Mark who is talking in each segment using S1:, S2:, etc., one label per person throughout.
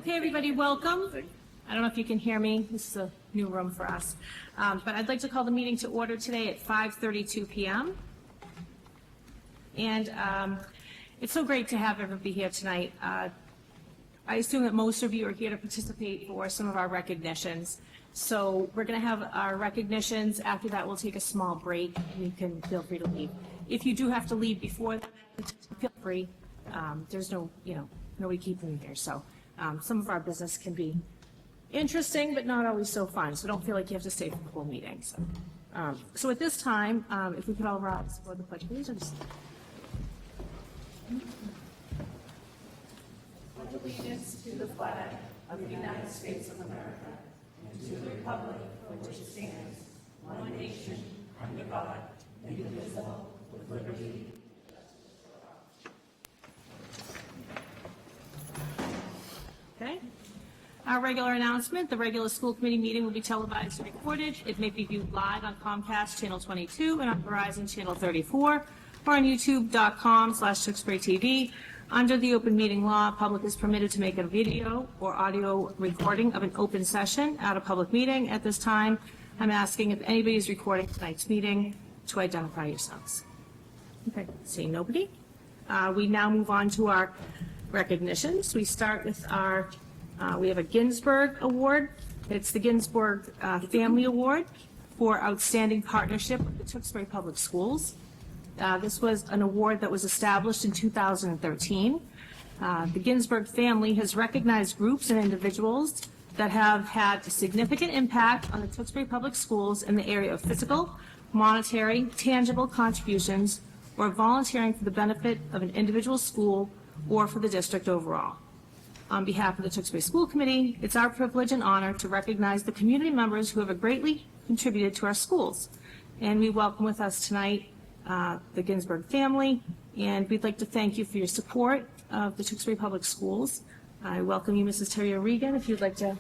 S1: Okay, everybody, welcome. I don't know if you can hear me. This is a new room for us. But I'd like to call the meeting to order today at 5:32 p.m. And it's so great to have everybody here tonight. I assume that most of you are here to participate for some of our recognitions. So we're going to have our recognitions. After that, we'll take a small break. You can feel free to leave. If you do have to leave before that, feel free. There's no, nobody keeping you here. So some of our business can be interesting, but not always so fun. So don't feel like you have to stay for the whole meeting. So at this time, if we could all rise for the Pledge of Allegiance. Pledge allegiance to the flag of the United States of America and to the republic for which it stands, one nation, under God, indivisible, with liberty. Okay. Our regular announcement, the regular school committee meeting will be televised and recorded. It may be viewed live on Comcast Channel 22 and on Verizon Channel 34 or on youtube.com/TewksburyTV. Under the open meeting law, public is permitted to make a video or audio recording of an open session at a public meeting. At this time, I'm asking if anybody is recording tonight's meeting to identify yourselves. Okay, seeing nobody. We now move on to our recognitions. We start with our, we have a Ginsburg Award. It's the Ginsburg Family Award for Outstanding Partnership with the Tewksbury Public Schools. This was an award that was established in 2013. The Ginsburg family has recognized groups and individuals that have had a significant impact on the Tewksbury Public Schools in the area of physical, monetary, tangible contributions, or volunteering for the benefit of an individual school or for the district overall. On behalf of the Tewksbury School Committee, it's our privilege and honor to recognize the community members who have greatly contributed to our schools. And we welcome with us tonight the Ginsburg family, and we'd like to thank you for your support of the Tewksbury Public Schools. I welcome you, Mrs. Terry O'Regan, if you'd like to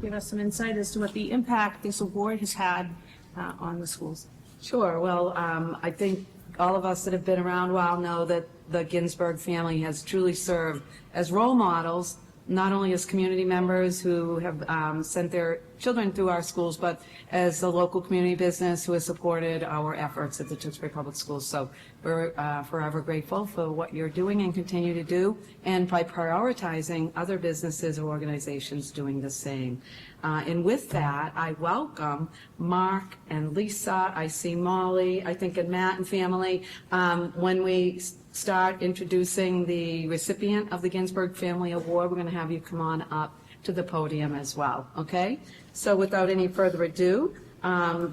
S1: give us some insight as to what the impact this award has had on the schools.
S2: Sure. Well, I think all of us that have been around a while know that the Ginsburg family has truly served as role models, not only as community members who have sent their children through our schools, but as a local community business who has supported our efforts at the Tewksbury Public Schools. So we're forever grateful for what you're doing and continue to do, and by prioritizing other businesses or organizations doing the same. And with that, I welcome Mark and Lisa. I see Molly, I think, and Matt and family. When we start introducing the recipient of the Ginsburg Family Award, we're going to have you come on up to the podium as well, okay? So without any further ado,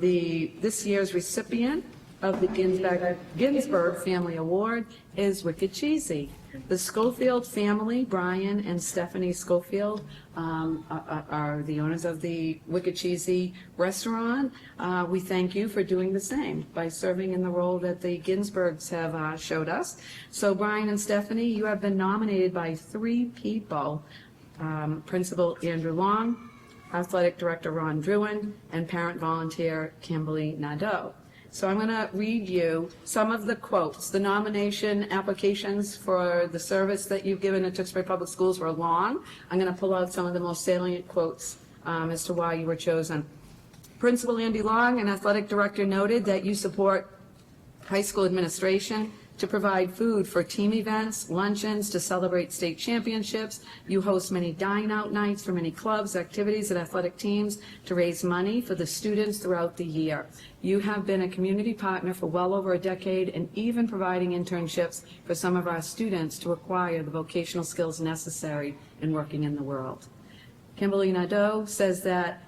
S2: this year's recipient of the Ginsburg Family Award is Wicked Cheesy. The Schofield family, Brian and Stephanie Schofield, are the owners of the Wicked Cheesy restaurant. We thank you for doing the same by serving in the role that the Ginsburgs have showed us. So Brian and Stephanie, you have been nominated by 3 people, Principal Andrew Long, Athletic Director Ron Druin, and Parent Volunteer Kimberly Nadeau. So I'm going to read you some of the quotes. The nomination applications for the service that you've given at Tewksbury Public Schools were long. I'm going to pull out some of the most salient quotes as to why you were chosen. Principal Andy Long, an athletic director, noted that you support high school administration to provide food for team events, luncheons to celebrate state championships. You host many dine-out nights for many clubs, activities, and athletic teams to raise money for the students throughout the year. You have been a community partner for well over a decade, and even providing internships for some of our students to acquire the vocational skills necessary in working in the world. Kimberly Nadeau says that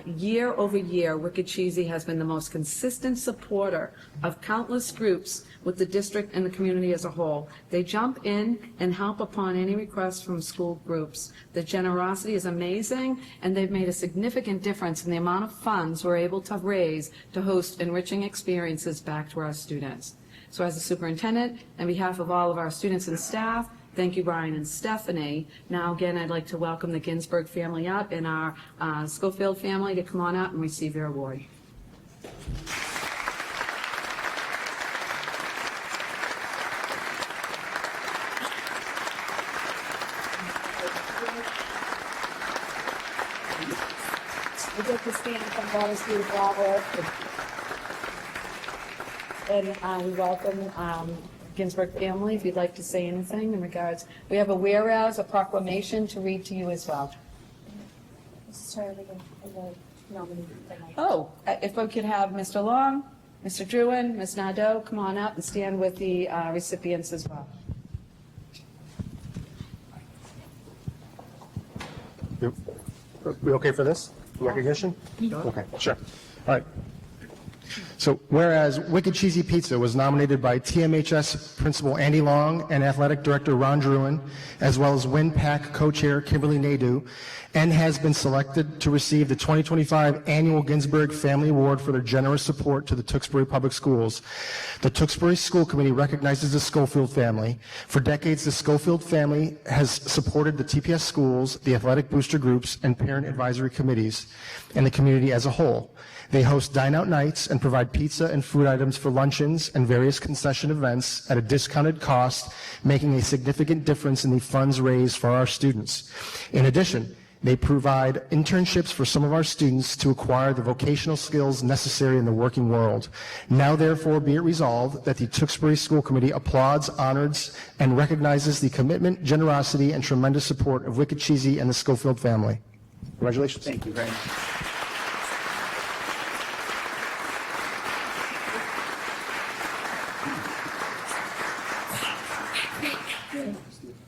S2: year over year, Wicked Cheesy has been the most consistent supporter of countless groups with the district and the community as a whole. They jump in and help upon any requests from school groups. The generosity is amazing, and they've made a significant difference in the amount of funds we're able to raise to host enriching experiences back to our students. So as a superintendent, on behalf of all of our students and staff, thank you, Brian and Stephanie. Now, again, I'd like to welcome the Ginsburg family up and our Schofield family to come on up and receive their award. We get to stand from Water Street Bravo. And we welcome Ginsburg family, if you'd like to say anything in regards. We have a whereas, a proclamation to read to you as well. Oh, if we could have Mr. Long, Mr. Druin, Ms. Nadeau, come on up and stand with the recipients as well.
S3: We okay for this recognition? Okay, sure. All right. So whereas Wicked Cheesy Pizza was nominated by TMHS Principal Andy Long and Athletic Director Ron Druin, as well as WinPAC Co-Chair Kimberly Nadeau, and has been selected to receive the 2025 Annual Ginsburg Family Award for their generous support to the Tewksbury Public Schools. The Tewksbury School Committee recognizes the Schofield family. For decades, the Schofield family has supported the TPS schools, the athletic booster groups, and parent advisory committees, and the community as a whole. They host dine-out nights and provide pizza and food items for luncheons and various concession events at a discounted cost, making a significant difference in the funds raised for our students. In addition, they provide internships for some of our students to acquire the vocational skills necessary in the working world. Now, therefore, be it resolved that the Tewksbury School Committee applauds, honors, and recognizes the commitment, generosity, and tremendous support of Wicked Cheesy and the Schofield family. Congratulations.
S4: Thank you very much.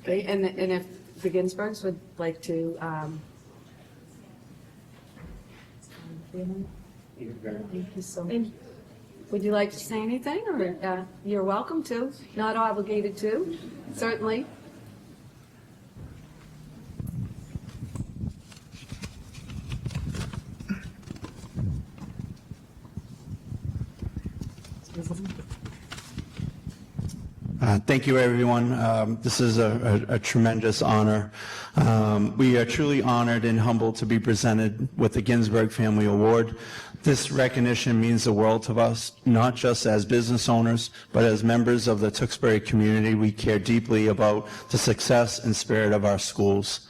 S2: Okay, and if the Ginsburgs would like to, thank you so much. Would you like to say anything, or you're welcome to, not obligated to, certainly.
S4: Thank you, everyone. This is a tremendous honor. We are truly honored and humbled to be presented with the Ginsburg Family Award. This recognition means the world to us, not just as business owners, but as members of the Tewksbury community. We care deeply about the success and spirit of our schools.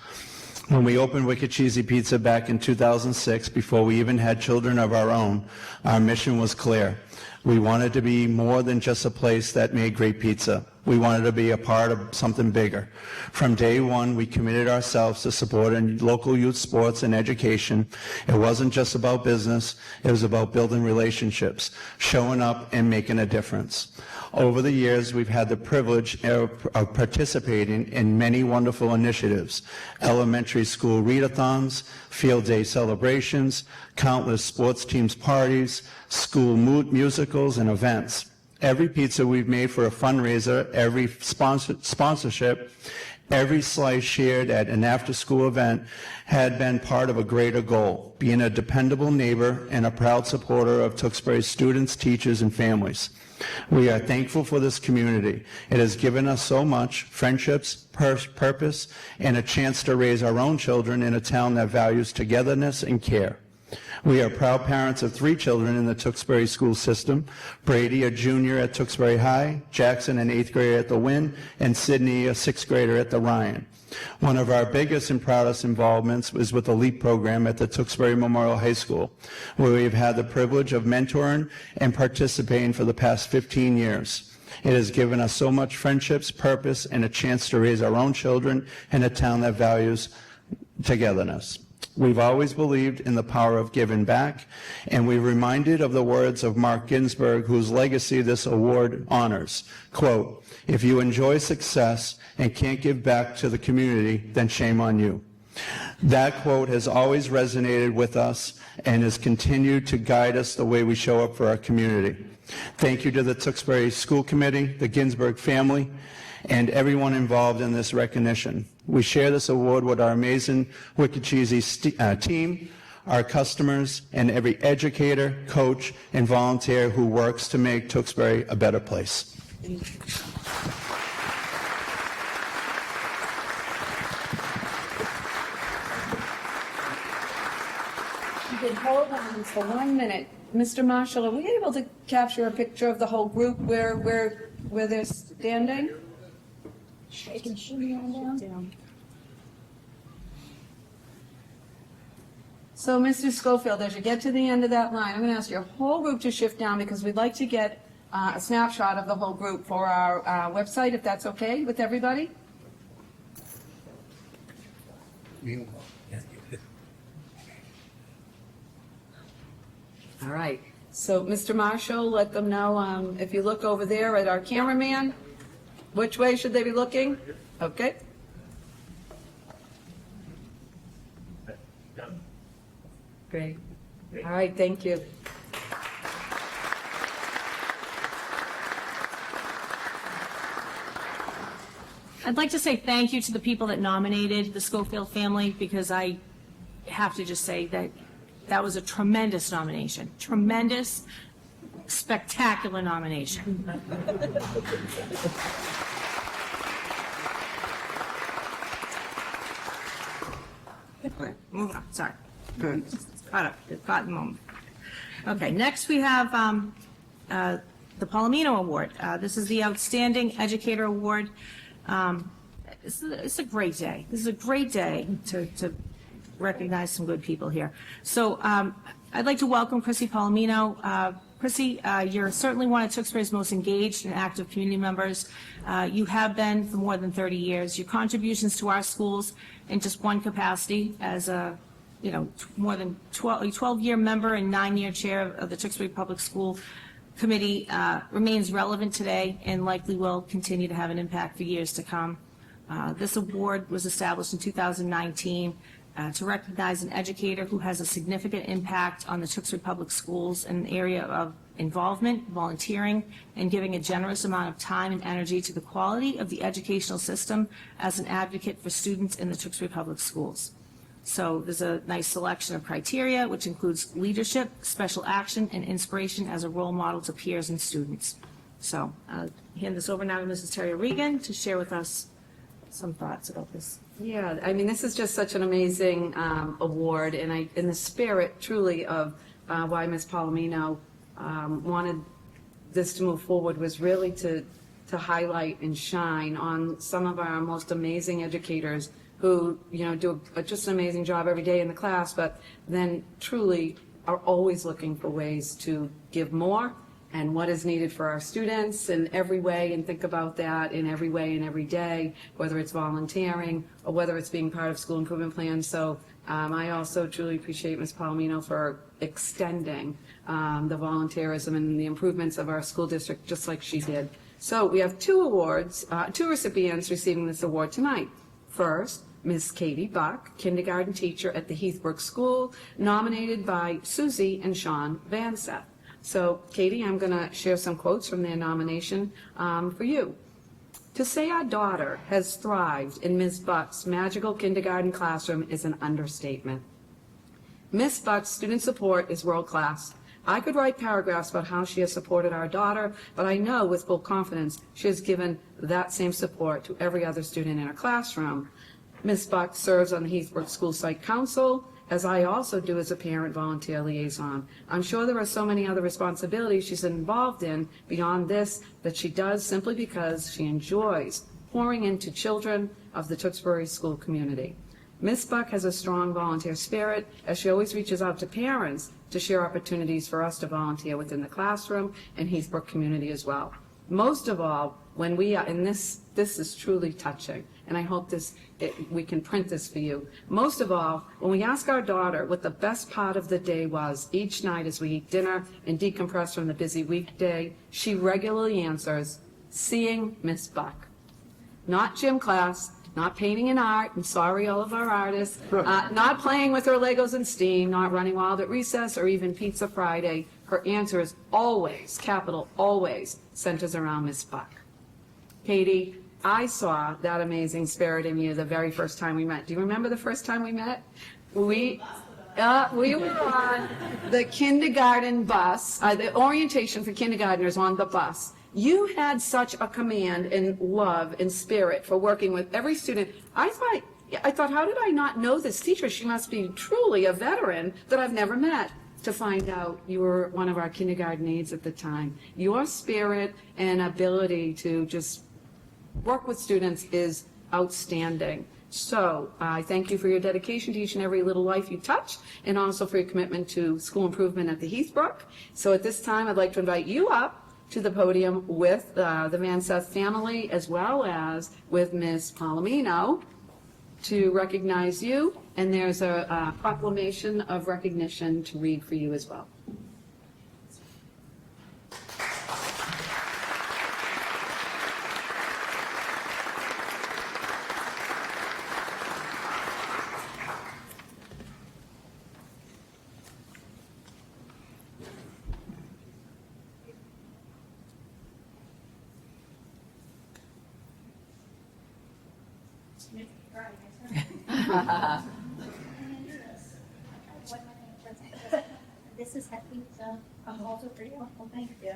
S4: When we opened Wicked Cheesy Pizza back in 2006, before we even had children of our own, our mission was clear. We wanted to be more than just a place that made great pizza. We wanted to be a part of something bigger. From day one, we committed ourselves to supporting local youth sports and education. It wasn't just about business. It was about building relationships, showing up, and making a difference. Over the years, we've had the privilege of participating in many wonderful initiatives: elementary school readathons, field day celebrations, countless sports teams parties, school musicals, and events. Every pizza we've made for a fundraiser, every sponsorship, every slice shared at an after-school event had been part of a greater goal: being a dependable neighbor and a proud supporter of Tewksbury's students, teachers, and families. We are thankful for this community. It has given us so much: friendships, purpose, and a chance to raise our own children in a town that values togetherness and care. We are proud parents of 3 children in the Tewksbury school system: Brady, a junior at Tewksbury High, Jackson, an 8th grader at the Wynn, and Sydney, a 6th grader at the Ryan. One of our biggest and proudest involvements is with the LEAP program at the Tewksbury Memorial High School, where we've had the privilege of mentoring and participating for the past 15 years. It has given us so much friendships, purpose, and a chance to raise our own children in a town that values togetherness. We've always believed in the power of giving back, and we're reminded of the words of Mark Ginsburg, whose legacy this award honors. Quote, "If you enjoy success and can't give back to the community, then shame on you." That quote has always resonated with us and has continued to guide us the way we show up for our community. Thank you to the Tewksbury School Committee, the Ginsburg family, and everyone involved in this recognition. We share this award with our amazing Wicked Cheesy team, our customers, and every educator, coach, and volunteer who works to make Tewksbury a better place.
S2: You can hold on for 1 minute. Mr. Marshall, are we able to capture a picture of the whole group where they're standing? You can shoot me on down. So, Mr. Schofield, as you get to the end of that line, I'm going to ask your whole group to shift down because we'd like to get a snapshot of the whole group for our website, if that's okay with everybody. All right. So, Mr. Marshall, let them know if you look over there at our cameraman, which way should they be looking? Okay. Great. All right, thank you.
S1: I'd like to say thank you to the people that nominated the Schofield family, because I have to just say that that was a tremendous nomination, tremendous, spectacular nomination. Okay, moving on, sorry. Caught up, caught in the moment. Okay, next we have the Palomino Award. This is the Outstanding Educator Award. It's a great day. This is a great day to recognize some good people here. So I'd like to welcome Chrissy Palomino. Chrissy, you're certainly one of Tewksbury's most engaged and active community members. You have been for more than 30 years. Your contributions to our schools in just one capacity as a more than 12-year member and 9-year chair of the Tewksbury Public School Committee remains relevant today and likely will continue to have an impact for years to come. This award was established in 2019 to recognize an educator who has a significant impact on the Tewksbury Public Schools in an area of involvement, volunteering, and giving a generous amount of time and energy to the quality of the educational system as an advocate for students in the Tewksbury Public Schools. So there's a nice selection of criteria, which includes leadership, special action, and inspiration as a role model to peers and students. So I'll hand this over now to Mrs. Terry Regan to share with us some thoughts about this.
S2: Yeah, I mean, this is just such an amazing award, and in the spirit truly of why Ms. Palomino wanted this to move forward was really to highlight and shine on some of our most amazing educators who, do just an amazing job every day in the class, but then truly are always looking for ways to give more and what is needed for our students in every way, and think about that in every way and every day, whether it's volunteering or whether it's being part of school improvement plans. So I also truly appreciate Ms. Palomino for extending the volunteerism and the improvements of our school district, just like she did. So we have two recipients receiving this award tonight. First, Ms. Katie Buck, kindergarten teacher at the Heathbrook School, nominated by Susie and Sean Van Seth. So, Katie, I'm going to share some quotes from their nomination for you. To say our daughter has thrived in Ms. Buck's magical kindergarten classroom is an understatement. Ms. Buck's student support is world class. I could write paragraphs about how she has supported our daughter, but I know with full confidence she has given that same support to every other student in her classroom. Ms. Buck serves on the Heathbrook School Site Council, as I also do as a parent volunteer liaison. I'm sure there are so many other responsibilities she's involved in beyond this that she does simply because she enjoys pouring into children of the Tewksbury school community. Ms. Buck has a strong volunteer spirit, as she always reaches out to parents to share opportunities for us to volunteer within the classroom and Heathbrook community as well. Most of all, when we are, and this is truly touching, and I hope we can print this for you. Most of all, when we ask our daughter what the best part of the day was each night as we eat dinner and decompress from the busy weekday, she regularly answers, seeing Miss Buck. Not gym class, not painting and art, and sorry all of our artists, not playing with her Legos and Steam, not running wild at recess or even Pizza Friday. Her answer is always, capital always, centers around Miss Buck. Katie, I saw that amazing spirit in you the very first time we met. Do you remember the first time we met? We were on the kindergarten bus, the orientation for kindergartners on the bus. You had such a command and love and spirit for working with every student. I thought, how did I not know this teacher? She must be truly a veteran that I've never met. To find out you were one of our kindergarten aides at the time. Your spirit and ability to just work with students is outstanding. So I thank you for your dedication to each and every little life you touch, and also for your commitment to school improvement at the Heathbrook. So at this time, I'd like to invite you up to the podium with the Van Seth family, as well as with Ms. Palomino, to recognize you. And there's a proclamation of recognition to read for you as well.
S5: This is Kathleen, so I'm also pretty helpful, thank you.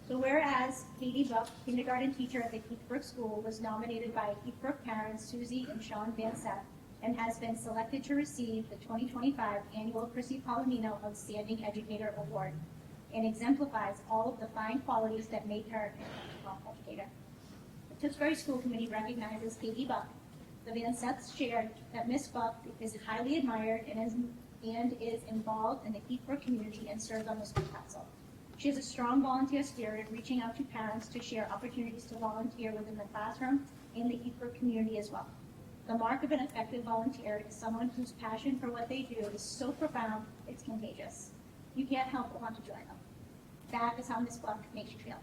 S5: So whereas Katie Buck, kindergarten teacher at the Heathbrook School, was nominated by Heathbrook parents Susie and Sean Van Seth, and has been selected to receive the 2025 annual Chrissy Palomino Outstanding Educator Award, and exemplifies all of the fine qualities that make her an exceptional educator. The Tewksbury School Committee recognizes Katie Buck. The Van Seths shared that Miss Buck is highly admired and is involved in the Heathbrook community and serves on the school council. She has a strong volunteer spirit, reaching out to parents to share opportunities to volunteer within the classroom and the Heathbrook community as well. The mark of an effective volunteer is someone whose passion for what they do is so profound, it's contagious. You can't help but want to join them. That is how Miss Buck makes you feel.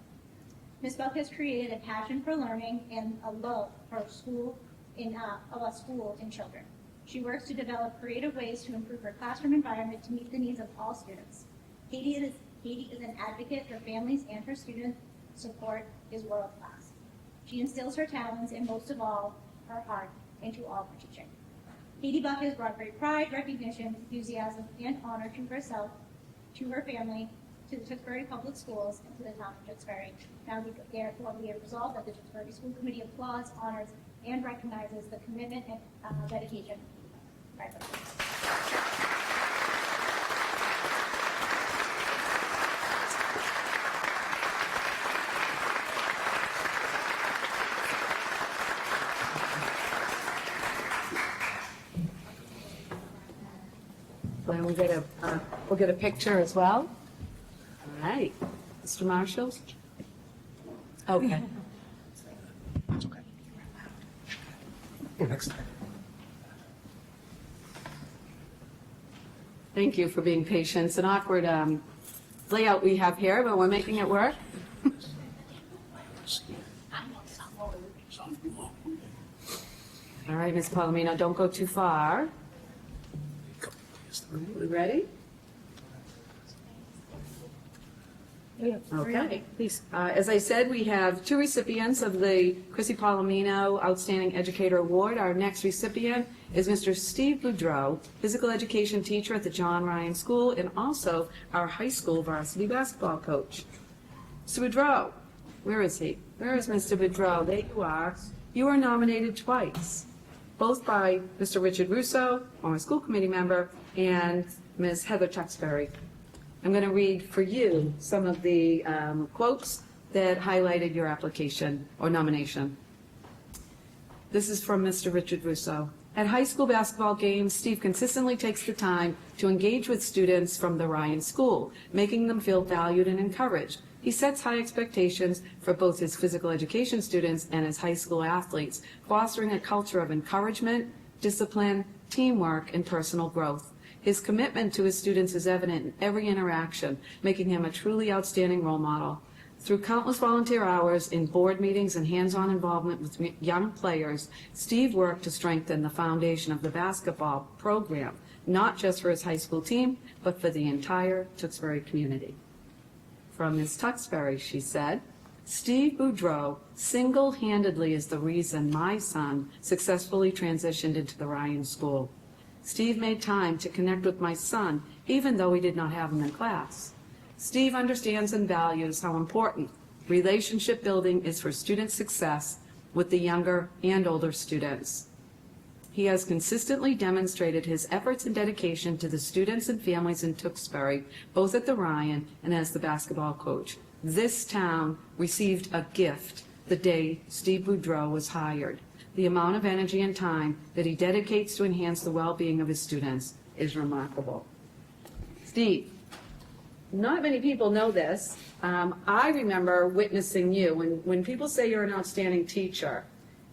S5: Ms. Buck has created a passion for learning and a love for school and children. She works to develop creative ways to improve her classroom environment to meet the needs of all students. Katie is an advocate for families, and her student support is world class. She instills her talents and, most of all, her heart into all her teaching. Katie Buck has brought great pride, recognition, enthusiasm, and honor to herself, to her family, to the Tewksbury Public Schools, and to the town of Tewksbury. Now therefore we have resolved that the Tewksbury School Committee applauds, honors, and recognizes the commitment and dedication.
S2: And we'll get a picture as well. All right, Mr. Marshall. Okay.
S3: Next.
S2: Thank you for being patient. It's an awkward layout we have here, but we're making it work. All right, Ms. Palomino, don't go too far. We ready? Okay.
S1: Please.
S2: As I said, we have two recipients of the Chrissy Palomino Outstanding Educator Award. Our next recipient is Mr. Steve Boudreau, physical education teacher at the John Ryan School, and also our high school varsity basketball coach. Mr. Boudreau, where is he? Where is Mr. Boudreau? There you are. You are nominated twice, both by Mr. Richard Russo, former school committee member, and Ms. Heather Tewksbury. I'm going to read for you some of the quotes that highlighted your application or nomination. This is from Mr. Richard Russo. At high school basketball games, Steve consistently takes the time to engage with students from the Ryan School, making them feel valued and encouraged. He sets high expectations for both his physical education students and his high school athletes, fostering a culture of encouragement, discipline, teamwork, and personal growth. His commitment to his students is evident in every interaction, making him a truly outstanding role model. Through countless volunteer hours in board meetings and hands-on involvement with young players, Steve worked to strengthen the foundation of the basketball program, not just for his high school team, but for the entire Tewksbury community. From Ms. Tewksbury, she said, Steve Boudreau single-handedly is the reason my son successfully transitioned into the Ryan School. Steve made time to connect with my son, even though we did not have him in class. Steve understands and values how important relationship building is for student success with the younger and older students. He has consistently demonstrated his efforts and dedication to the students and families in Tewksbury, both at the Ryan and as the basketball coach. This town received a gift the day Steve Boudreau was hired. the amount of energy and time that he dedicates to enhance the well-being of his students is remarkable. Steve, not many people know this. I remember witnessing you. When people say you're an outstanding teacher,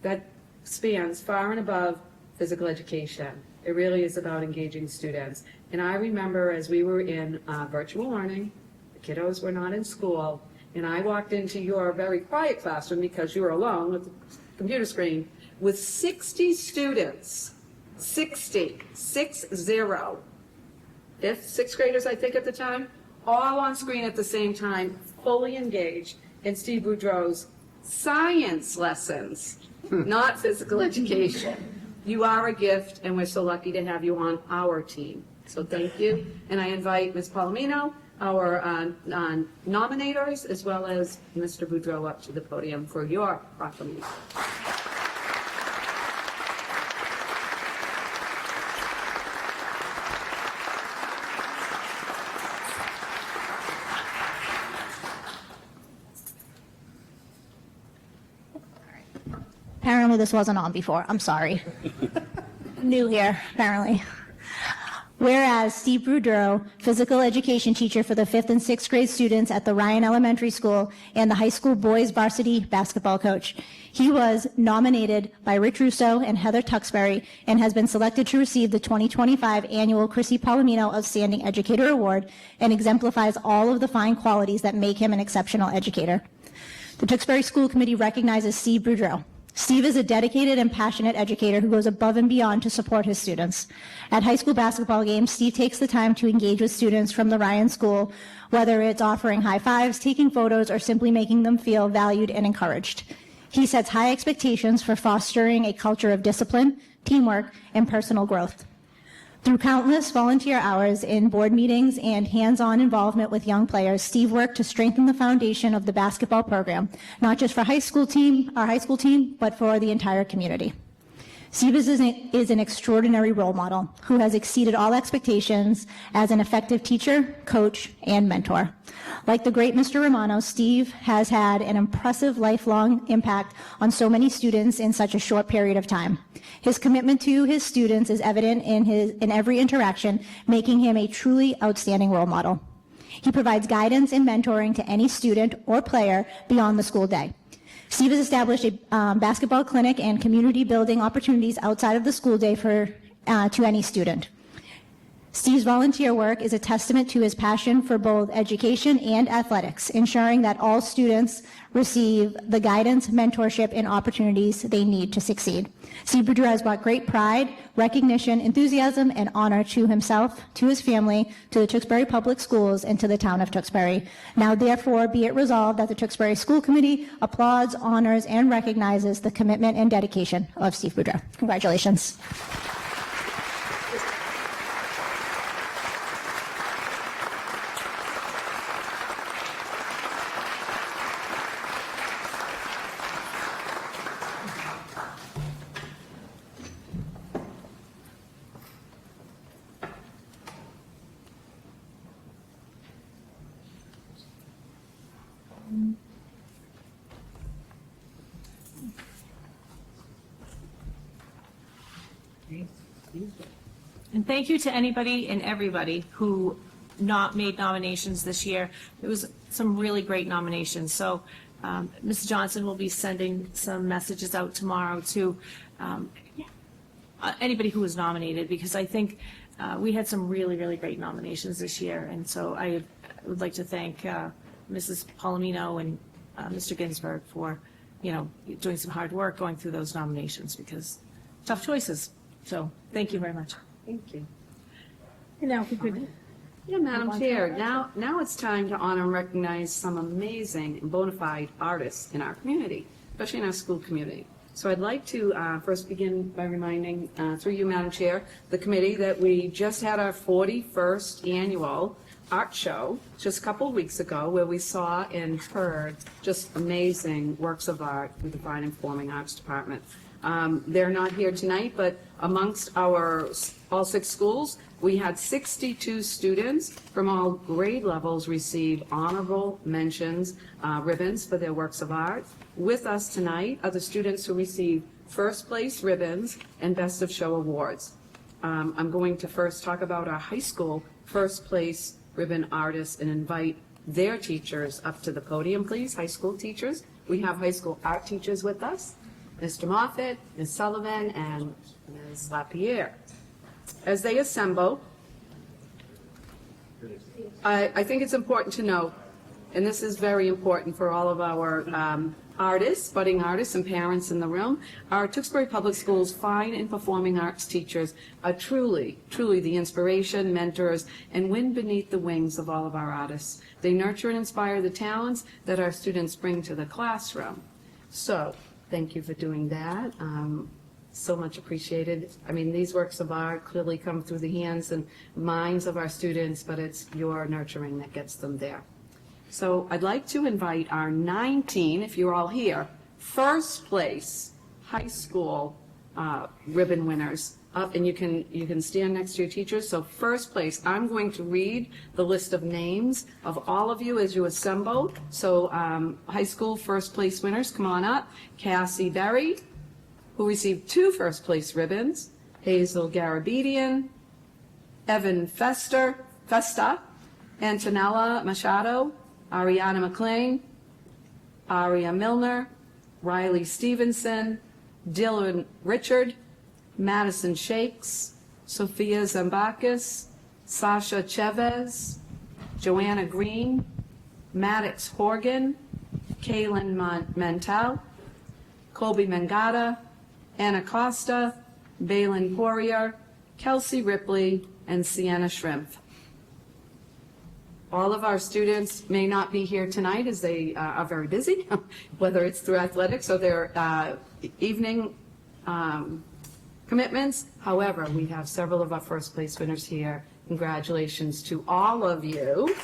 S2: that spans far and above physical education. It really is about engaging students. And I remember as we were in virtual learning, the kiddos were not in school, and I walked into your very quiet classroom because you were alone with the computer screen with 60 students, 60, 6-0, fifth, sixth graders, I think at the time, all on screen at the same time, fully engaged in Steve Boudreau's science lessons, not physical education. You are a gift, and we're so lucky to have you on our team. So thank you. And I invite Ms. Palomino, our nominators, as well as Mr. Boudreau up to the podium for your proclamation.
S6: Apparently this wasn't on before. I'm sorry. New here, apparently. Whereas Steve Boudreau, physical education teacher for the 5th and 6th grade students at the Ryan Elementary School and the high school boys varsity basketball coach. He was nominated by Rich Russo and Heather Tuxbury and has been selected to receive the 2025 annual Chrissy Palomino Outstanding Educator Award and exemplifies all of the fine qualities that make him an exceptional educator. The Tewksbury School Committee recognizes Steve Boudreau. Steve is a dedicated and passionate educator who goes above and beyond to support his students. At high school basketball games, Steve takes the time to engage with students from the Ryan School, whether it's offering high fives, taking photos, or simply making them feel valued and encouraged. He sets high expectations for fostering a culture of discipline, teamwork, and personal growth. Through countless volunteer hours in board meetings and hands-on involvement with young players, Steve worked to strengthen the foundation of the basketball program, not just for our high school team, but for the entire community. Steve is an extraordinary role model who has exceeded all expectations as an effective teacher, coach, and mentor. Like the great Mr. Romano, Steve has had an impressive lifelong impact on so many students in such a short period of time. His commitment to his students is evident in every interaction, making him a truly outstanding role model. He provides guidance and mentoring to any student or player beyond the school day. Steve has established a basketball clinic and community building opportunities outside of the school day to any student. Steve's volunteer work is a testament to his passion for both education and athletics, ensuring that all students receive the guidance, mentorship, and opportunities they need to succeed. Steve Boudreau has brought great pride, recognition, enthusiasm, and honor to himself, to his family, to the Tewksbury Public Schools, and to the town of Tewksbury. Now, therefore, be it resolved that the Tewksbury School Committee applauds, honors, and recognizes the commitment and dedication of Steve Boudreau. Congratulations.
S1: And thank you to anybody and everybody who not made nominations this year. There was some really great nominations. So Ms. Johnson will be sending some messages out tomorrow to anybody who was nominated, because I think we had some really, really great nominations this year. And so I would like to thank Mrs. Palomino and Mr. Ginsburg for, doing some hard work going through those nominations, because tough choices. So thank you very much.
S2: Thank you.
S1: And now if we could.
S2: Yeah, Madam Chair, now it's time to honor and recognize some amazing and bona fide artists in our community, especially in our school community. So I'd like to first begin by reminding, through you, Madam Chair, the committee that we just had our 41st annual art show just a couple of weeks ago, where we saw and heard just amazing works of art through the Fine and Performing Arts Department. They're not here tonight, but amongst our all 6 schools, we had 62 students from all grade levels receive honorable mentions, ribbons for their works of art. With us tonight are the students who received first place ribbons, and best of show awards. I'm going to first talk about our high school first place ribbon artists and invite their teachers up to the podium, please, high school teachers. We have high school art teachers with us, Mr. Moffett, Ms. Sullivan, and Ms. Lapierre. As they assemble, I think it's important to note, and this is very important for all of our artists, budding artists and parents in the room, our Tewksbury Public Schools fine and performing arts teachers are truly, truly the inspiration, mentors, and wind beneath the wings of all of our artists. They nurture and inspire the talents that our students bring to the classroom. So, thank you for doing that. So much appreciated. I mean, these works of art clearly come through the hands and minds of our students, but it's your nurturing that gets them there. So I'd like to invite our 19, if you're all here, first place high school ribbon winners up, and you can stand next to your teachers. So first place, I'm going to read the list of names of all of you as you assemble. So high school first place winners, come on up. Cassie Berry, who received 2 first place ribbons. Hazel Garabedian, Evan Festa, Antonella Machado, Ariana McLean, Aria Milner, Riley Stevenson, Dylan Richard, Madison Shakes, Sophia Zambakis, Sasha Chavez, Joanna Green, Maddox Horgan, Kaylin Mantel, Colby Mangata, Anna Costa, Balin Poirier, Kelsey Ripley, and Sienna Shrimp. All of our students may not be here tonight as they are very busy, whether it's through athletics or their evening commitments. However, we have several of our first place winners here. Congratulations to all of you.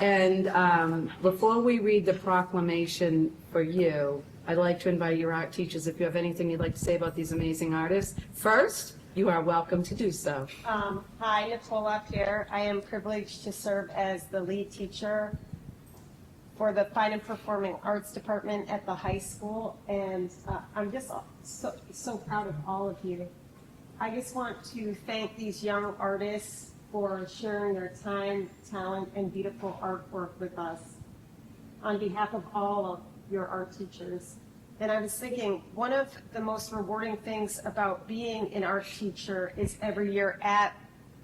S2: And before we read the proclamation for you, I'd like to invite your art teachers, if you have anything you'd like to say about these amazing artists. First, you are welcome to do so.
S7: Hi, Nicole Lapierre. I am privileged to serve as the lead teacher for the Fine and Performing Arts Department at the high school, and I'm just so proud of all of you. I just want to thank these young artists for sharing their time, talent, and beautiful artwork with us on behalf of all of your art teachers. And I was thinking, one of the most rewarding things about being an art teacher is every year at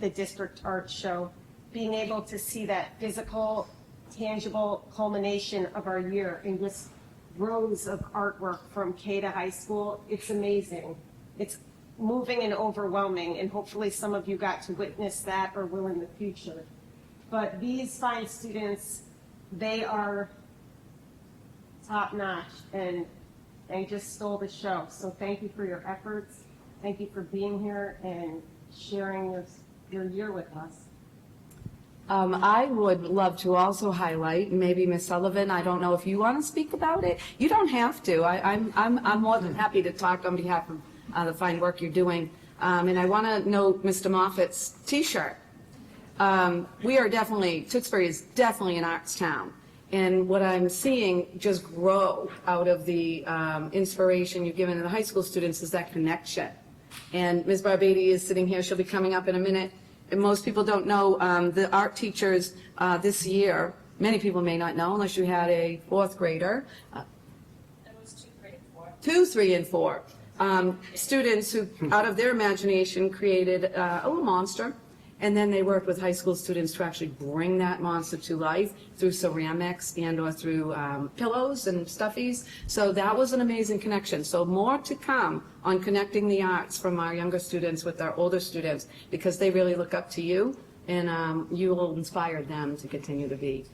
S7: the district art show, being able to see that physical, tangible culmination of our year in just rows of artwork from K to high school. It's amazing. It's moving and overwhelming, and hopefully some of you got to witness that or will in the future. But these fine students, they are top notch, and they just stole the show. So thank you for your efforts. Thank you for being here and sharing your year with us.
S2: I would love to also highlight, maybe Ms. Sullivan, I don't know if you want to speak about it. You don't have to. I'm more than happy to talk on behalf of the fine work you're doing. And I want to note Mr. Moffat's T-shirt. We are definitely, Tewksbury is definitely an arts town. And what I'm seeing just grow out of the inspiration you've given to the high school students is that connection. And Ms. Barbady is sitting here. She'll be coming up in a minute. And most people don't know the art teachers this year. Many people may not know unless you had a 4th grader.
S7: It was 2, 3, and 4.
S2: 2, 3, and 4. Students who, out of their imagination, created a little monster, and then they worked with high school students to actually bring that monster to life through ceramics and or through pillows and stuffies. So that was an amazing connection. So more to come on connecting the arts from our younger students with our older students, because they really look up to you, and you will inspire them to continue to be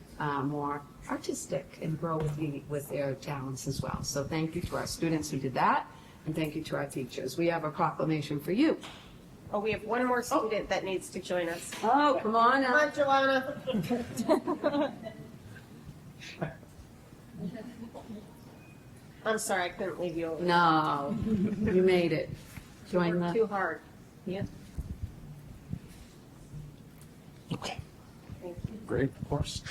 S2: more artistic and grow with their talents as well. So thank you to our students who did that. And thank you to our teachers. We have a proclamation for you.
S7: Oh, we have one more student that needs to join us.
S2: Oh, come on
S7: Come
S2: up.
S7: on, Joanna. I'm sorry, I couldn't leave you over.
S2: No, you made it. Join
S7: Worked
S2: the,
S7: too hard.
S2: yeah.
S3: Okay. Great, of course.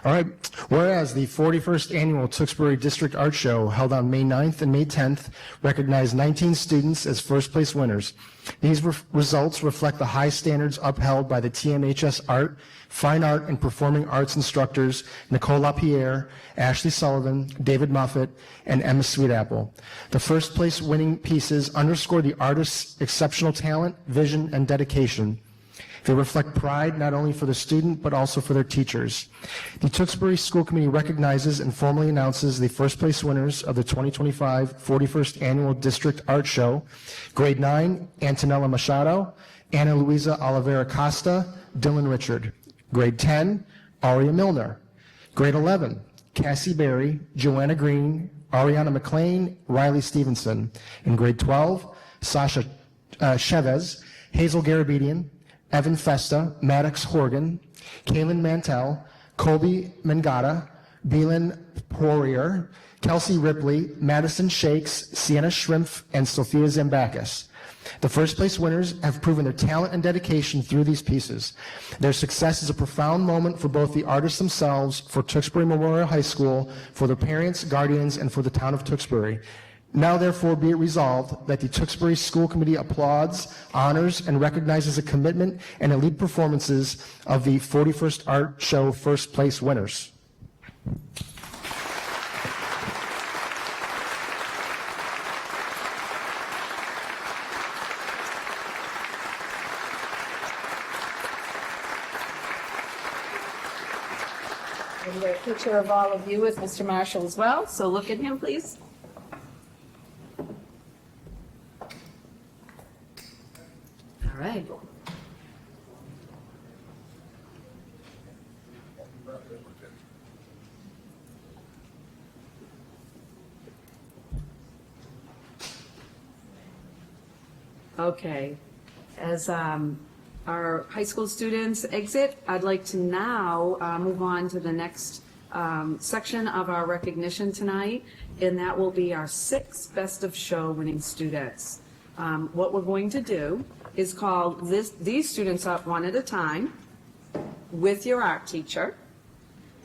S3: All right. Whereas the 41st Annual Tewksbury District Art Show held on May 9th and May 10th recognized 19 students as first place winners. These results reflect the high standards upheld by the TMHS Art, Fine Art, and Performing Arts instructors Nicole LaPierre, Ashley Sullivan, David Muffett, and Emma Sweetapple. The first place winning pieces underscore the artist's exceptional talent, vision, and dedication. They reflect pride not only for the student, but also for their teachers. The Tewksbury School Committee recognizes and formally announces the first place winners of the 2025 41st Annual District Art Show. Grade 9, Antonella Machado, Ana Luisa Oliveira Costa, Dylan Richard. Grade 10, Aria Milner. Grade 11, Cassie Berry, Joanna Green, Ariana McLean, Riley Stevenson. In grade 12, Sasha Chavez, Hazel Garabedian, Evan Festa, Maddox Horgan, Kaylin Mantell, Colby Mangata, Beelan Poirier, Kelsey Ripley, Madison Shakes, Sienna Schrimpf, and Sophia Zambakis. The first place winners have proven their talent and dedication through these pieces. Their success is a profound moment for both the artists themselves, for Tewksbury Memorial High School, for their parents, guardians, and for the town of Tewksbury. Now, therefore, be it resolved that the Tewksbury School Committee applauds, honors, and recognizes the commitment and elite performances of the 41st Art Show first place winners.
S2: And a picture of all of you with Mr. Marshall as well, so look at him, please. All right. Okay, as our high school students exit, I'd like to now move on to the next section of our recognition tonight, and that will be our 6 Best of Show winning students. What we're going to do is call these students up one at a time with your art teacher,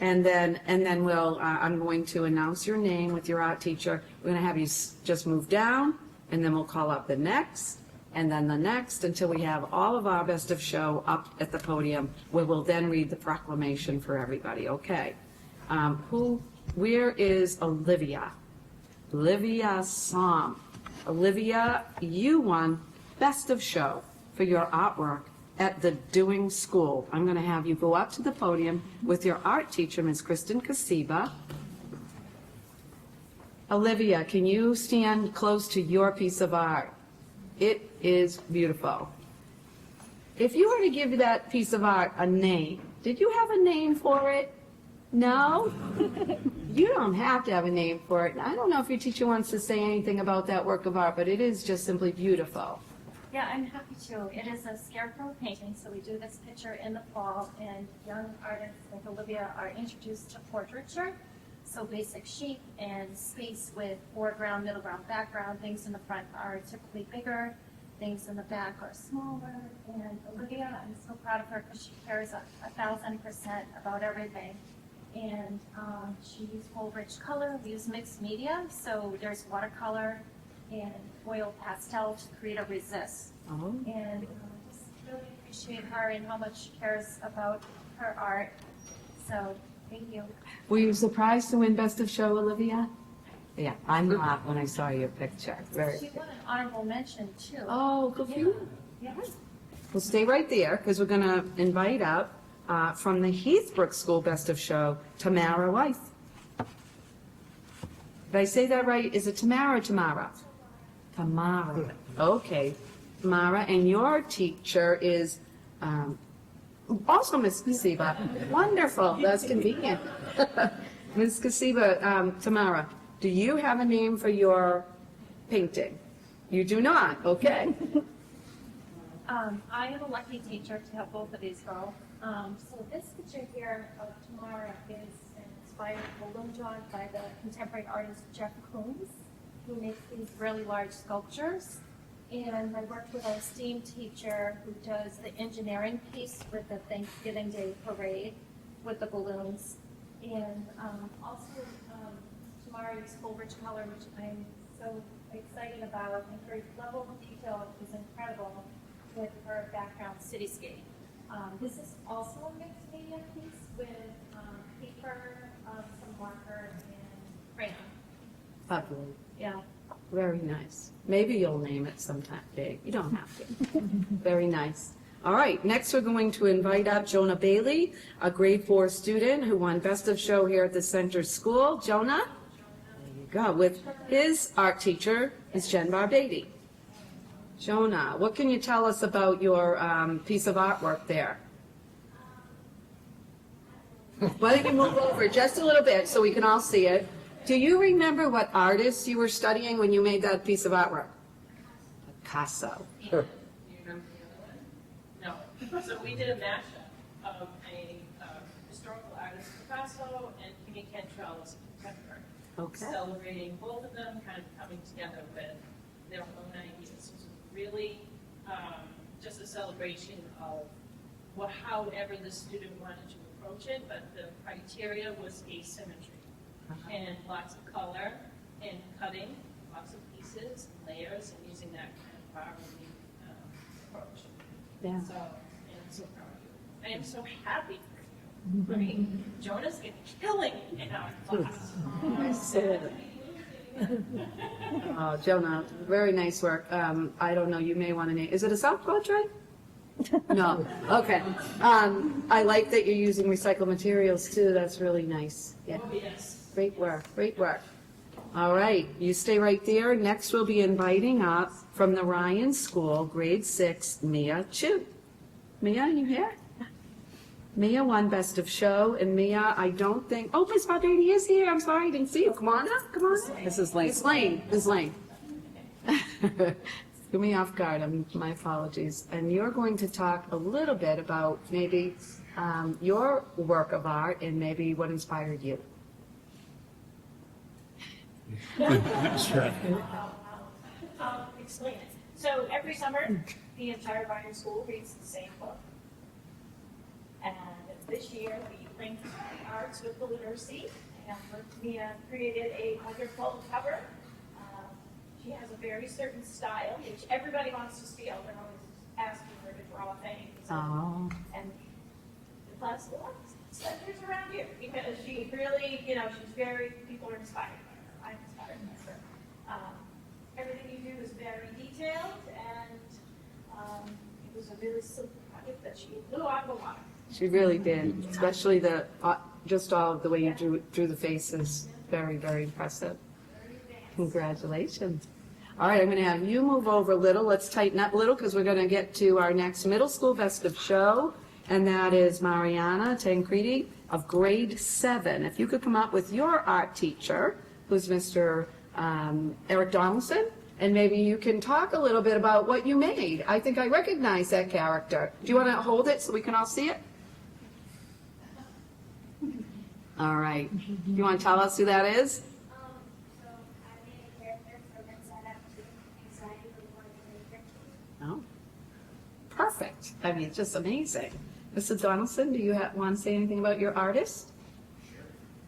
S2: and then we'll I'm going to announce your name with your art teacher. We're going to have you just move down, and then we'll call up the next, and then the next, until we have all of our Best of Show up at the podium, where we'll then read the proclamation for everybody. Okay. Where is Olivia? Olivia Som. Olivia, you won Best of Show for your artwork at the Doing School. I'm going to have you go up to the podium with your art teacher, Ms. Kristen Kasiba. Olivia, can you stand close to your piece of art? It is beautiful. If you were to give that piece of art a name, did you have a name for it? No? You don't have to have a name for it. I don't know if your teacher wants to say anything about that work of art, but it is just simply beautiful.
S5: Yeah, I'm happy to. It is a scarecrow painting, so we do this picture in the fall, and young artists like Olivia are introduced to portraiture. So basic shape and space with foreground, middle ground, background. Things in the front are typically bigger. Things in the back are smaller. And Olivia, I'm so proud of her because she cares 1,000% about everything. And she used full rich color. We use mixed media, so there's watercolor and oil pastel to create a resist.
S2: Oh.
S5: And just really appreciate her and how much she cares about her art. So thank you.
S2: Were you surprised to win Best of Show, Olivia? Yeah, I'm not when I saw your picture. Very.
S5: She won an honorable mention too.
S2: Oh, good for you.
S5: Yeah.
S2: Well, stay right there, because we're going to invite up from the Heathbrook School Best of Show, Tamara Weiss. Did I say that right? Is it Tamara or Tamara? Tamara. Okay. Tamara, and your teacher is also Miss Kasiba. Wonderful. That's convenient. Ms. Kasiba, Tamara, do you have a name for your painting? You do not. Okay.
S5: I am a lucky teacher to have both of these girls. So this picture here of Tamara is inspired balloon drawn by the contemporary artist Jeff Koons, who makes these really large sculptures. And I worked with our STEAM teacher who does the engineering piece with the Thanksgiving Day parade with the balloons. And also Tamari's full rich color, which I'm so excited about, and her level of detail is incredible with her background cityscape. This is also a mixed media piece with paper, some marker, and crayon.
S2: Lovely.
S5: Yeah.
S2: Very nice. Maybe you'll name it sometime, Dave. You don't have to. Very nice. All right, next we're going to invite up Jonah Bailey, a grade 4 student who won Best of Show here at the Center School. Jonah? There you go. With his art teacher is Jen Barbaty. Jonah, what can you tell us about your piece of artwork there? Why don't you move over just a little bit so we can all see it? Do you remember what artist you were studying when you made that piece of artwork? Picasso.
S8: No. So we did a mashup of a historical artist, Picasso, and Kimi Cantrell's contemporary.
S2: Okay.
S8: Celebrating both of them, kind of coming together with their own ideas. It was really just a celebration of however the student wanted to approach it, but the criteria was asymmetry. And lots of color and cutting, lots of pieces and layers, and using that kind of borrowing approach.
S2: Yeah.
S8: So, and I'm so proud of you. I am so happy for you. I mean, Jonah's been killing it in our class.
S2: Oh, Jonah, very nice work. I don't know, you may want to name, is it a self-portrait? No, okay. I like that you're using recycled materials too, that's really nice. Yeah.
S8: Oh, yes.
S2: Great work, great work. All right, you stay right there. Next, we'll be inviting up from the Ryan School, grade 6, Mia Chu. Mia, are you here? Mia won Best of Show, and Mia, I don't think, oh, Miss Barbaty is here. I'm sorry, I didn't see you. Come on up, come on.
S9: This is Lane.
S2: It's Lane, it's Lane. Threw me off guard, my apologies. And you're going to talk a little bit about maybe your work of art and maybe what inspired you.
S5: I'll explain it. So every summer, the entire Ryan School reads the same book. And this year, we linked the arts with the literacy, and Mia created a wonderful cover. She has a very certain style, which everybody wants to steal. They're always asking her to draw things.
S2: Oh.
S5: And the class centers around you, because she really, she's very, people are inspired by her. I'm inspired by her. Everything you do is very detailed, and it was a really simple project that she blew out of the water.
S2: She really did, especially the, just all of the way you drew the faces. Very, very impressive. Congratulations. All right, I'm going to have you move over a little. Let's tighten up a little because we're going to get to our next middle school best of show, and that is Mariana Tancredi of grade 7. If you could come up with your art teacher, who's Mr. Eric Donaldson, and maybe you can talk a little bit about what you made. I think I recognize that character. Do you want to hold it so we can all see it? All right. You want to tell us who that is?
S5: So I made a character from Inside Out 2, Anxiety Before the Pictures.
S2: Oh, perfect. I mean, it's just amazing. Mr. Donaldson, do you want to say anything about your artist?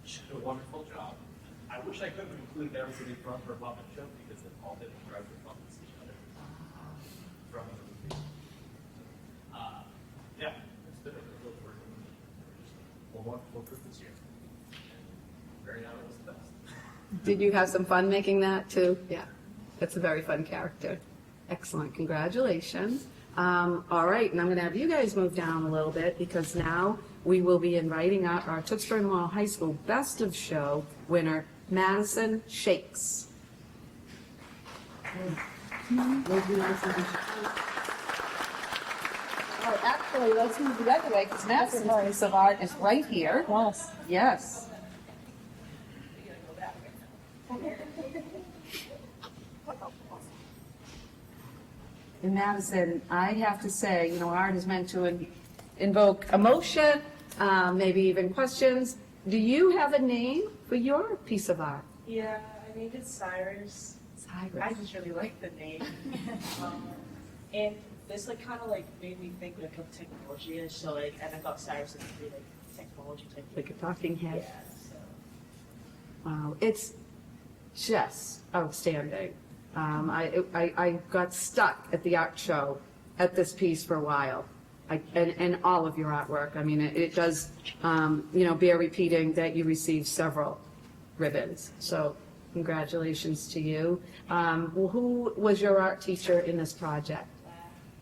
S10: She did a wonderful job. I wish I could have included everybody from her puppet show because they all did incredible puppets together. From yeah, it's been a good work with me. We're just a wonderful group this year. And Mariana was the best.
S2: Did you have some fun making that too? Yeah, that's a very fun character. Excellent, congratulations. All right, and I'm going to have you guys move down a little bit because now we will be inviting up our Tewksbury Memorial High School Best of Show winner, Madison Shakes.
S9: Oh, actually, let's move the other way, because Madison's piece of art is right here. Yes. Yes.
S2: In Madison, I have to say, art is meant to invoke emotion, maybe even questions. Do you have a name for your piece of art?
S7: Yeah, I named it Cyrus.
S11: I just really like the name. And this like kind of like made me think like of technology, and so like, and I thought Cyrus would be like technology type.
S2: Like a talking
S11: Yeah,
S2: head.
S11: so.
S2: Wow, it's just outstanding. I got stuck at the art show at this piece for a while. And all of your artwork. I mean, it does, bear repeating that you received several ribbons. So congratulations to you. Well, who was your art teacher in this project?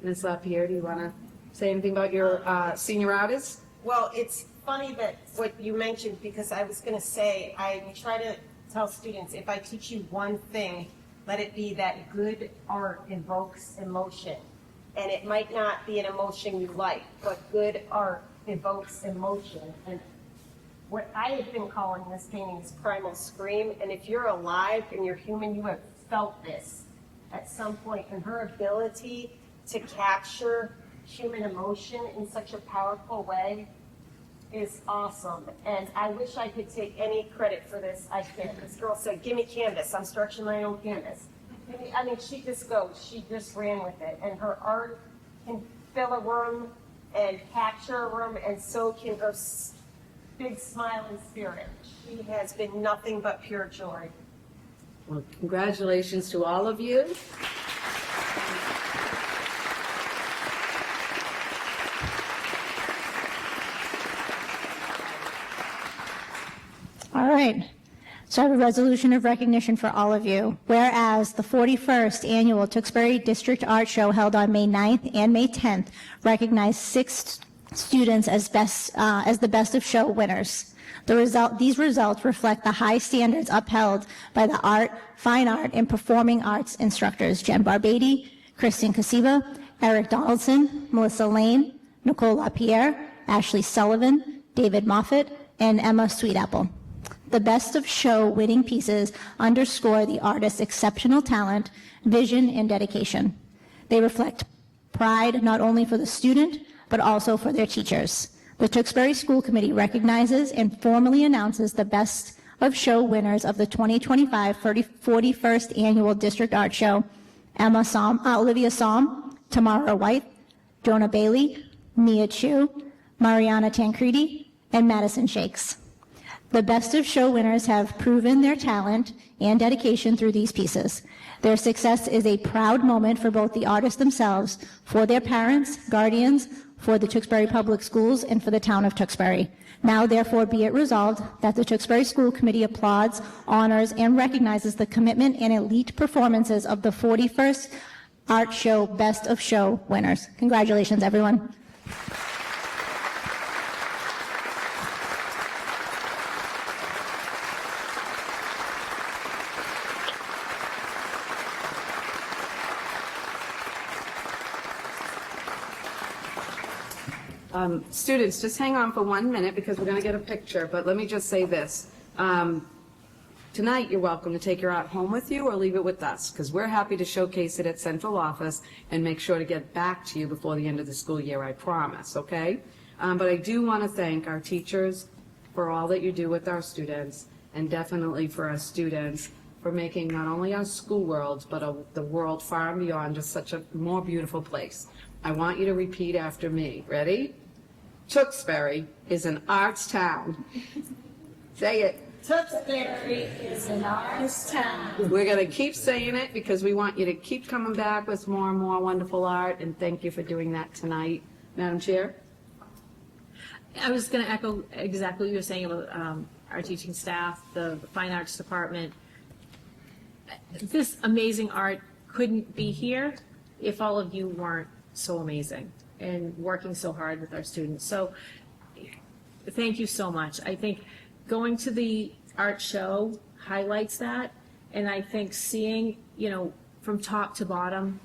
S2: Ms. LaPierre, do you want to say anything about your senior artist?
S7: Well, it's funny that what you mentioned, because I was going to say, I try to tell students, if I teach you one thing, let it be that good art invokes emotion. And it might not be an emotion you like, but good art evokes emotion. And what I have been calling this painting is Primal Scream. And if you're alive and you're human, you have felt this at some point. And her ability to capture human emotion in such a powerful way is awesome. And I wish I could take any credit for this. I can't. This girl said, give me canvas. I'm stretching my own canvas. I mean, she just goes. She just ran with it. And her art can fill a room and capture a room, and so can her big smile and spirit. She has been nothing but pure joy.
S2: Well, congratulations to all of you.
S6: All right. So I have a resolution of recognition for all of you. Whereas the 41st annual Tewksbury District Art Show held on May 9th and May 10th recognized 6 students as the best of show winners. These results reflect the high standards upheld by the art, fine art, and performing arts instructors Jen Barbady, Kristen Kasiba, Eric Donaldson, Melissa Lane, Nicole LaPierre, Ashley Sullivan, David Moffett, and Emma Sweetapple. The best of show winning pieces underscore the artist's exceptional talent, vision, and dedication. They reflect pride not only for the student, but also for their teachers. The Tewksbury School Committee recognizes and formally announces the best of show winners of the 2025 41st Annual District Art Show: Olivia Somm, Tamara White, Jonah Bailey, Mia Chu, Mariana Tancredi, and Madison Shakes. The best of show winners have proven their talent and dedication through these pieces. Their success is a proud moment for both the artists themselves, for their parents, guardians, for the Tewksbury Public Schools, and for the town of Tewksbury. Now, therefore, be it resolved that the Tewksbury School Committee applauds, honors, and recognizes the commitment and elite performances of the 41st Art Show Best of Show winners. Congratulations, everyone.
S2: Students, just hang on for 1 minute because we're going to get a picture, but let me just say this. Tonight, you're welcome to take your art home with you or leave it with us, because we're happy to showcase it at central office and make sure to get back to you before the end of the school year, I promise, okay? But I do want to thank our teachers for all that you do with our students, and definitely for our students for making not only our school world, but the world far and beyond just such a more beautiful place. I want you to repeat after me. Ready? Tewksbury is an arts town. Say it.
S5: Tewksbury is an artist town.
S2: We're going to keep saying it because we want you to keep coming back with more and more wonderful art, and thank you for doing that tonight. Madam Chair?
S1: I was going to echo exactly what you were saying about our teaching staff, the fine arts department. This amazing art couldn't be here if all of you weren't so amazing and working so hard with our students. So thank you so much. I think going to the art show highlights that, and I think seeing, from top to bottom,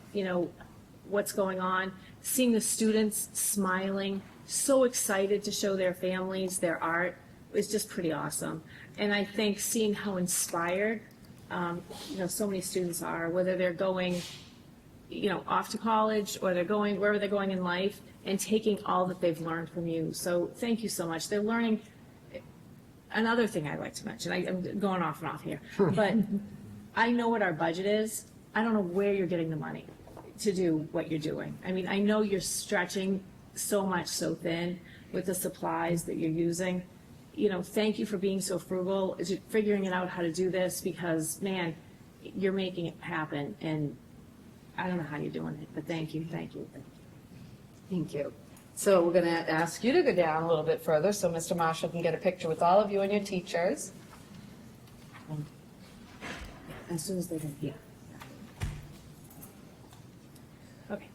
S1: what's going on, seeing the students smiling, so excited to show their families their art is just pretty awesome. And I think seeing how inspired, so many students are, whether they're going off to college or they're going wherever they're going in life, and taking all that they've learned from you. So thank you so much. They're learning. Another thing I'd like to mention, I'm going off and off here, but I know what our budget is. I don't know where you're getting the money to do what you're doing. I mean, I know you're stretching so much so thin with the supplies that you're using. You know, thank you for being so frugal, is it figuring it out how to do this, because, man, you're making it happen, and I don't know how you're doing it, but thank you, thank you, thank you.
S2: Thank you. So we're going to ask you to go down a little bit further so Mr. Marshall can get a picture with all of you and your teachers.
S1: As soon as they're done, yeah. Okay.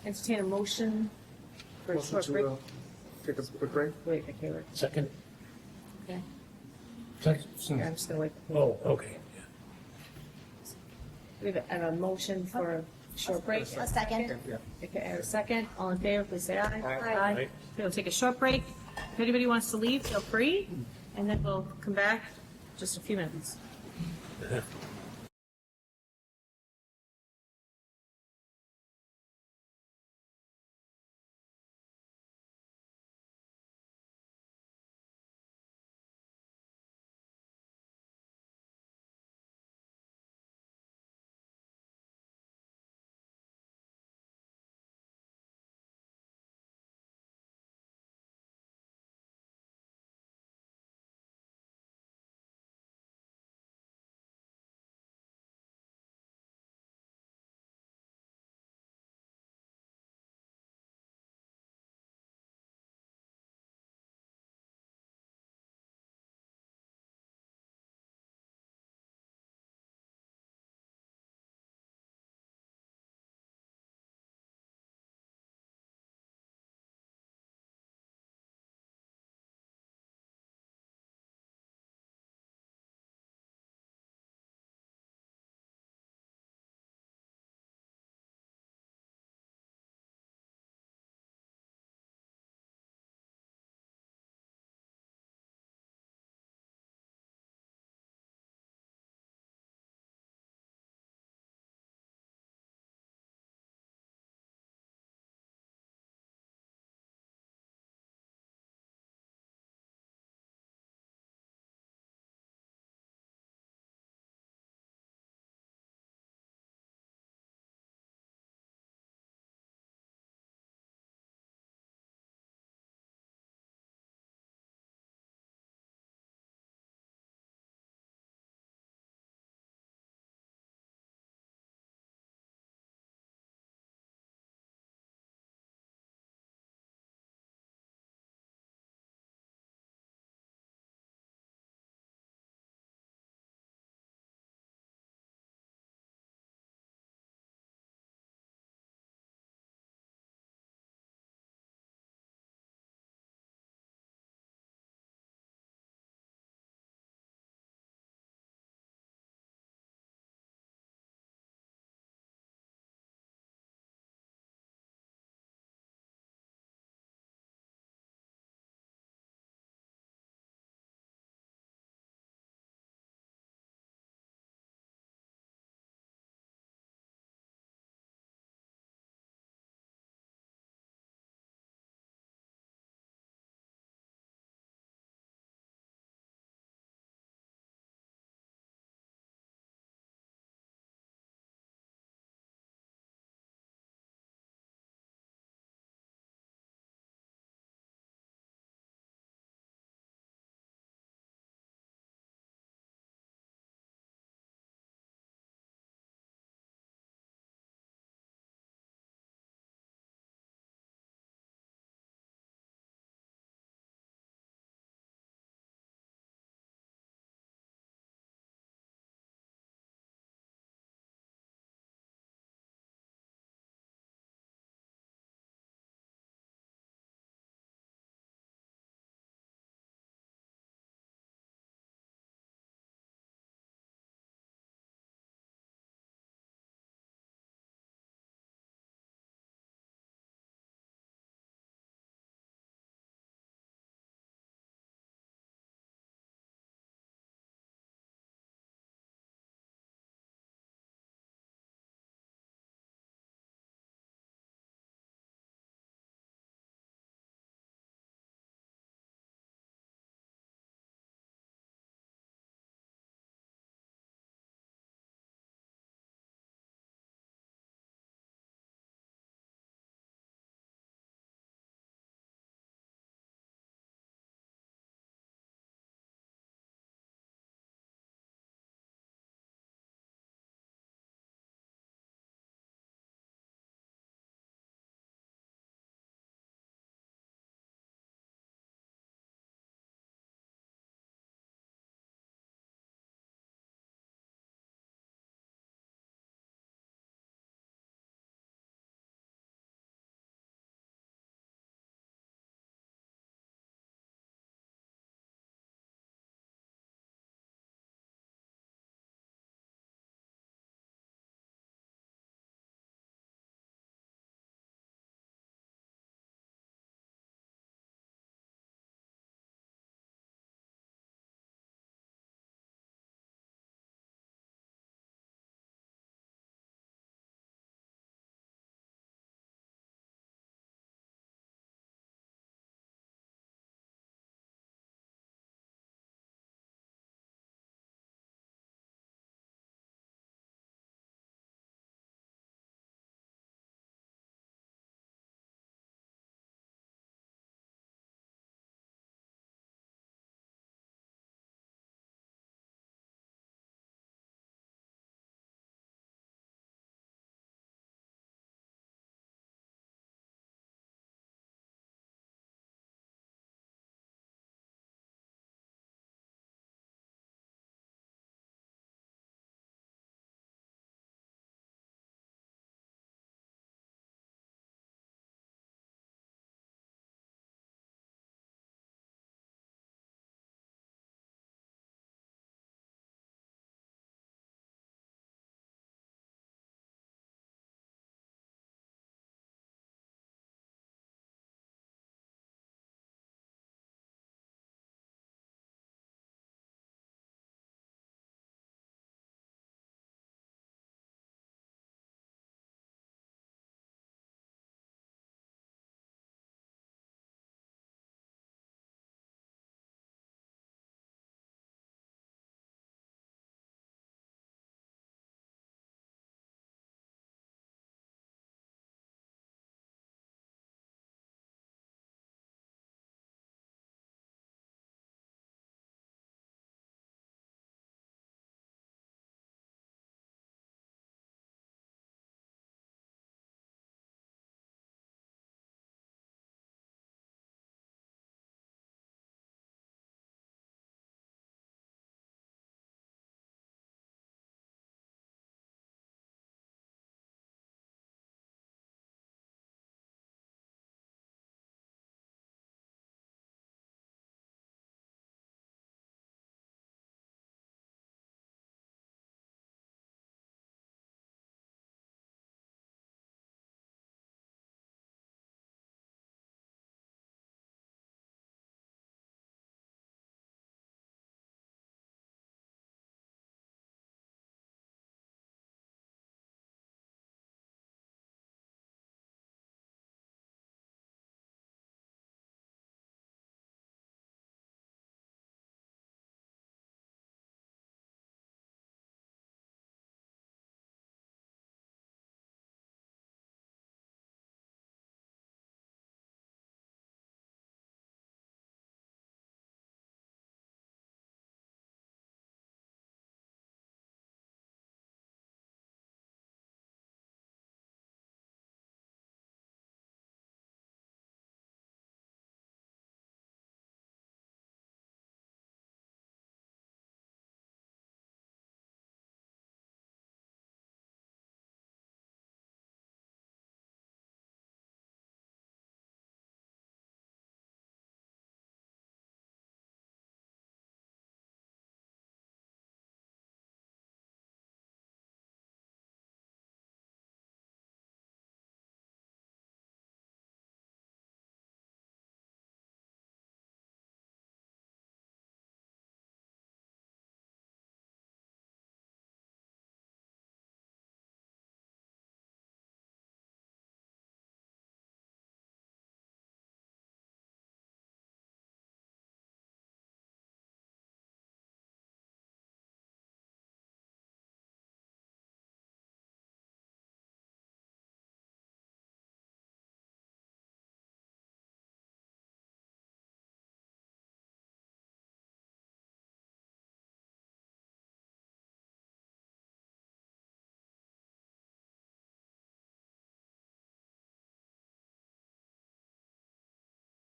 S1: Entertain a motion for a short break.
S3: Take a quick break.
S1: Wait, okay, wait.
S10: Second?
S1: Okay.
S10: Second.
S1: Yeah, I'm just gonna wait.
S10: Oh, okay.
S1: We have a motion for a short break.
S6: A second.
S1: Okay, and a second. All in favor, please say aye.
S10: Aye.
S1: We'll take a short break. If anybody wants to leave, feel free, and then we'll come back just a few minutes.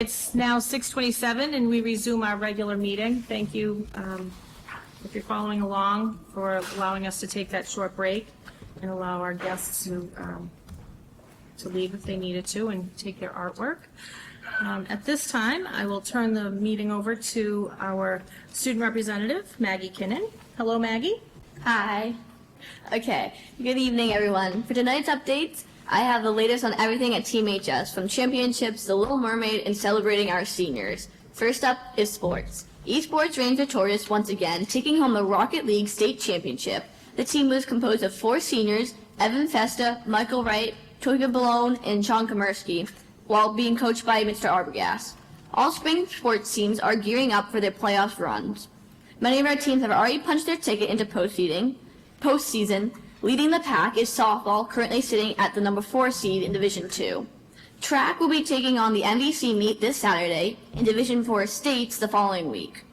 S1: It's now 6:27 and we resume our regular meeting. Thank you, if you're following along, for allowing us to take that short break and allow our guests to leave if they needed to and take their artwork. At this time, I will turn the meeting over to our student representative, Maggie Kinnan. Hello, Maggie.
S12: Hi. Okay. Good evening, everyone. For tonight's updates, I have the latest on everything at Team HS, from championships, The Little Mermaid, and celebrating our seniors. First up is sports. Esports reigned victorious once again, taking home the Rocket League state championship. The team was composed of 4 seniors, Evan Festa, Michael Wright, Toyka Balone, and Sean Komersky, while being coached by Mr. Arbogast. All spring sports teams are gearing up for their playoff runs. Many of our teams have already punched their ticket into postseason. Leading the pack is softball, currently sitting at the number 4 seed in Division II. Track will be taking on the MVC meet this Saturday, and Division 4 states the following week.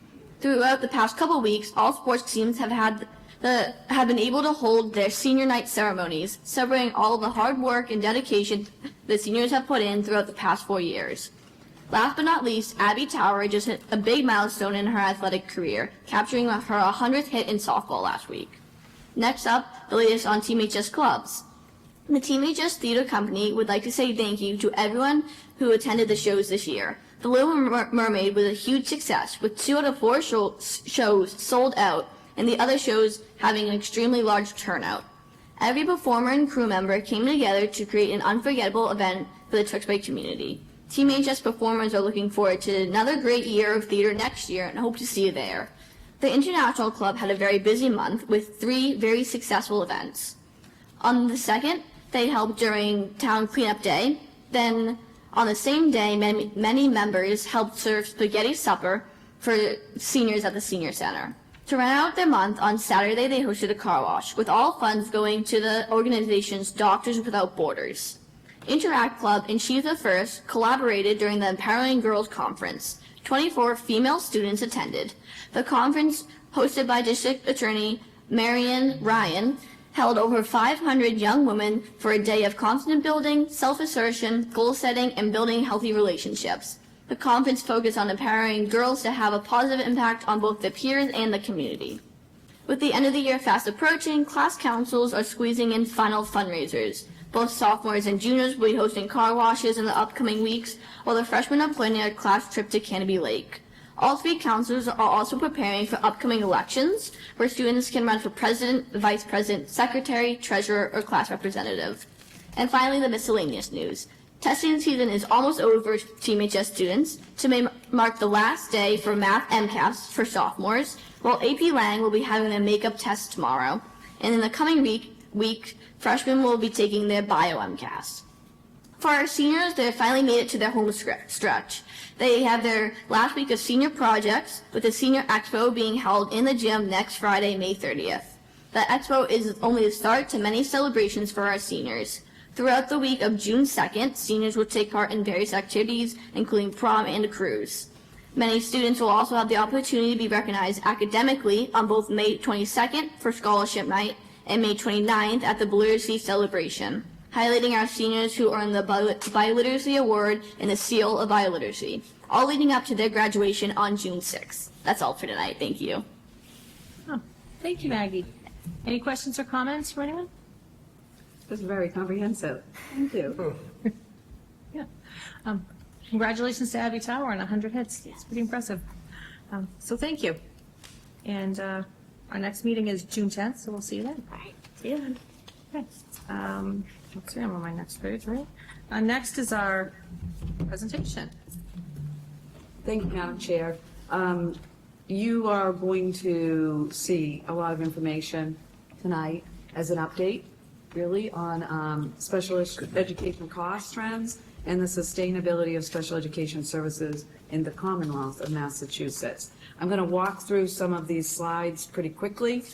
S12: Throughout the past couple weeks, all sports teams have been able to hold their senior night ceremonies, celebrating all of the hard work and dedication the seniors have put in throughout the past 4 years. Last but not least, Abby Tower just hit a big milestone in her athletic career, capturing her 100th hit in softball last week. Next up, the latest on Team HS clubs. The Team HS Theater Company would like to say thank you to everyone who attended the shows this year. The Little Mermaid was a huge success, with 2 out of 4 shows sold out, and the other shows having an extremely large turnout. Every performer and crew member came together to create an unforgettable event for the Tewksbury community. Team HS performers are looking forward to another great year of theater next year and hope to see you there. The International Club had a very busy month with 3 very successful events. On the 2nd, they helped during Town Cleanup Day. Then, on the same day, many members helped serve spaghetti supper for seniors at the Senior Center. To round out their month, on Saturday they hosted a car wash, with all funds going to the organization's Doctors Without Borders. Interact Club and She's the First collaborated during the Empowering Girls Conference. 24 female students attended. The conference, hosted by District Attorney Marian Ryan, held over 500 young women for a day of confidence building, self-assertion, goal setting, and building healthy relationships. The conference focused on empowering girls to have a positive impact on both their peers and the community. With the end of the year fast approaching, class councils are squeezing in final fundraisers. Both sophomores and juniors will be hosting car washes in the upcoming weeks, while the freshmen are planning a class trip to Canopy Lake. All 3 councils are also preparing for upcoming elections, where students can run for president, vice president, secretary, treasurer, or class representative. And finally, the miscellaneous news. Testing season is almost over for Team HS students. To mark the last day for Math MCAS for sophomores, while AP Lang will be having a makeup test tomorrow. And in the coming week, freshmen will be taking their Bio MCAS. For our seniors, they have finally made it to their home stretch. They have their last week of senior projects, with the Senior Expo being held in the gym next Friday, May 30th. The Expo is only the start to many celebrations for our seniors. Throughout the week of June 2nd, seniors will take part in various activities, including prom and a cruise. Many students will also have the opportunity to be recognized academically on both May 22nd for Scholarship Night and May 29th at the Biliteracy Celebration, highlighting our seniors who earned the Biliteracy Award and the Seal of Biliteracy, all leading up to their graduation on June 6th. That's all for tonight. Thank you.
S1: Oh, thank you, Maggie. Any questions or comments from anyone?
S2: This is very comprehensive. Thank you.
S1: Yeah. Congratulations to Abby Tower on 100 hits. It's pretty impressive. So thank you. And our next meeting is June 10th, so we'll see you then.
S12: All right. See you then.
S1: Okay. Let's see, I'm on my next page, right? Next is our presentation.
S2: Thank you, Madam Chair. You are going to see a lot of information tonight as an update, really, on special education cost trends and the sustainability of special education services in the Commonwealth of Massachusetts. I'm going to walk through some of these slides pretty quickly.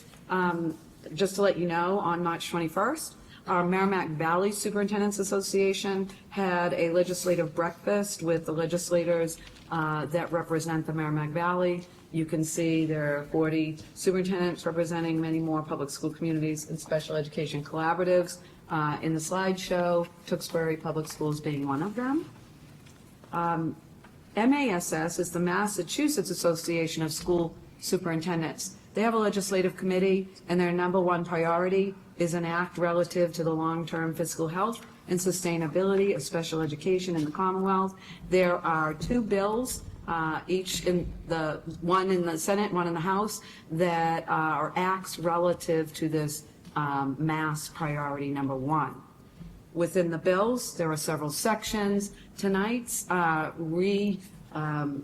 S2: Just to let you know, on March 21st, our Merrimack Valley Superintendents Association had a legislative breakfast with the legislators that represent the Merrimack Valley. You can see there are 40 superintendents representing many more public school communities and special education collaboratives in the slideshow, Tewksbury Public Schools being one of them. MASS is the Massachusetts Association of School Superintendents. They have a legislative committee, and their number one priority is an act relative to the long-term fiscal health and sustainability of special education in the Commonwealth. There are two bills, each one in the Senate, one in the House, that are acts relative to this mass priority number one. Within the bills, there are several sections. Tonight's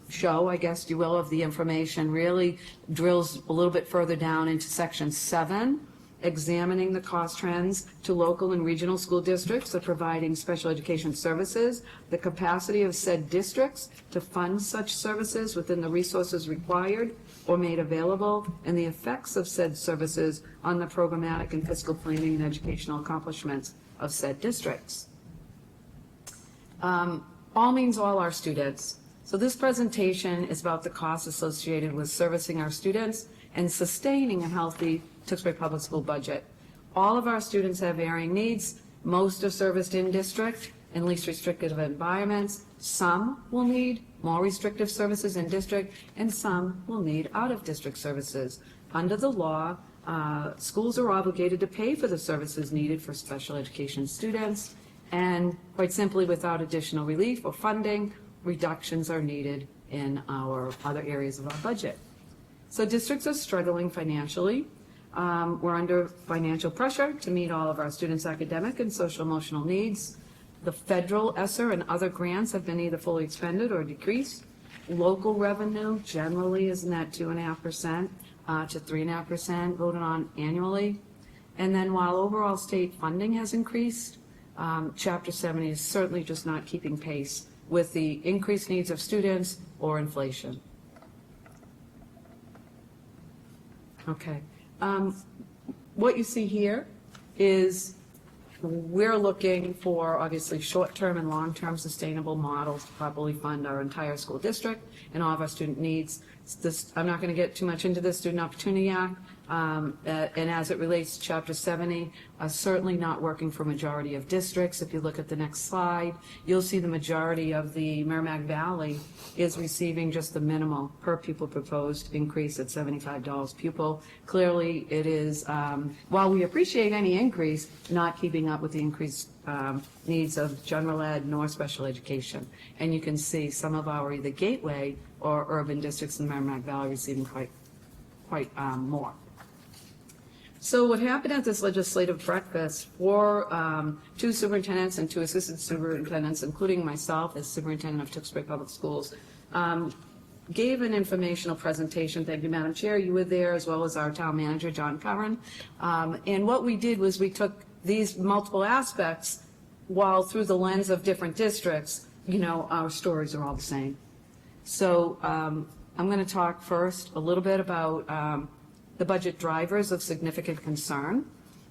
S2: show, I guess you will, of the information really drills a little bit further down into section 7, examining the cost trends to local and regional school districts of providing special education services, the capacity of said districts to fund such services within the resources required or made available, and the effects of said services on the programmatic and fiscal planning and educational accomplishments of said districts. All means all our students. So this presentation is about the costs associated with servicing our students and sustaining a healthy Tewksbury Public School budget. All of our students have varying needs. Most are serviced in district in least restrictive environments. Some will need more restrictive services in district, and some will need out-of-district services. Under the law, schools are obligated to pay for the services needed for special education students, and quite simply, without additional relief or funding, reductions are needed in our other areas of our budget. So districts are struggling financially. We're under financial pressure to meet all of our students' academic and social emotional needs. The federal ESSER and other grants have been either fully expended or decreased. Local revenue generally is in that 2.5% to 3.5% voted on annually. And then while overall state funding has increased, Chapter 70 is certainly just not keeping pace with the increased needs of students or inflation. Okay. What you see here is we're looking for obviously short-term and long-term sustainable models to properly fund our entire school district and all of our student needs. I'm not going to get too much into this Student Opportunity Act, and as it relates to Chapter 70, certainly not working for majority of districts. If you look at the next slide, you'll see the majority of the Merrimack Valley is receiving just the minimal per pupil proposed increase at $75 pupil. Clearly, it is, while we appreciate any increase, not keeping up with the increased needs of general ed nor special education. And you can see some of our either gateway or urban districts in the Merrimack Valley receiving quite more. So what happened at this legislative breakfast for two superintendents and two assistant superintendents, including myself as superintendent of Tewksbury Public Schools, gave an informational presentation. Thank you, Madam Chair. You were there, as well as our town manager, John Curran. And what we did was we took these multiple aspects, while through the lens of different districts, you know, our stories are all the same. So I'm going to talk first a little bit about the budget drivers of significant concern,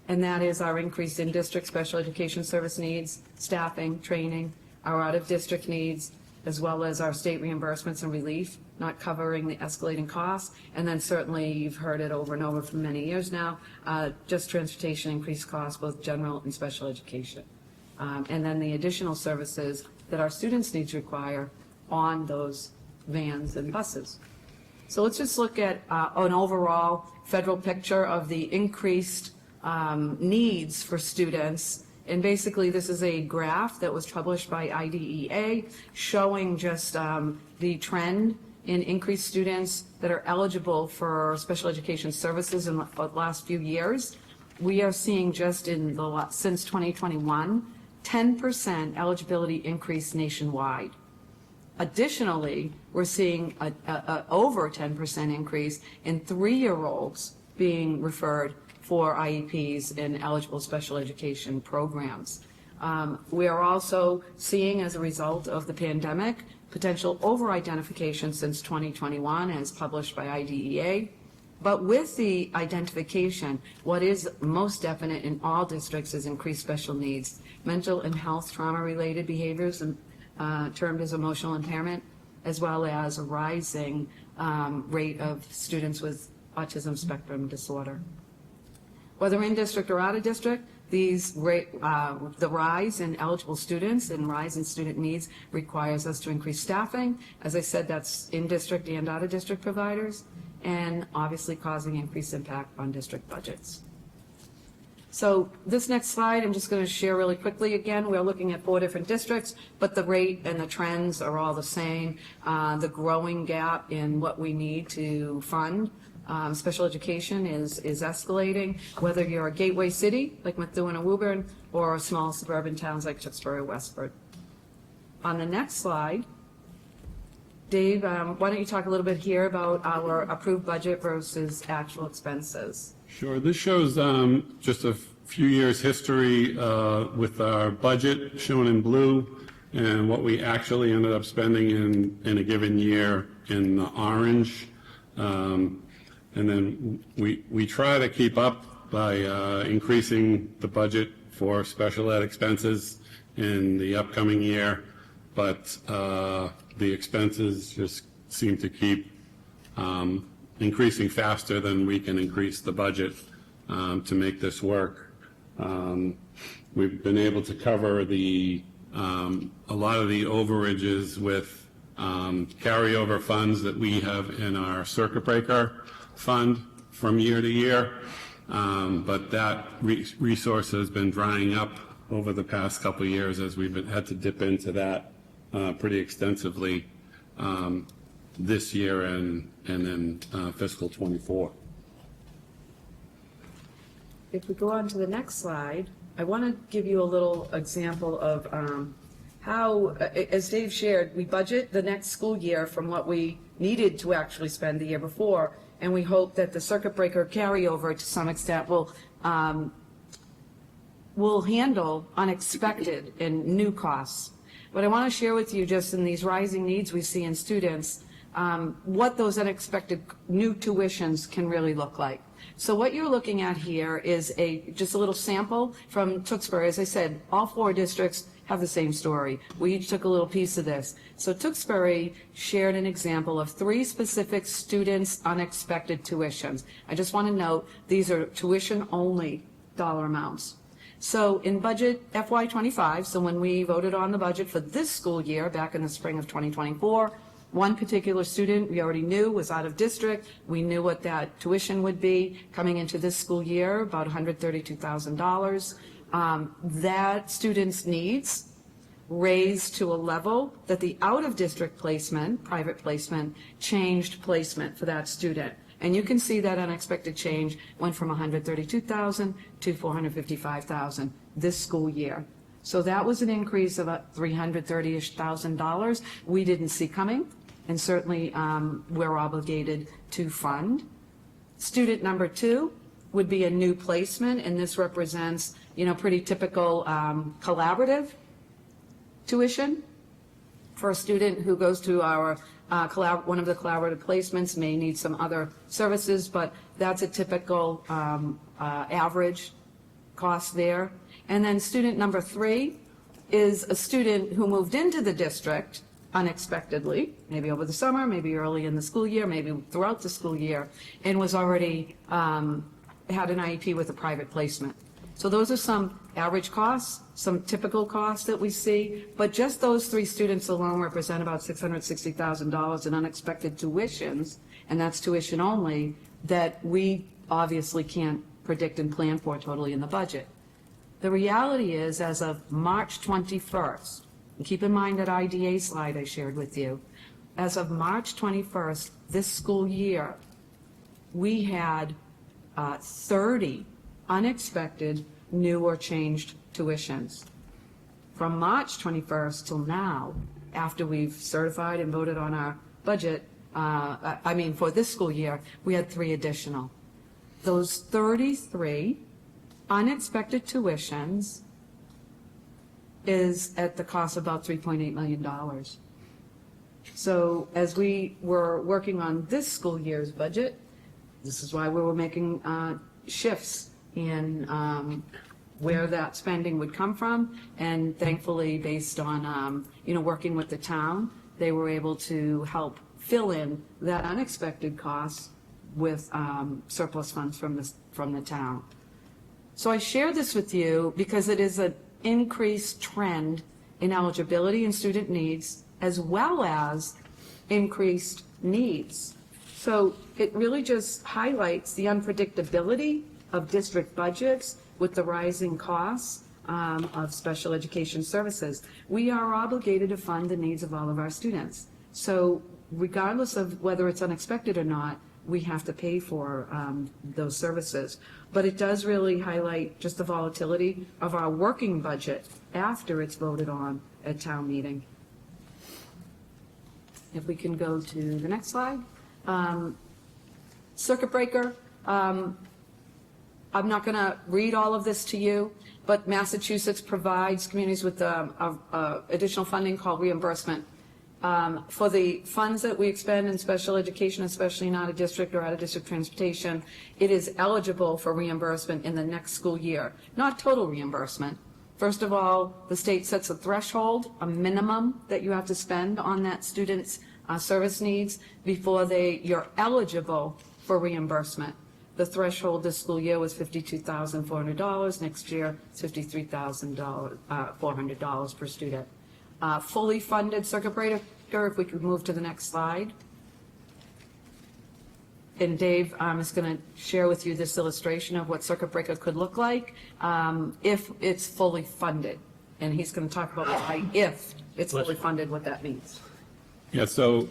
S2: and that is our increase in district special education service needs, staffing, training, our out-of-district needs, as well as our state reimbursements and relief, not covering the escalating costs, and then certainly you've heard it over and over for many years now, just transportation increased costs, both general and special education. And then the additional services that our students need to require on those vans and buses. So let's just look at an overall federal picture of the increased needs for students. And basically, this is a graph that was published by IDEA showing just the trend in increased students that are eligible for special education services in the last few years. We are seeing just in the since 2021, 10% eligibility increase nationwide. Additionally, we're seeing a over 10% increase in 3-year-olds being referred for IEPs in eligible special education programs. We are also seeing, as a result of the pandemic, potential over-identification since 2021 as published by IDEA. But with the identification, what is most definite in all districts is increased special needs, mental and health trauma-related behaviors, and termed as emotional impairment, as well as a rising rate of students with autism spectrum disorder. Whether in district or out of district, The rise in eligible students and rise in student needs requires us to increase staffing. As I said, that's in-district and out-of-district providers, and obviously causing increased impact on district budgets. So this next slide, I'm just going to share really quickly. Again, we're looking at 4 different districts, but the rate and the trends are all the same. The growing gap in what we need to fund special education is escalating, whether you're a gateway city like Methuen or Woburn, or small suburban towns like Tewksbury or Westford. On the next slide, Dave, why don't you talk a little bit here about our approved budget versus actual expenses?
S13: Sure. This shows just a few years' history with our budget shown in blue and what we actually ended up spending in a given year in the orange. And then we try to keep up by increasing the budget for special ed expenses in the upcoming year, but the expenses just seem to keep increasing faster than we can increase the budget to make this work. We've been able to cover a lot of the overages with carryover funds that we have in our circuit breaker fund from year to year, but that resource has been drying up over the past couple of years as we've had to dip into that pretty extensively this year and then fiscal 24.
S2: If we go on to the next slide, I want to give you a little example of how, as Dave shared, we budget the next school year from what we needed to actually spend the year before, and we hope that the circuit breaker carryover to some extent will handle unexpected and new costs. But I want to share with you, just in these rising needs we see in students, what those unexpected new tuitions can really look like. So what you're looking at here is just a little sample from Tewksbury. As I said, all 4 districts have the same story. We each took a little piece of this. So Tewksbury shared an example of 3 specific students' unexpected tuitions. I just want to note, these are tuition-only dollar amounts. So in budget FY25, so when we voted on the budget for this school year back in the spring of 2024, one particular student we already knew was out of district. We knew what that tuition would be coming into this school year, about $132,000. That student's needs raised to a level that the out-of-district placement, private placement, changed placement for that student. And you can see that unexpected change went from $132,000 to $455,000 this school year. So that was an increase of $330,000 we didn't see coming, and certainly we're obligated to fund. Student number 2 would be a new placement, and this represents, pretty typical collaborative tuition for a student who goes to our one of the collaborative placements, may need some other services, but that's a typical average cost there. And then student number 3 is a student who moved into the district unexpectedly, maybe over the summer, maybe early in the school year, maybe throughout the school year, and was already had an IEP with a private placement. So those are some average costs, some typical costs that we see, but just those 3 students alone represent about $660,000 in unexpected tuitions, and that's tuition only, that we obviously can't predict and plan for totally in the budget. The reality is, as of March 21st, and keep in mind that IDA slide I shared with you, as of March 21st, this school year, we had 30 unexpected new or changed tuitions. From March 21st till now, after we've certified and voted on our budget, for this school year, we had 3 additional. Those 33 unexpected tuitions is at the cost of about $3.8 million. So as we were working on this school year's budget, this is why we were making shifts in where that spending would come from, and thankfully, based on working with the town, they were able to help fill in that unexpected cost with surplus funds from the town. So I share this with you because it is an increased trend in eligibility and student needs, as well as increased needs. So it really just highlights the unpredictability of district budgets with the rising costs of special education services. We are obligated to fund the needs of all of our students. So regardless of whether it's unexpected or not, we have to pay for those services. But it does really highlight just the volatility of our working budget after it's voted on at town meeting. If we can go to the next slide. Circuit breaker. I'm not going to read all of this to you, but Massachusetts provides communities with additional funding called reimbursement. For the funds that we expend in special education, especially in out-of-district or out-of-district transportation, it is eligible for reimbursement in the next school year, not total reimbursement. First of all, the state sets a threshold, a minimum that you have to spend on that student's service needs before you're eligible for reimbursement. The threshold this school year was $52,400. Next year, it's $53,400 per student. Fully funded circuit breaker, if we could move to the next slide. And Dave is going to share with you this illustration of what circuit breaker could look like if it's fully funded. And he's going to talk about why, if it's fully funded, what that means.
S13: Yeah, so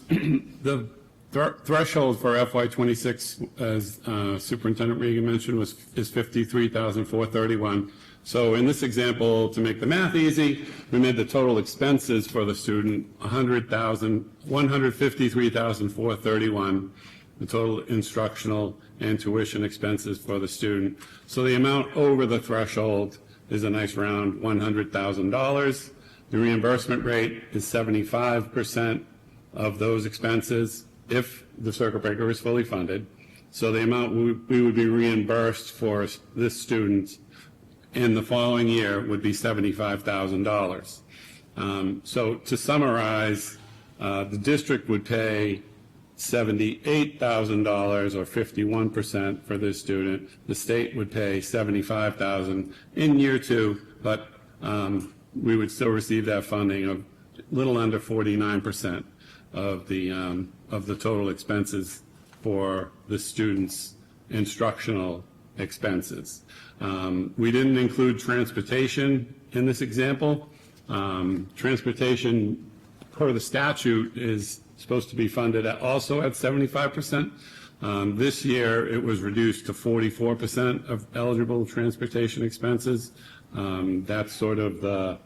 S13: the threshold for FY26, as Superintendent Regan mentioned, is $53,431. So in this example, to make the math easy, we made the total expenses for the student $153,431, the total instructional and tuition expenses for the student. So the amount over the threshold is a nice round $100,000. The reimbursement rate is 75% of those expenses if the circuit breaker is fully funded. So the amount we would be reimbursed for this student in the following year would be $75,000. So to summarize, the district would pay $78,000 or 51% for this student. The state would pay $75,000 in year 2, but we would still receive that funding of a little under 49% of the total expenses for the student's instructional expenses. We didn't include transportation in this example. Transportation, per the statute, is supposed to be funded also at 75%. This year, it was reduced to 44% of eligible transportation expenses. That's sort of the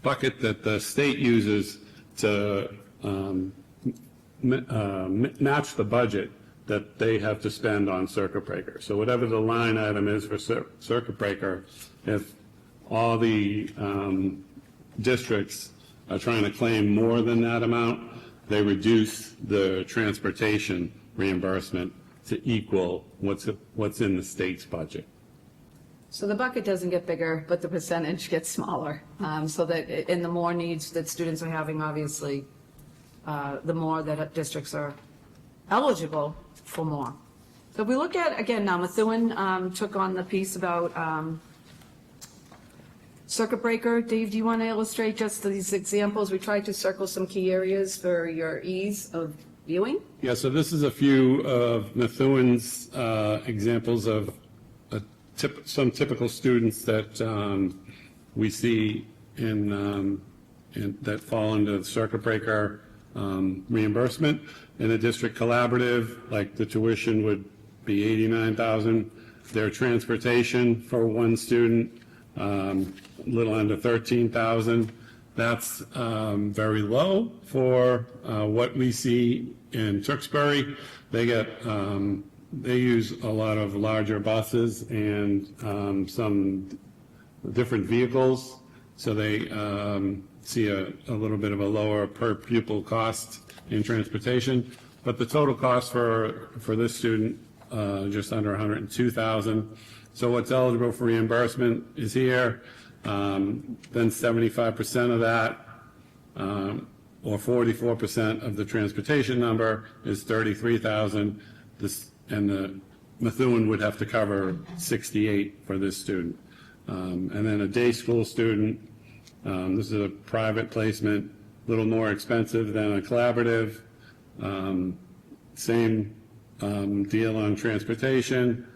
S13: bucket that the state uses to match the budget that they have to spend on circuit breaker. So whatever the line item is for circuit breaker, if all the districts are trying to claim more than that amount, they reduce the transportation reimbursement to equal what's in the state's budget.
S2: So the bucket doesn't get bigger, but the percentage gets smaller. So that in the more needs that students are having, obviously, the more that districts are eligible for more. So if we look at, again, now Methuen took on the piece about circuit breaker. Dave, do you want to illustrate just these examples? We tried to circle some key areas for your ease of viewing.
S13: Yeah, so this is a few of Methuen's examples of some typical students that we see that fall into the circuit breaker reimbursement. In a district collaborative, like the tuition would be $89,000. Their transportation for one student, a little under $13,000. That's very low for what we see in Tewksbury. They use a lot of larger buses and some different vehicles, so they see a little bit of a lower per pupil cost in transportation. But the total cost for this student, just under $102,000. So what's eligible for reimbursement is here. Then 75% of that, or 44% of the transportation number, is $33,000. and the Methuen would have to cover 68 for this student. And then a day school student, this is a private placement, a little more expensive than a collaborative. Same deal on transportation.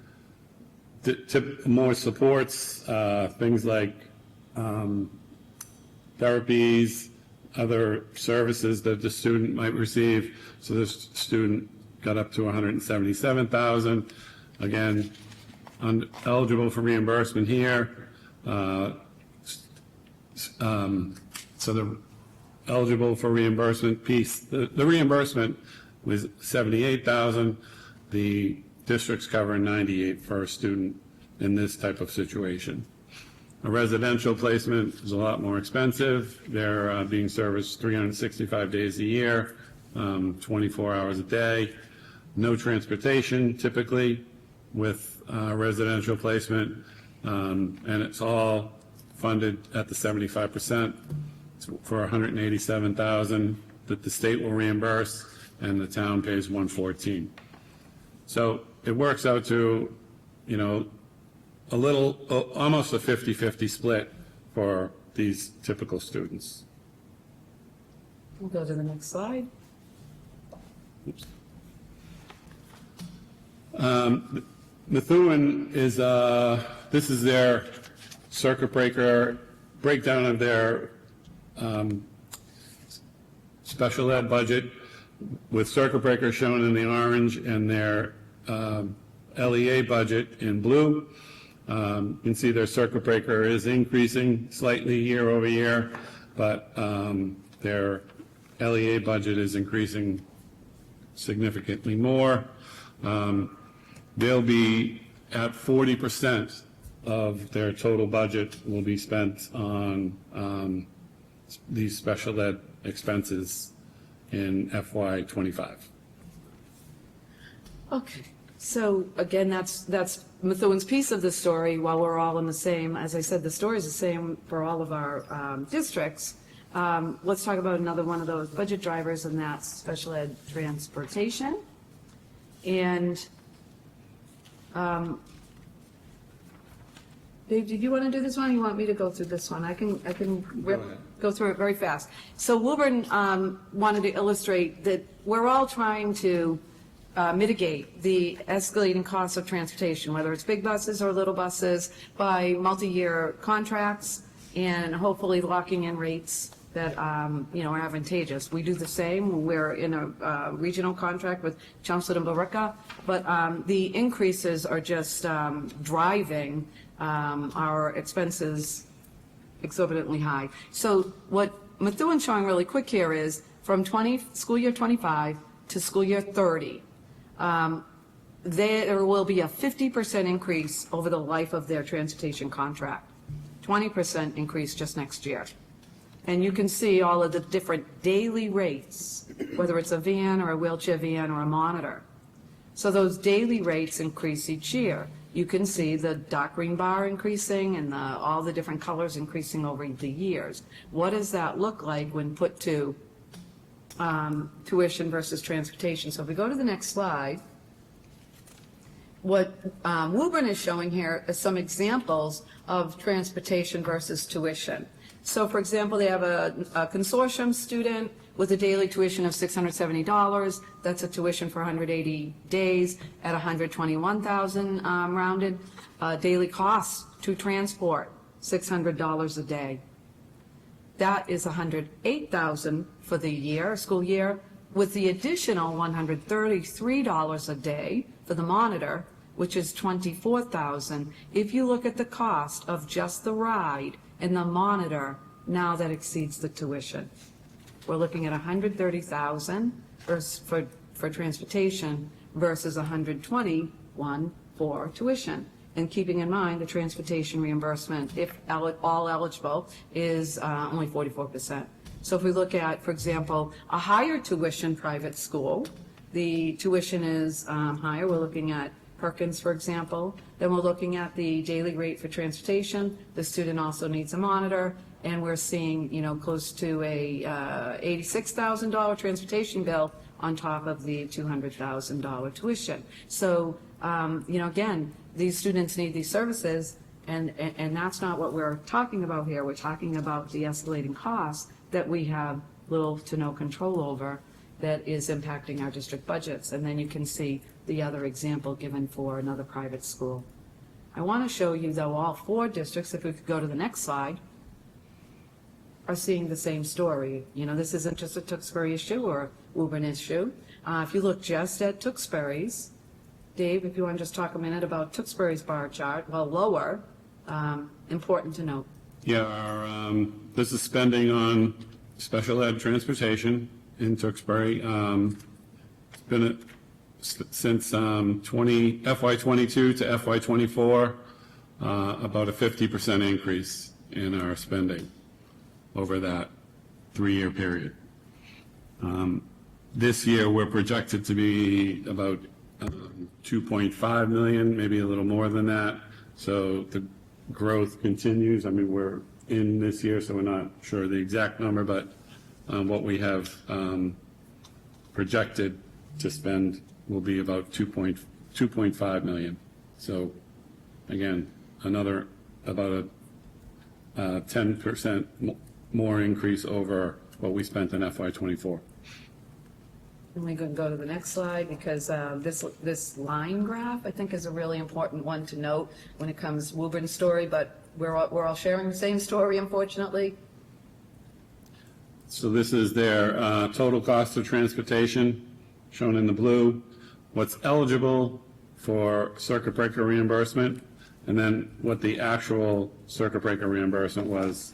S13: More supports, things like therapies, other services that the student might receive. So this student got up to $177,000. Again, eligible for reimbursement here. So the eligible for reimbursement piece, the reimbursement was $78,000. The district's covering $98,000 for a student in this type of situation. A residential placement is a lot more expensive. They're being serviced 365 days a year, 24 hours a day. No transportation typically with residential placement, and it's all funded at the 75% for $187,000 that the state will reimburse, and the town pays $114,000. So it works out to, you know, a little, almost a 50-50 split for these typical students.
S2: We'll go to the next slide.
S13: Oops. Methuen is, this is their circuit breaker breakdown of their special ed budget, with circuit breaker shown in the orange and their LEA budget in blue. You can see their circuit breaker is increasing slightly year over year, but their LEA budget is increasing significantly more. They'll be at 40% of their total budget will be spent on these special ed expenses in FY25.
S2: Okay, so again, that's Methuen's piece of the story. While we're all in the same, as I said, the story is the same for all of our districts. Let's talk about another one of those budget drivers, and that's special ed transportation. And Dave, did you want to do this one? Or you want me to go through this one? I can go through it very fast. So Wilburn wanted to illustrate that we're all trying to mitigate the escalating costs of transportation, whether it's big buses or little buses, by multi-year contracts and hopefully locking in rates that are advantageous. We do the same. We're in a regional contract with Chelmsford and Billerica, but the increases are just driving our expenses exorbitantly high. So what Methuen's showing really quick here is from school year 25 to school year 30, there will be a 50% increase over the life of their transportation contract, 20% increase just next year. And you can see all of the different daily rates, whether it's a van or a wheelchair van or a monitor. So those daily rates increase each year. You can see the dark green bar increasing and all the different colors increasing over the years. What does that look like when put to tuition versus transportation? So if we go to the next slide, what Woburn is showing here is some examples of transportation versus tuition. So for example, they have a consortium student with a daily tuition of $670. That's a tuition for 180 days at $121,000 rounded. Daily costs to transport, $600 a day. That is $108,000 for the school year, with the additional $133 a day for the monitor, which is $24,000. If you look at the cost of just the ride and the monitor, now that exceeds the tuition. We're looking at $130,000 for transportation versus $121,000 for tuition. And keeping in mind the transportation reimbursement, if all eligible, is only 44%. So if we look at, for example, a higher tuition private school, the tuition is higher. We're looking at Perkins, for example. Then we're looking at the daily rate for transportation. The student also needs a monitor, and we're seeing, close to a $86,000 transportation bill on top of the $200,000 tuition. So, again, these students need these services, and that's not what we're talking about here. We're talking about the escalating costs that we have little to no control over that is impacting our district budgets. And then you can see the other example given for another private school. I want to show you, though, all 4 districts, if we could go to the next slide, are seeing the same story. This isn't just a Tewksbury issue or a Woburn issue. If you look just at Tewksbury's, Dave, if you want to just talk a minute about Tewksbury's bar chart, well, lower, important to note.
S13: Yeah, this is spending on special ed transportation in Tewksbury. It's been since FY22 to FY24, about a 50% increase in our spending over that 3-year period. This year, we're projected to be about 2.5 million, maybe a little more than that. So the growth continues. I mean, we're in this year, so we're not sure the exact number, but what we have projected to spend will be about 2.5 million. So again, another about a 10% more increase over what we spent in FY24.
S2: And we can go to the next slide because this line graph, I think, is a really important one to note when it comes to Woburn's story, but we're all sharing the same story, unfortunately.
S13: So this is their total cost of transportation, shown in the blue, what's eligible for circuit breaker reimbursement, and then what the actual circuit breaker reimbursement was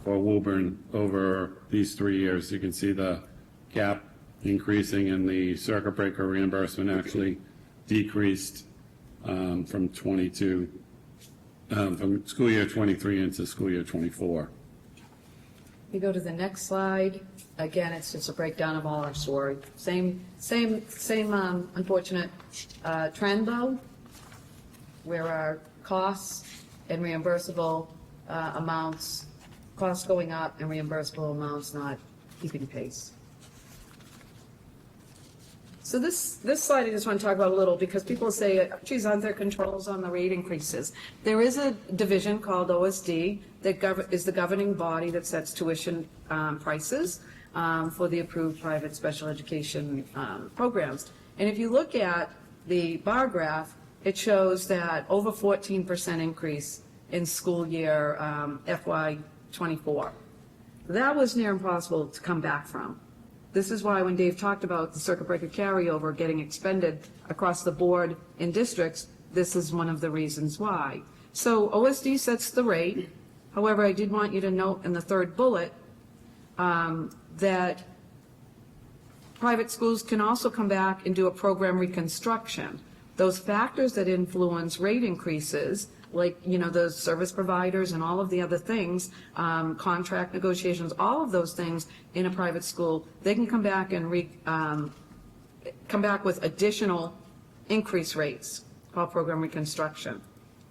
S13: for Woburn over these 3 years. You can see the gap increasing, and the circuit breaker reimbursement actually decreased from school year 23 into school year 24.
S2: You go to the next slide. Again, it's just a breakdown of all our story. Same unfortunate trend, though, where our costs and reimbursable amounts, costs going up and reimbursable amounts not keeping pace. So this slide I just want to talk about a little because people say, geez, aren't there controls on the rate increases? There is a division called OSD that is the governing body that sets tuition prices for the approved private special education programs. And if you look at the bar graph, it shows that over 14% increase in school year FY24. That was near impossible to come back from. This is why when Dave talked about the circuit breaker carryover getting expended across the board in districts, this is one of the reasons why. So OSD sets the rate. However, I did want you to note in the third bullet that private schools can also come back and do a program reconstruction. Those factors that influence rate increases, like, the service providers and all of the other things, contract negotiations, all of those things in a private school, they can come back and come back with additional increase rates called program reconstruction.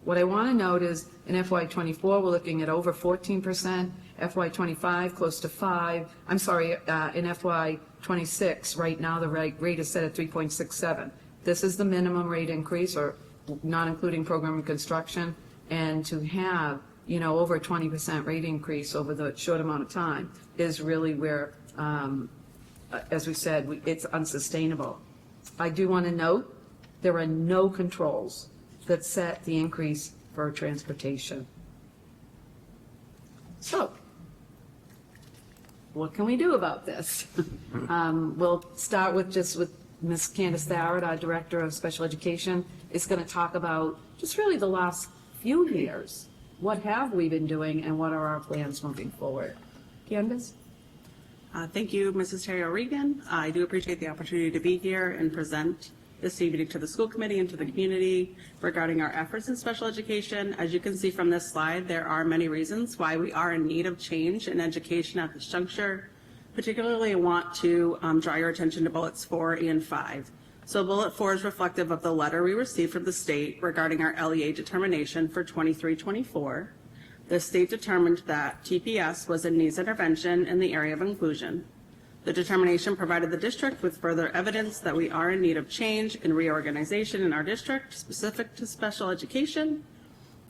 S2: What I want to note is in FY24, we're looking at over 14%, FY25 close to 5%. I'm sorry, in FY26, right now the rate is set at 3.67. This is the minimum rate increase, or not including program reconstruction, and to have, over a 20% rate increase over the short amount of time is really where, as we said, it's unsustainable. I do want to note there are no controls that set the increase for transportation. So, what can we do about this? We'll start with Ms. Candace Thoward, our Director of Special Education, is going to talk about just really the last few years. What have we been doing and what are our plans moving forward? Candace?
S14: Thank you, Mrs. Terry O'Regan. I do appreciate the opportunity to be here and present this evening to the school committee and to the community regarding our efforts in special education. As you can see from this slide, there are many reasons why we are in need of change in education at this juncture. Particularly, I want to draw your attention to bullets 4 and 5. So bullet 4 is reflective of the letter we received from the state regarding our LEA determination for 23-24. The state determined that TPS was a needs intervention in the area of inclusion. The determination provided the district with further evidence that we are in need of change and reorganization in our district specific to special education.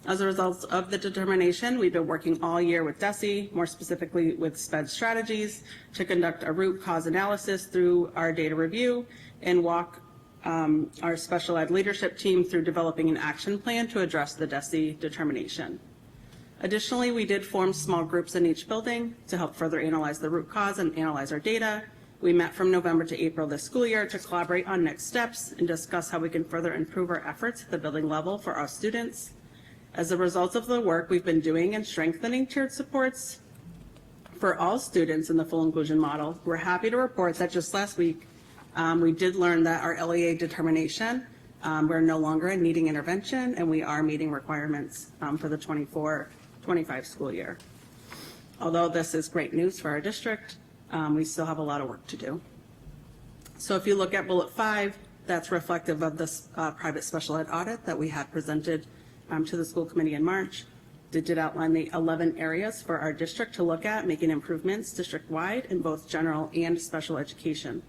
S14: As a result of the determination, we've been working all year with DESE, more specifically with SPED strategies, to conduct a root cause analysis through our data review and walk our special ed leadership team through developing an action plan to address the DESE determination. Additionally, we did form small groups in each building to help further analyze the root cause and analyze our data. We met from November to April this school year to collaborate on next steps and discuss how we can further improve our efforts at the building level for our students. As a result of the work we've been doing in strengthening tiered supports for all students in the full inclusion model, we're happy to report that just last week, we did learn that our LEA determination, we're no longer needing intervention, and we are meeting requirements for the 24-25 school year. Although this is great news for our district, we still have a lot of work to do. So if you look at bullet 5, that's reflective of this private special ed audit that we had presented to the school committee in March. It did outline the 11 areas for our district to look at, making improvements district-wide in both general and special education.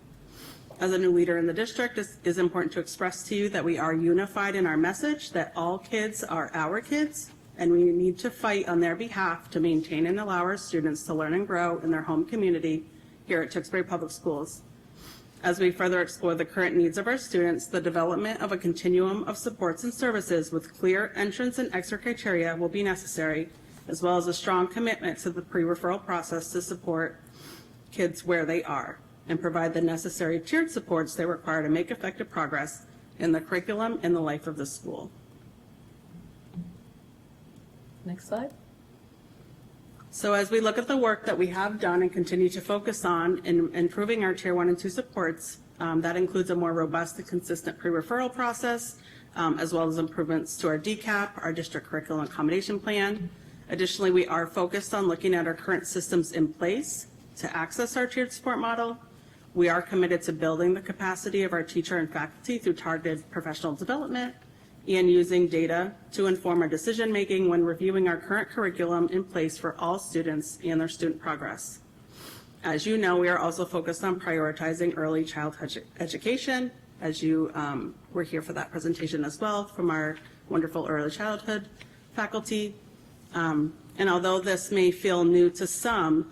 S14: As a new leader in the district, it is important to express to you that we are unified in our message that all kids are our kids, and we need to fight on their behalf to maintain and allow our students to learn and grow in their home community here at Tewksbury Public Schools. As we further explore the current needs of our students, the development of a continuum of supports and services with clear entrance and exit criteria will be necessary, as well as a strong commitment to the pre-referral process to support kids where they are and provide the necessary tiered supports they require to make effective progress in the curriculum and the life of the school.
S9: Next slide.
S14: So as we look at the work that we have done and continue to focus on in improving our Tier 1 and 2 supports, that includes a more robust and consistent pre-referral process, as well as improvements to our DCAP, our district curriculum accommodation plan. Additionally, we are focused on looking at our current systems in place to access our tiered support model. We are committed to building the capacity of our teacher and faculty through targeted professional development and using data to inform our decision-making when reviewing our current curriculum in place for all students and their student progress. As you know, we are also focused on prioritizing early childhood education, as you were here for that presentation as well from our wonderful early childhood faculty. And although this may feel new to some,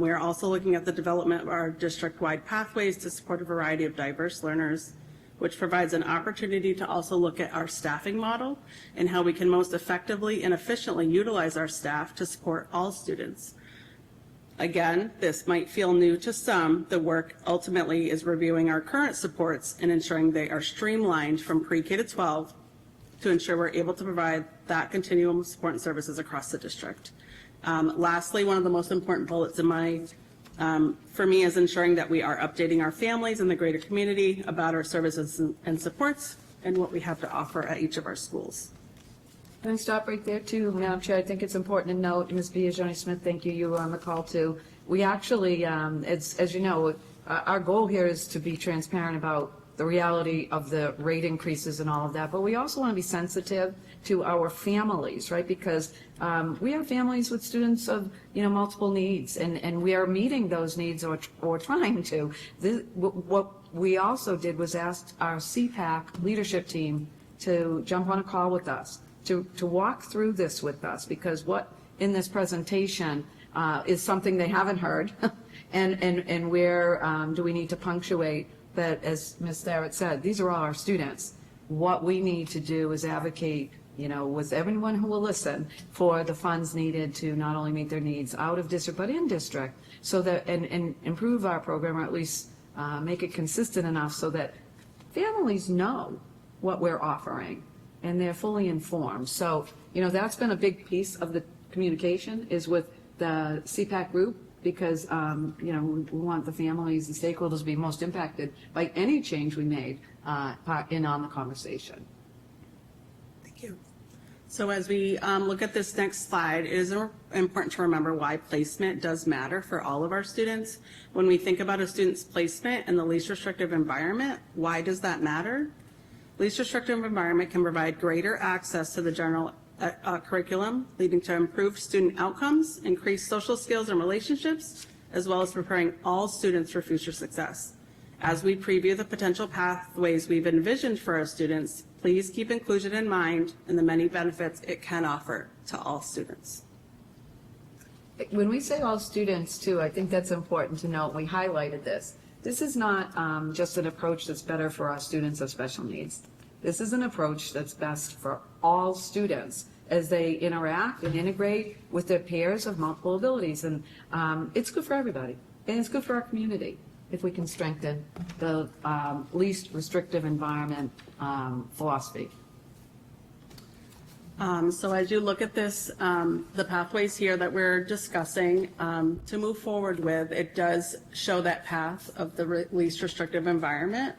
S14: we are also looking at the development of our district-wide pathways to support a variety of diverse learners, which provides an opportunity to also look at our staffing model and how we can most effectively and efficiently utilize our staff to support all students. Again, this might feel new to some. The work ultimately is reviewing our current supports and ensuring they are streamlined from pre-K to 12 to ensure we're able to provide that continuum of support and services across the district. Lastly, one of the most important bullets in my for me is ensuring that we are updating our families and the greater community about our services and supports and what we have to offer at each of our schools.
S2: Can I stop right there too, Madam Chair? I think it's important to note, Ms. Biagioni Smith, thank you, you were on the call too. We actually, as you know, our goal here is to be transparent about the reality of the rate increases and all of that, but we also want to be sensitive to our families, right? Because we have families with students of, multiple needs, and we are meeting those needs or trying to. What we also did was ask our CPAC leadership team to jump on a call with us, to walk through this with us, because what in this presentation is something they haven't heard, and where do we need to punctuate that, as Ms. Starrett said, these are all our students. What we need to do is advocate, with everyone who will listen, for the funds needed to not only meet their needs out of district, but in district, so that, and improve our program, or at least make it consistent enough so that families know what we're offering and they're fully informed. So, that's been a big piece of the communication, is with the CPAC group, because, we want the families and stakeholders to be most impacted by any change we made in on the conversation.
S14: Thank you. So as we look at this next slide, it is important to remember why placement does matter for all of our students. When we think about a student's placement in the least restrictive environment, why does that matter? Least restrictive environment can provide greater access to the general curriculum, leading to improved student outcomes, increased social skills and relationships, as well as preparing all students for future success. As we preview the potential pathways we've envisioned for our students, please keep inclusion in mind and the many benefits it can offer to all students.
S9: When we say all students too, I think that's important to note. We highlighted this. This is not just an approach that's better for our students of special needs. This is an approach that's best for all students as they interact and integrate with their peers of multiple abilities. And it's good for everybody. And it's good for our community if we can strengthen the least restrictive environment philosophy.
S14: So as you look at this, the pathways here that we're discussing to move forward with, it does show that path of the least restrictive environment.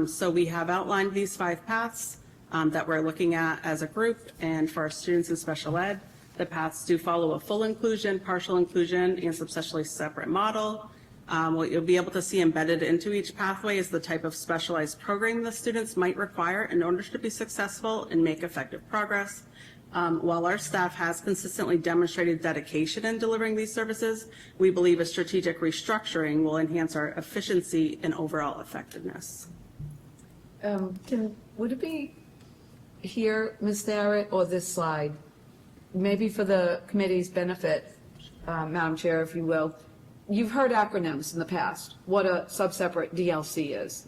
S14: So we have outlined these 5 paths that we're looking at as a group, and for our students in special ed, the paths do follow a full inclusion, partial inclusion, and substantially separate model. What you'll be able to see embedded into each pathway is the type of specialized programming the students might require in order to be successful and make effective progress. While our staff has consistently demonstrated dedication in delivering these services, we believe a strategic restructuring will enhance our efficiency and overall effectiveness.
S9: Would it be here, Ms. Starrett, or this slide? Maybe for the committee's benefit, Madam Chair, if you will. You've heard acronyms in the past, what a subseparate DLC is.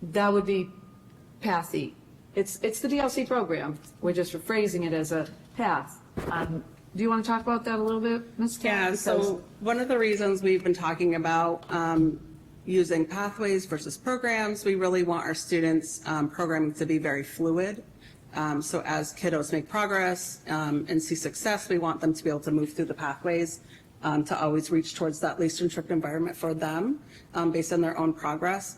S9: That would be PATHE. It's the DLC program. We're just rephrasing it as a path. Do you want to talk about that a little bit, Ms.
S14: Yeah, so one of the reasons we've been talking about using pathways versus programs, we really want our students' programming to be very fluid. So as kiddos make progress and see success, we want them to be able to move through the pathways to always reach towards that least restrictive environment for them based on their own progress.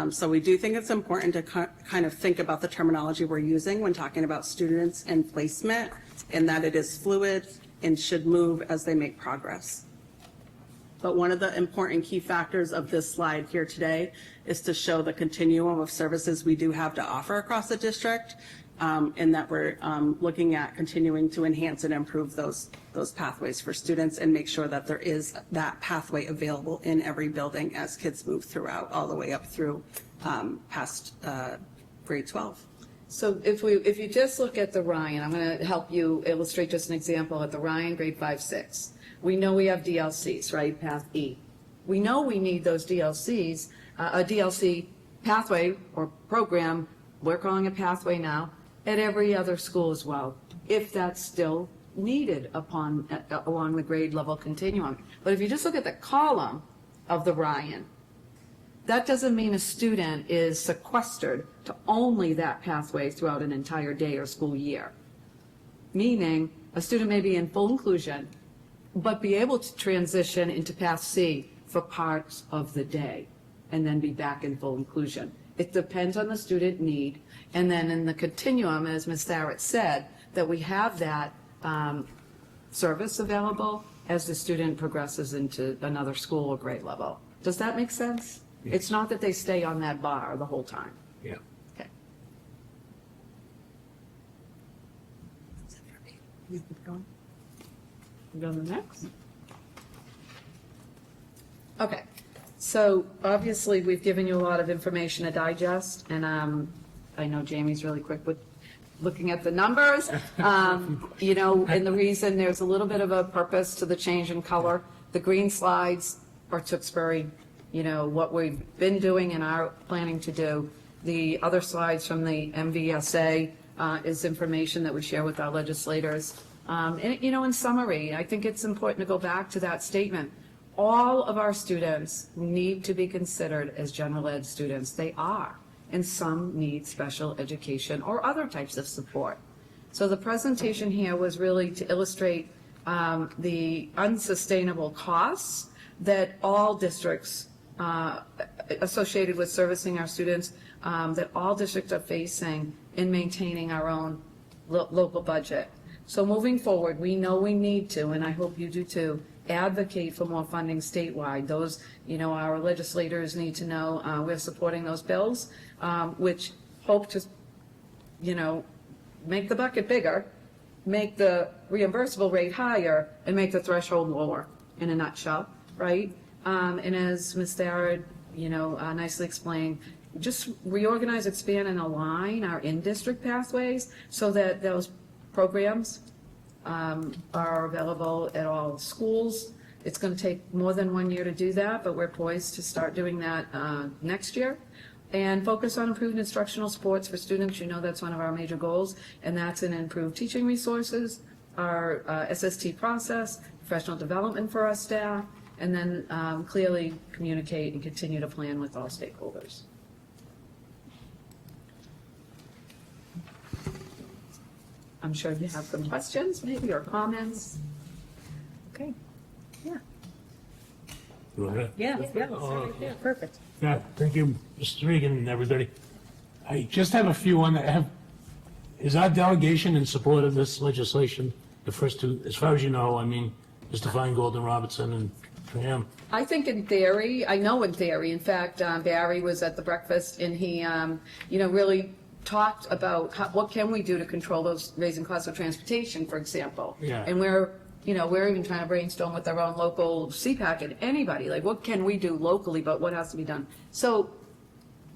S14: So we do think it's important to kind of think about the terminology we're using when talking about students and placement, and that it is fluid and should move as they make progress. But one of the important key factors of this slide here today is to show the continuum of services we do have to offer across the district, and that we're looking at continuing to enhance and improve those pathways for students and make sure that there is that pathway available in every building as kids move throughout, all the way up through past grade 12.
S9: So if you just look at the Ryan, I'm going to help you illustrate just an example at the Ryan grade 5-6. We know we have DLCs, right? Path E. We know we need those DLCs, a DLC pathway or program, we're calling it pathway now, at every other school as well, if that's still needed along the grade level continuum. But if you just look at the column of the Ryan, that doesn't mean a student is sequestered to only that pathway throughout an entire day or school year. Meaning, a student may be in full inclusion, but be able to transition into Path C for parts of the day, and then be back in full inclusion. It depends on the student need. And then in the continuum, as Ms. Starrett said, that we have that service available as the student progresses into another school or grade level. Does that make sense?
S15: Yeah.
S9: It's not that they stay on that bar the whole time.
S15: Yeah.
S9: Okay. Go to the next. Okay. So obviously, we've given you a lot of information to digest, and I know Jamie's really quick with looking at the numbers. You know, and the reason there's a little bit of a purpose to the change in color. The green slides are Tewksbury, you know, what we've been doing and are planning to do. The other slides from the MVSA is information that we share with our legislators. And, you know, in summary, I think it's important to go back to that statement. All of our students need to be considered as general ed students. They are, and some need special education or other types of support. So the presentation here was really to illustrate the unsustainable costs that all districts associated with servicing our students, that all districts are facing in maintaining our own local budget. So moving forward, we know we need to, and I hope you do too, advocate for more funding statewide. Those, you know, our legislators need to know we're supporting those bills, which hope to, you know, make the bucket bigger, make the reimbursable rate higher, and make the threshold lower, in a nutshell.
S2: right? And as Ms. Tharad, nicely explained, just reorganize, expand, and align our in-district pathways so that those programs are available at all schools. It's going to take more than 1 year to do that, but we're poised to start doing that next year. And focus on improved instructional supports for students. That's one of our major goals, and that's in improved teaching resources, our SST process, professional development for our staff, and then clearly communicate and continue to plan with all stakeholders. I'm sure you have some questions, maybe, or comments. Okay. Yeah.
S15: Go ahead.
S1: Yeah, perfect.
S15: Yeah, thank you, Mr. Regan and everybody. I just have a few on that. Is our delegation in support of this legislation, the first two, as far as you know, Mr. Feingold and Robertson and Graham?
S2: I think in theory, in fact, Barry was at the breakfast and he, really talked about what can we do to control those raising costs of transportation, for example.
S15: Yeah.
S2: And we're even trying to brainstorm with our own local CPAC and anybody, like what can we do locally, but what has to be done? So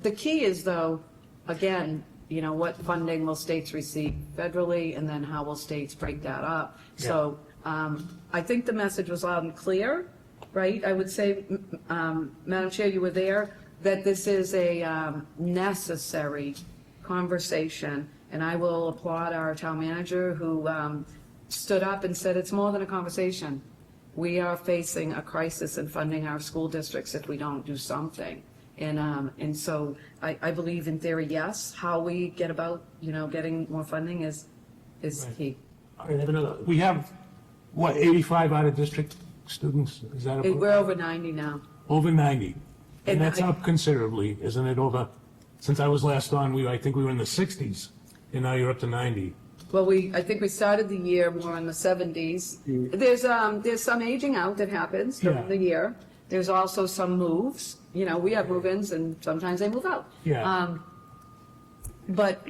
S2: the key is though, again, what funding will states receive federally and then how will states break that up? Yeah. So I think the message was loud and clear, right? I would say, Madam Chair, you were there, that this is a necessary conversation, and I will applaud our town manager who stood up and said it's more than a conversation. We are facing a crisis in funding our school districts if we don't do something. And so I believe in theory, yes, how we get about, getting more funding is
S15: Right.
S2: key.
S15: I have another, we have, 85 out-of-district students? Is that
S2: We're over 90 now.
S15: over 90? And
S2: And
S15: that's
S2: I-
S15: up considerably, isn't it? Since I was last on, I think we were in the 60s, and now you're up to 90.
S2: Well, I think we started the year more in the 70s. There's some aging out that happens
S15: Yeah.
S2: during the year. There's also some moves. We have move-ins and sometimes they move out.
S15: Yeah.
S2: But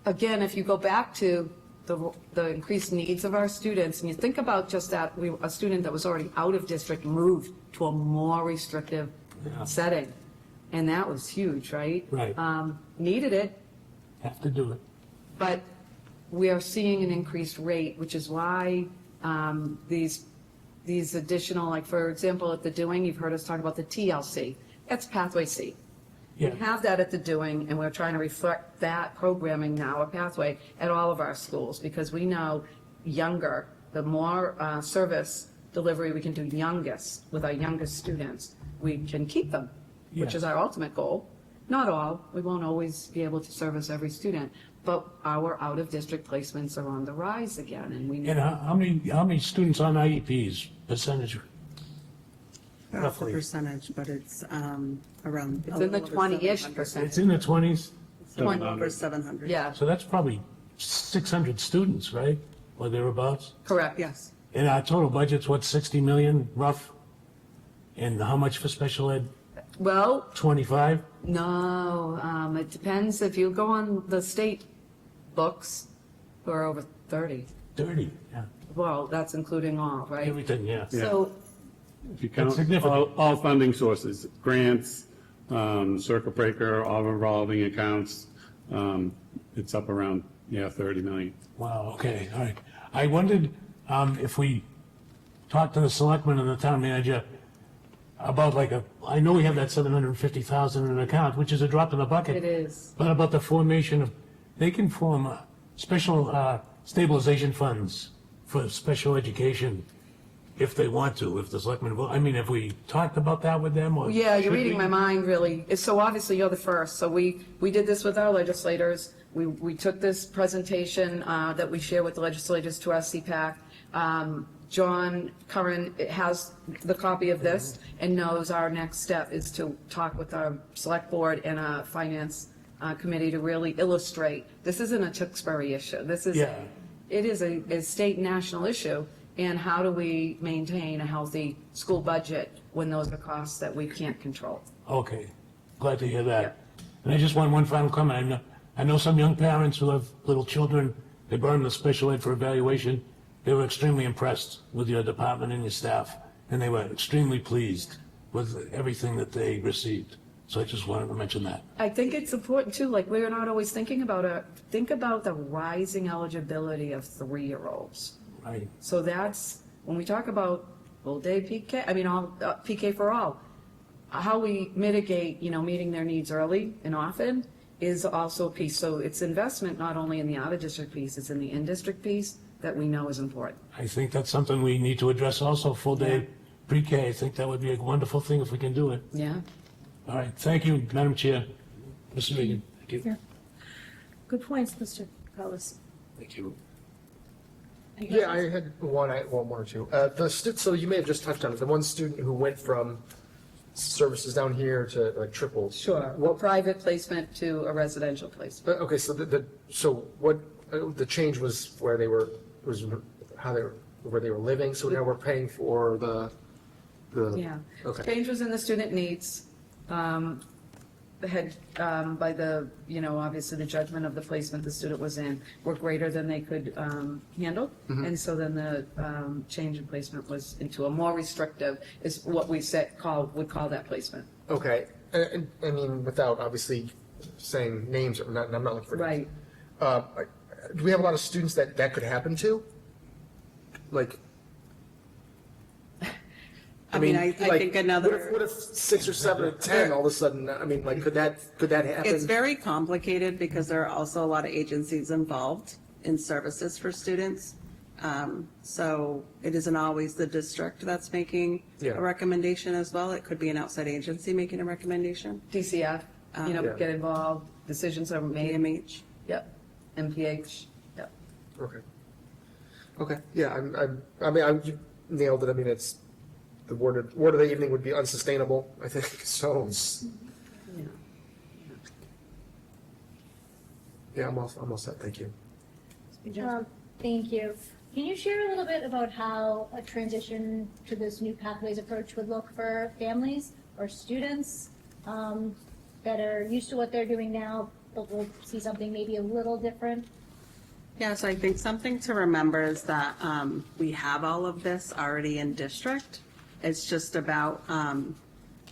S2: again, if you go back to the increased needs of our students, and you think about just that, a student that was already out of district moved to a more restrictive setting. And that was huge, right?
S15: Right.
S2: Needed it,
S15: Have to do it.
S2: but we are seeing an increased rate, which is why these additional, like for example, at the Dewing, you've heard us talk about the TLC. That's Pathway C.
S15: Yeah.
S2: We have that at the Dewing, and we're trying to reflect that programming now, a pathway, at all of our schools, because we know younger, the more service delivery we can do youngest, with our youngest students, we can keep them, which
S15: Yeah.
S2: is our ultimate goal. Not all, we won't always be able to service every student, but our out-of-district placements are on the rise again, and we
S15: And
S2: know.
S15: how many students on IEPs, percentage?
S14: That's the
S15: Roughly.
S14: percentage, but it's around.
S2: It's in the 20-ish
S15: It's
S2: percent.
S15: in the 20s?
S14: Over 700.
S2: Yeah,
S15: So that's probably 600 students, right? Or thereabouts?
S2: correct.
S14: Yes.
S15: And our total budget's what, 60 million rough? And how much for special ed?
S2: Well,
S15: 25?
S2: no, it depends. If you go on the state books, we're over 30.
S15: 30, yeah.
S2: Well, that's including all, right?
S15: Everything, yeah.
S2: So,
S13: If you count
S15: significant.
S13: all funding sources, grants, circuit breaker, all revolving accounts, it's up around, 30 million.
S15: Wow, okay, all right. I wondered if we talked to the selectman and the town manager about I know we have that 750,000 in an account, which is a drop in the bucket.
S2: it is.
S15: But about the formation of, they can form special stabilization funds for special education if they want to, if the selectmen will. Have we talked about that with them? Or
S2: Yeah, you're
S15: should
S2: reading
S15: we?
S2: my mind, really. So obviously, you're the first. So we did this with our legislators. We took this presentation that we share with the legislators to our CPAC. John Curran has the copy of this and knows our next step is to talk with our select board and our finance committee to really illustrate. This isn't a Tewksbury issue. This is,
S15: Yeah.
S2: it is a state and national issue. And how do we maintain a healthy school budget when those are costs that we can't control?
S15: Okay, glad to hear that. And I just want one final comment. I know some young parents who have little children, they brought them to special ed for evaluation. They were extremely impressed with your department and your staff. and they were extremely pleased with everything that they received. So I just wanted to mention that.
S9: I think it's important too, like, we're not always thinking about it. Think about the rising eligibility of 3-year-olds.
S15: Right.
S9: So that's, when we talk about full day PK, I mean, all, PK for all, how we mitigate, meeting their needs early and often is also a piece. So it's investment not only in the out-of-district piece, it's in the in-district piece that we know is important.
S15: I think that's something we need to address also, full-day pre-K. I think that would be a wonderful thing if we can do it.
S9: Yeah.
S15: All right, thank you, Madam Chair. Mr. Regan, thank you.
S1: Yeah. Good points, Mr. Pellis.
S15: Thank you.
S3: Yeah, I had one or two. So you may have just touched on it. The one student who went from services down here to like triple.
S9: Sure. Well, private placement to a residential placement.
S3: Okay, so the change was where they were where they were living. So now we're paying for the.
S9: Yeah.
S3: Okay.
S9: Change was in the student needs. Had, by the, obviously the judgment of the placement the student was in were greater than they could handle.
S3: Mm-hmm.
S9: And so then the change in placement was into a more restrictive, is what we would call that placement.
S3: Okay, and I mean without obviously saying names, I'm not looking for names.
S9: Right.
S3: Do we have a lot of students that could happen to? Like.
S14: I mean, I think another.
S3: What if 6 or 7 or 10 all of a sudden? I mean, like, could that happen?
S14: It's very complicated because there are also a lot of agencies involved in services for students. So it isn't always the district that's making a recommendation as well. It could be an outside agency making a recommendation.
S9: DCF, get involved, decisions are made.
S14: AMH.
S9: Yep. MPH. Yep.
S3: Okay. Yeah. You nailed it. I mean, it's the word of the evening would be unsustainable. I think so. Yeah, I'm all set. Thank you.
S5: Thank you. Can you share a little bit about how a transition to this new pathways approach would look for families or students that are used to what they're doing now, but will see something maybe a little different?
S14: Yeah, so I think something to remember is that we have all of this already in district. It's just about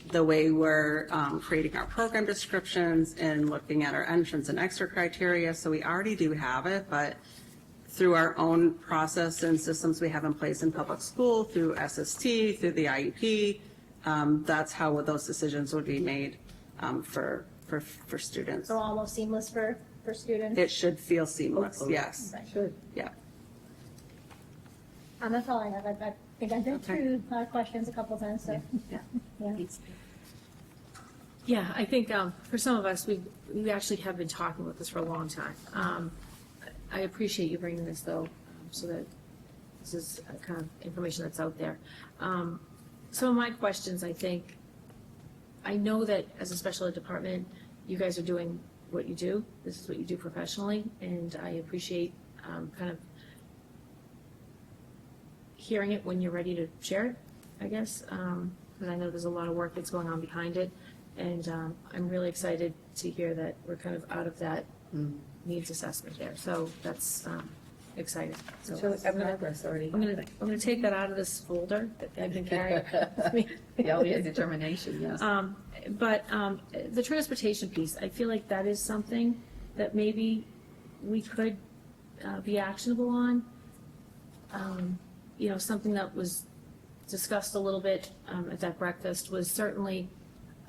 S14: the way we're creating our program descriptions and looking at our entrance and extra criteria. So we already do have it, but through our own process and systems we have in place in public school, through SST, through the IEP, that's how those decisions would be made for students.
S5: So almost seamless for students?
S14: It should feel seamless, yes.
S5: Right.
S9: Should.
S14: Yeah.
S5: That's all I have. I think I've been through questions a couple times, so. Yeah.
S1: Yeah, I think for some of us, we actually have been talking about this for a long time. I appreciate you bringing this, though, so that this is kind of information that's out there. Some of my questions, I know that as a special ed department, you guys are doing what you do. This is what you do professionally, and I appreciate kind of hearing it when you're ready to share it, I guess, because I know there's a lot of work that's going on behind it, and I'm really excited to hear that we're kind of out of that needs assessment there. So that's exciting. So I'm gonna take that out of this folder that I've been carrying with me.
S9: Yeah, determination, yes.
S1: But the transportation piece, I feel like that is something that maybe we could be actionable on. Something that was discussed a little bit at that breakfast was certainly,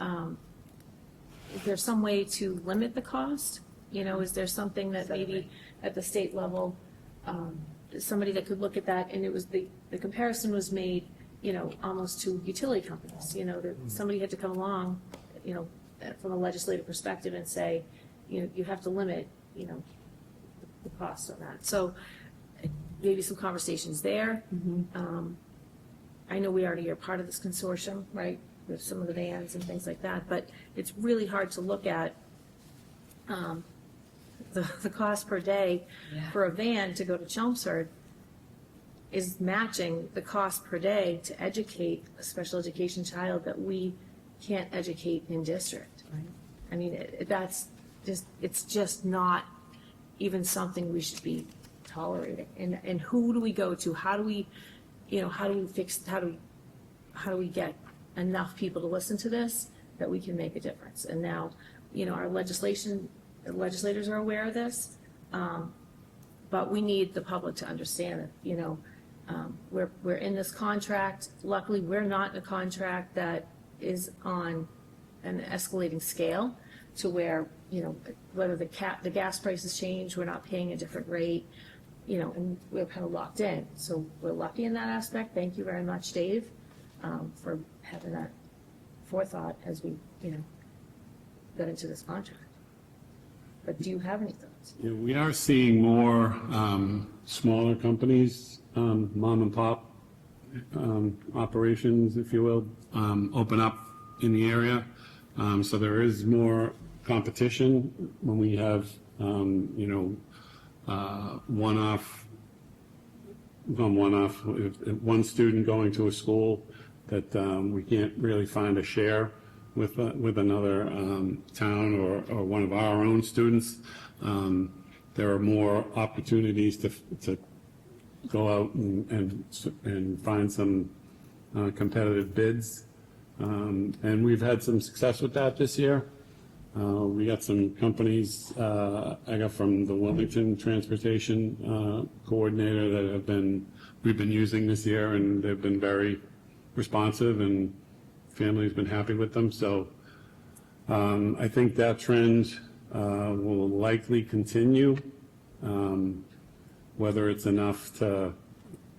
S1: is there some way to limit the cost? Is there something that maybe at the state level, somebody that could look at that, and it was the comparison was made, almost to utility companies, that somebody had to come along, from a legislative perspective and say, you have to limit, the cost on that. So maybe some conversations there. I know we already are part of this consortium, right, with some of the vans and things like that, but it's really hard to look at the cost per day for a van to go to Chelmsford is matching the cost per day to educate a special education child that we can't educate in district. Right. I mean, it's just not even something we should be tolerating. And who do we go to? How do we how do we get enough people to listen to this that we can make a difference? And now, our legislators are aware of this, but we need the public to understand that, we're in this contract. Luckily, we're not in a contract that is on an escalating scale to where, whether the gas prices change, we're not paying a different rate, and we're kind of locked in. So we're lucky in that aspect. Thank you very much, Dave, for having that forethought as we, got into this contract. But do you have any thoughts?
S13: Yeah, we are seeing more smaller companies, mom and pop operations, if you will, open up in the area. So there is more competition when we have, one-off, one student going to a school that we can't really find a share with another town or one of our own students. There are more opportunities to go out and find some competitive bids. And we've had some success with that this year. We got some companies, I got from the Wilmington Transportation Coordinator that we've been using this year, and they've been very responsive, and family's been happy with them. So I think that trend will likely continue. Whether it's enough to,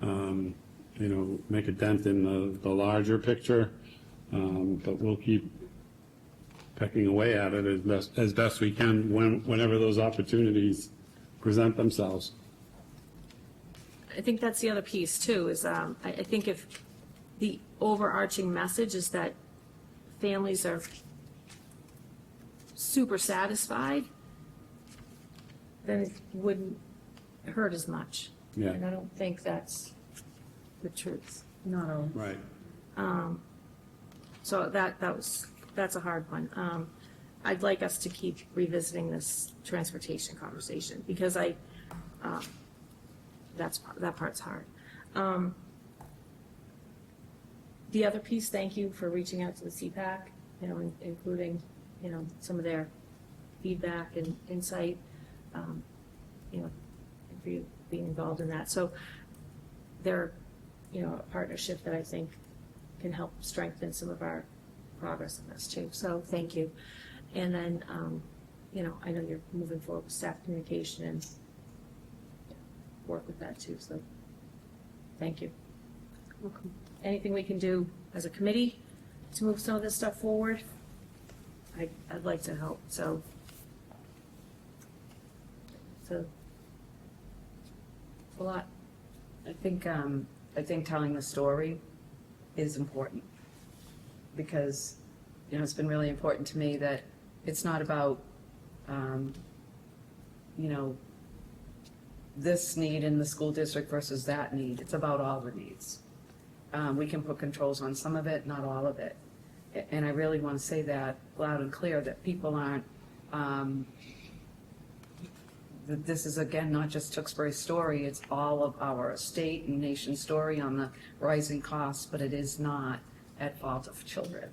S13: make a dent in the larger picture, but we'll keep pecking away at it as best we can whenever those opportunities present themselves.
S1: I think that's the other piece too, is I think if the overarching message is that families are super satisfied, then it wouldn't hurt as much.
S13: Yeah.
S1: And I don't think that's the truth.
S2: Not all.
S13: Right.
S1: So that's a hard one. I'd like us to keep revisiting this transportation conversation, because that part's hard. The other piece, thank you for reaching out to the CPAC, including, some of their feedback and insight, and for you being involved in that. So they're, a partnership that I think can help strengthen some of our progress in this too. So thank you. And then, I know you're moving forward with staff communication and work with that too. So thank you.
S2: Welcome.
S1: Anything we can do as a committee to move some of this stuff forward, I'd like to help. So it's a lot.
S2: I think telling the story is important, because, it's been really important to me that it's not about, this need in the school district versus that need. It's about all the needs. We can put controls on some of it, not all of it. And I really want to say that loud and clear, that people aren't, that this is, again, not just Tewksbury's story, it's all of our state and nation story on the rising costs, but it is not at fault of children.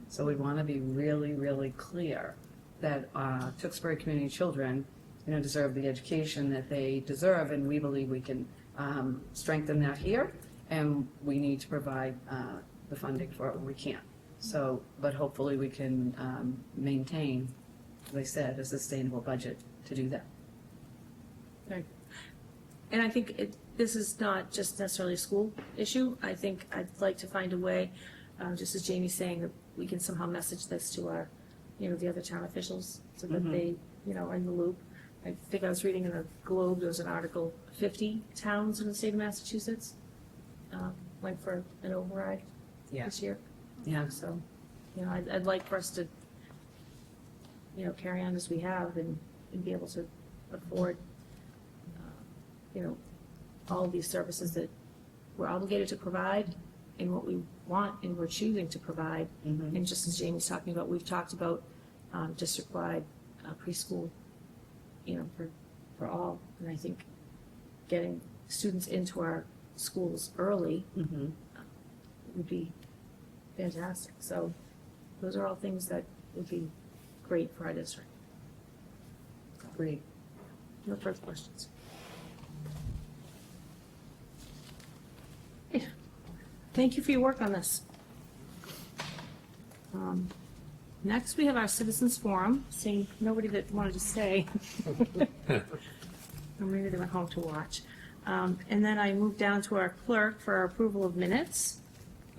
S2: So we want to be really, really clear that Tewksbury community children, deserve the education that they deserve, and we believe we can strengthen that here, and we need to provide the funding for it when we can. So, but hopefully we can maintain, as I said, a sustainable budget to do that.
S1: Right. And I think this is not just necessarily a school issue. I think I'd like to find a way, just as Jamie's saying, that we can somehow message this to our, the other town officials, so that they, are in the loop. I think I was reading in the Globe, there was an article, 50 towns in the state of Massachusetts went for an override this year.
S2: Yeah.
S1: So, I'd like for us to, carry on as we have and be able to afford, all of these services that we're obligated to provide and what we want and we're choosing to provide.
S2: Mm-hmm.
S1: And just as Jamie's talking about, we've talked about district-wide preschool, for all. And I think getting students into our schools early would be fantastic. So those are all things that would be great for our district.
S2: Great.
S1: No further questions. Thank you for your work on this. Next, we have our citizens forum, seeing nobody that wanted to stay. Or maybe they went home to watch. And then I moved down to our clerk for our approval of minutes.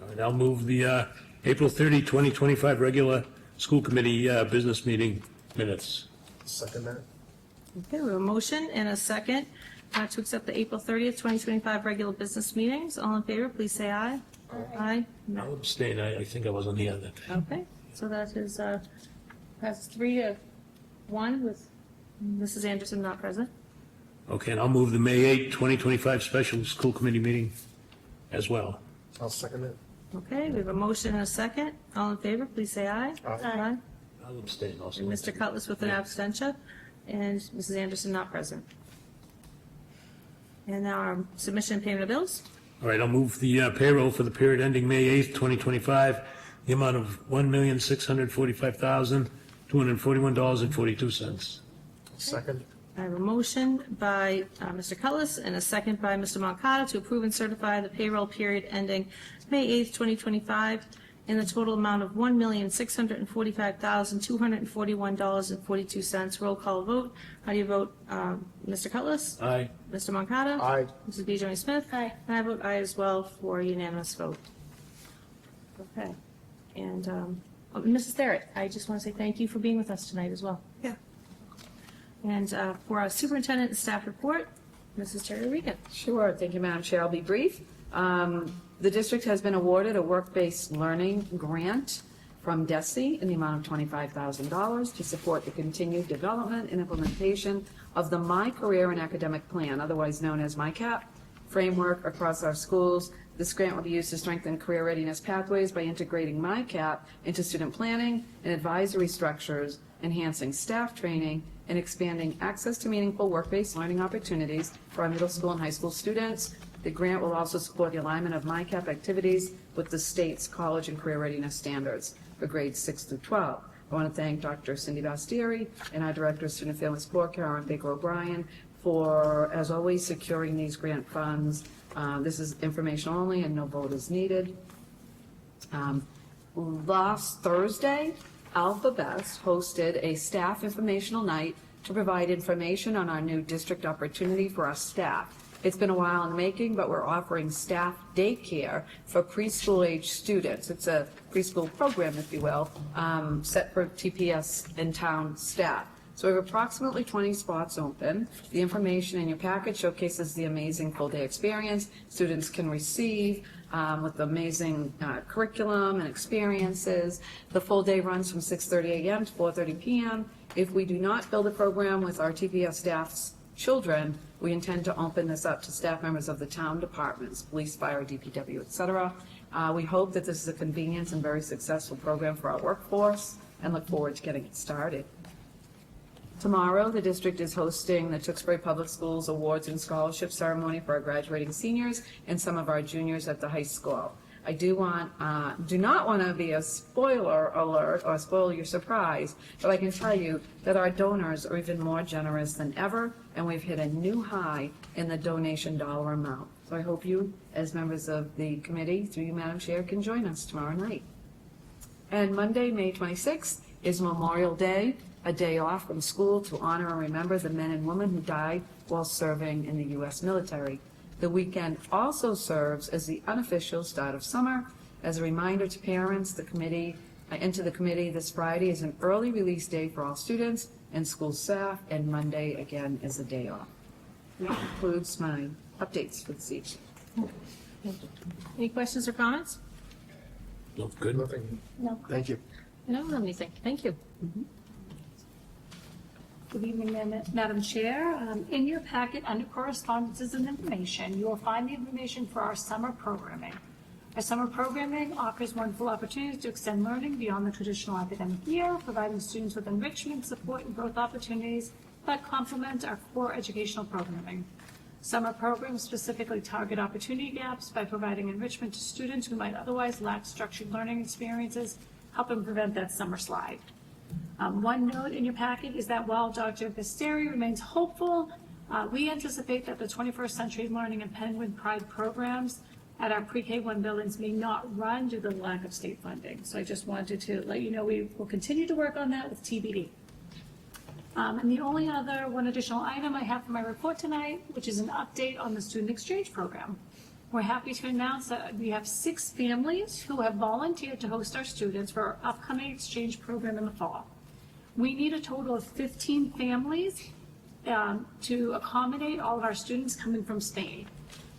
S15: All right, I'll move the April 30, 2025 regular school committee business meeting minutes.
S3: Second that.
S1: Okay, we have a motion and a second to accept the April 30th, 2025 regular business meetings. All in favor, please say aye. Aye. No.
S15: I'll abstain. I think I wasn't here that day.
S1: Okay, so that is, passes 3-1 with Mrs. Anderson not present.
S15: Okay, and I'll move the May 8, 2025 special school committee meeting as well.
S3: I'll second it.
S1: Okay, we have a motion and a second. All in favor, please say aye.
S3: Aye.
S15: I'll abstain also.
S1: And Mr. Cutlass with an abstention, and Mrs. Anderson not present. And now our submission and payment of bills.
S15: All right, I'll move the payroll for the period ending May 8th, 2025, the amount of $1,645,241.42.
S3: Second.
S1: I have a motion by Mr. Cutlass and a second by Mr. Moncada to approve and certify the payroll period ending May 8th, 2025, in the total amount of $1,645,241.42. Roll call vote. How do you vote, Mr. Cutlass?
S15: Aye.
S1: Mr. Moncada?
S3: Aye.
S1: Mrs. B. Johnny Smith? Aye. And I vote aye as well for a unanimous vote. Okay. And Mrs. Therritt, I just want to say thank you for being with us tonight as well.
S2: Yeah.
S1: And for our superintendent and staff report, Mrs. Terry Regan.
S2: Sure, thank you, Madam Chair. I'll be brief. The district has been awarded a work-based learning grant from DESE in the amount of $25,000 to support the continued development and implementation of the My Career and Academic Plan, otherwise known as MyCap, framework across our schools. This grant will be used to strengthen career readiness pathways by integrating MyCap into student planning and advisory structures, enhancing staff training, and expanding access to meaningful work-based learning opportunities for our middle school and high school students. The grant will also support the alignment of MyCap activities with the state's college and career readiness standards for grades 6 through 12. I want to thank Dr. Cindy Bastieri and our Director of Student Family Support, Karen Baker O'Brien, for, as always, securing these grant funds. This is information only and no vote is needed. Last Thursday, Alpha Best hosted a staff informational night to provide information on our new district opportunity for our staff. It's been a while in the making, but we're offering staff daycare for preschool age students. It's a preschool program, if you will, set for TPS and town staff. So we have approximately 20 spots open. The information in your packet showcases the amazing full-day experience students can receive with amazing curriculum and experiences. The full day runs from 6:30 a.m. to 4:30 p.m. If we do not build a program with our TPS staff's children, we intend to open this up to staff members of the town departments, police, fire, DPW, etc. We hope that this is a convenient and very successful program for our workforce and look forward to getting it started. Tomorrow, the district is hosting the Tewksbury Public Schools Awards and Scholarship Ceremony for our graduating seniors and some of our juniors at the high school. I do not want to be a spoiler alert or spoil your surprise, but I can tell you that our donors are even more generous than ever, and we've hit a new high in the donation dollar amount. So I hope you, as members of the committee, through you, Madam Chair, can join us tomorrow night. And Monday, May 26th, is Memorial Day, a day off from school to honor and remember the men and women who died while serving in the U.S. military. The weekend also serves as the unofficial start of summer. As a reminder to parents, the committee, this Friday is an early release day for all students and school staff, and Monday, again, is a day off. That concludes my updates for this evening.
S1: Any questions or comments?
S15: Look good.
S5: No.
S3: Thank you.
S1: I don't have anything. Thank you.
S16: Good evening, Madam Chair. In your packet, under correspondences and information, you will find the information for our summer programming. Our summer programming offers wonderful opportunities to extend learning beyond the traditional academic year, providing students with enrichment, support, and growth opportunities that complement our core educational programming. Summer programs specifically target opportunity gaps by providing enrichment to students who might otherwise lack structured learning experiences, helping prevent that summer slide. One note in your packet is that while Dr. Visteri remains hopeful, we anticipate that the 21st Century Learning and Penguin Pride programs at our pre-K1 buildings may not run due to the lack of state funding. So I just wanted to let you know we will continue to work on that with TBD. And the only other one additional item I have for my report tonight, which is an update on the student exchange program. We're happy to announce that we have 6 families who have volunteered to host our students for our upcoming exchange program in the fall. We need a total of 15 families to accommodate all of our students coming from Spain.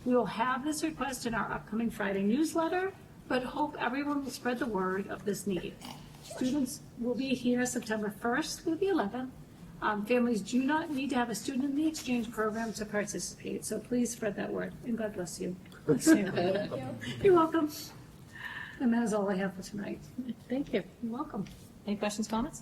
S16: We will have this request in our upcoming Friday newsletter, but hope everyone will spread the word of this need. Students will be here September 1st through the 11th. Families do not need to have a student in the exchange program to participate, so please spread that word, and God bless you. You're welcome. And that is all I have for tonight.
S1: Thank you.
S16: You're welcome.
S1: Any questions, comments?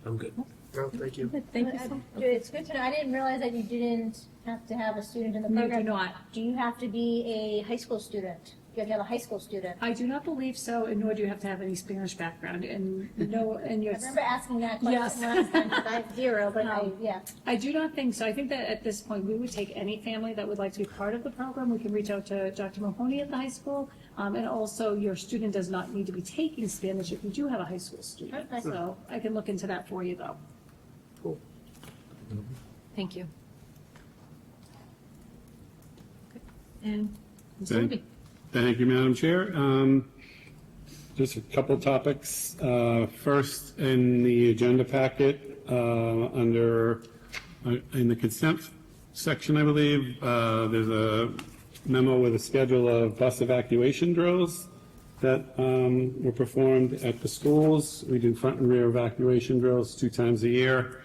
S15: I'm good.
S3: No, thank you.
S1: Thank you so
S5: It's good to know. I didn't realize that you didn't have to have a student in the
S16: No, you
S5: program.
S16: do not.
S5: Do you have to be a high school student? You have to have a high school student.
S16: I do not believe so, and nor do you have to have any Spanish background, and no, and
S5: I
S16: you're.
S5: remember asking that
S16: Yes.
S5: question last time, because I have 0, but yeah.
S16: I do not think so. I think that at this point, we would take any family that would like to be part of the program. We can reach out to Dr. Mahoney at the high school. And also, your student does not need to be taking Spanish if you do have a high school student.
S5: Okay.
S16: So I can look into that for you, though.
S3: Cool.
S1: Thank you. And Ms.
S13: Thank-
S1: Libby.
S13: Thank you, Madam Chair. Just a couple topics. First, in the agenda packet, in the consent section, I believe, there's a memo with a schedule of bus evacuation drills that were performed at the schools. We do front and rear evacuation drills 2 times a year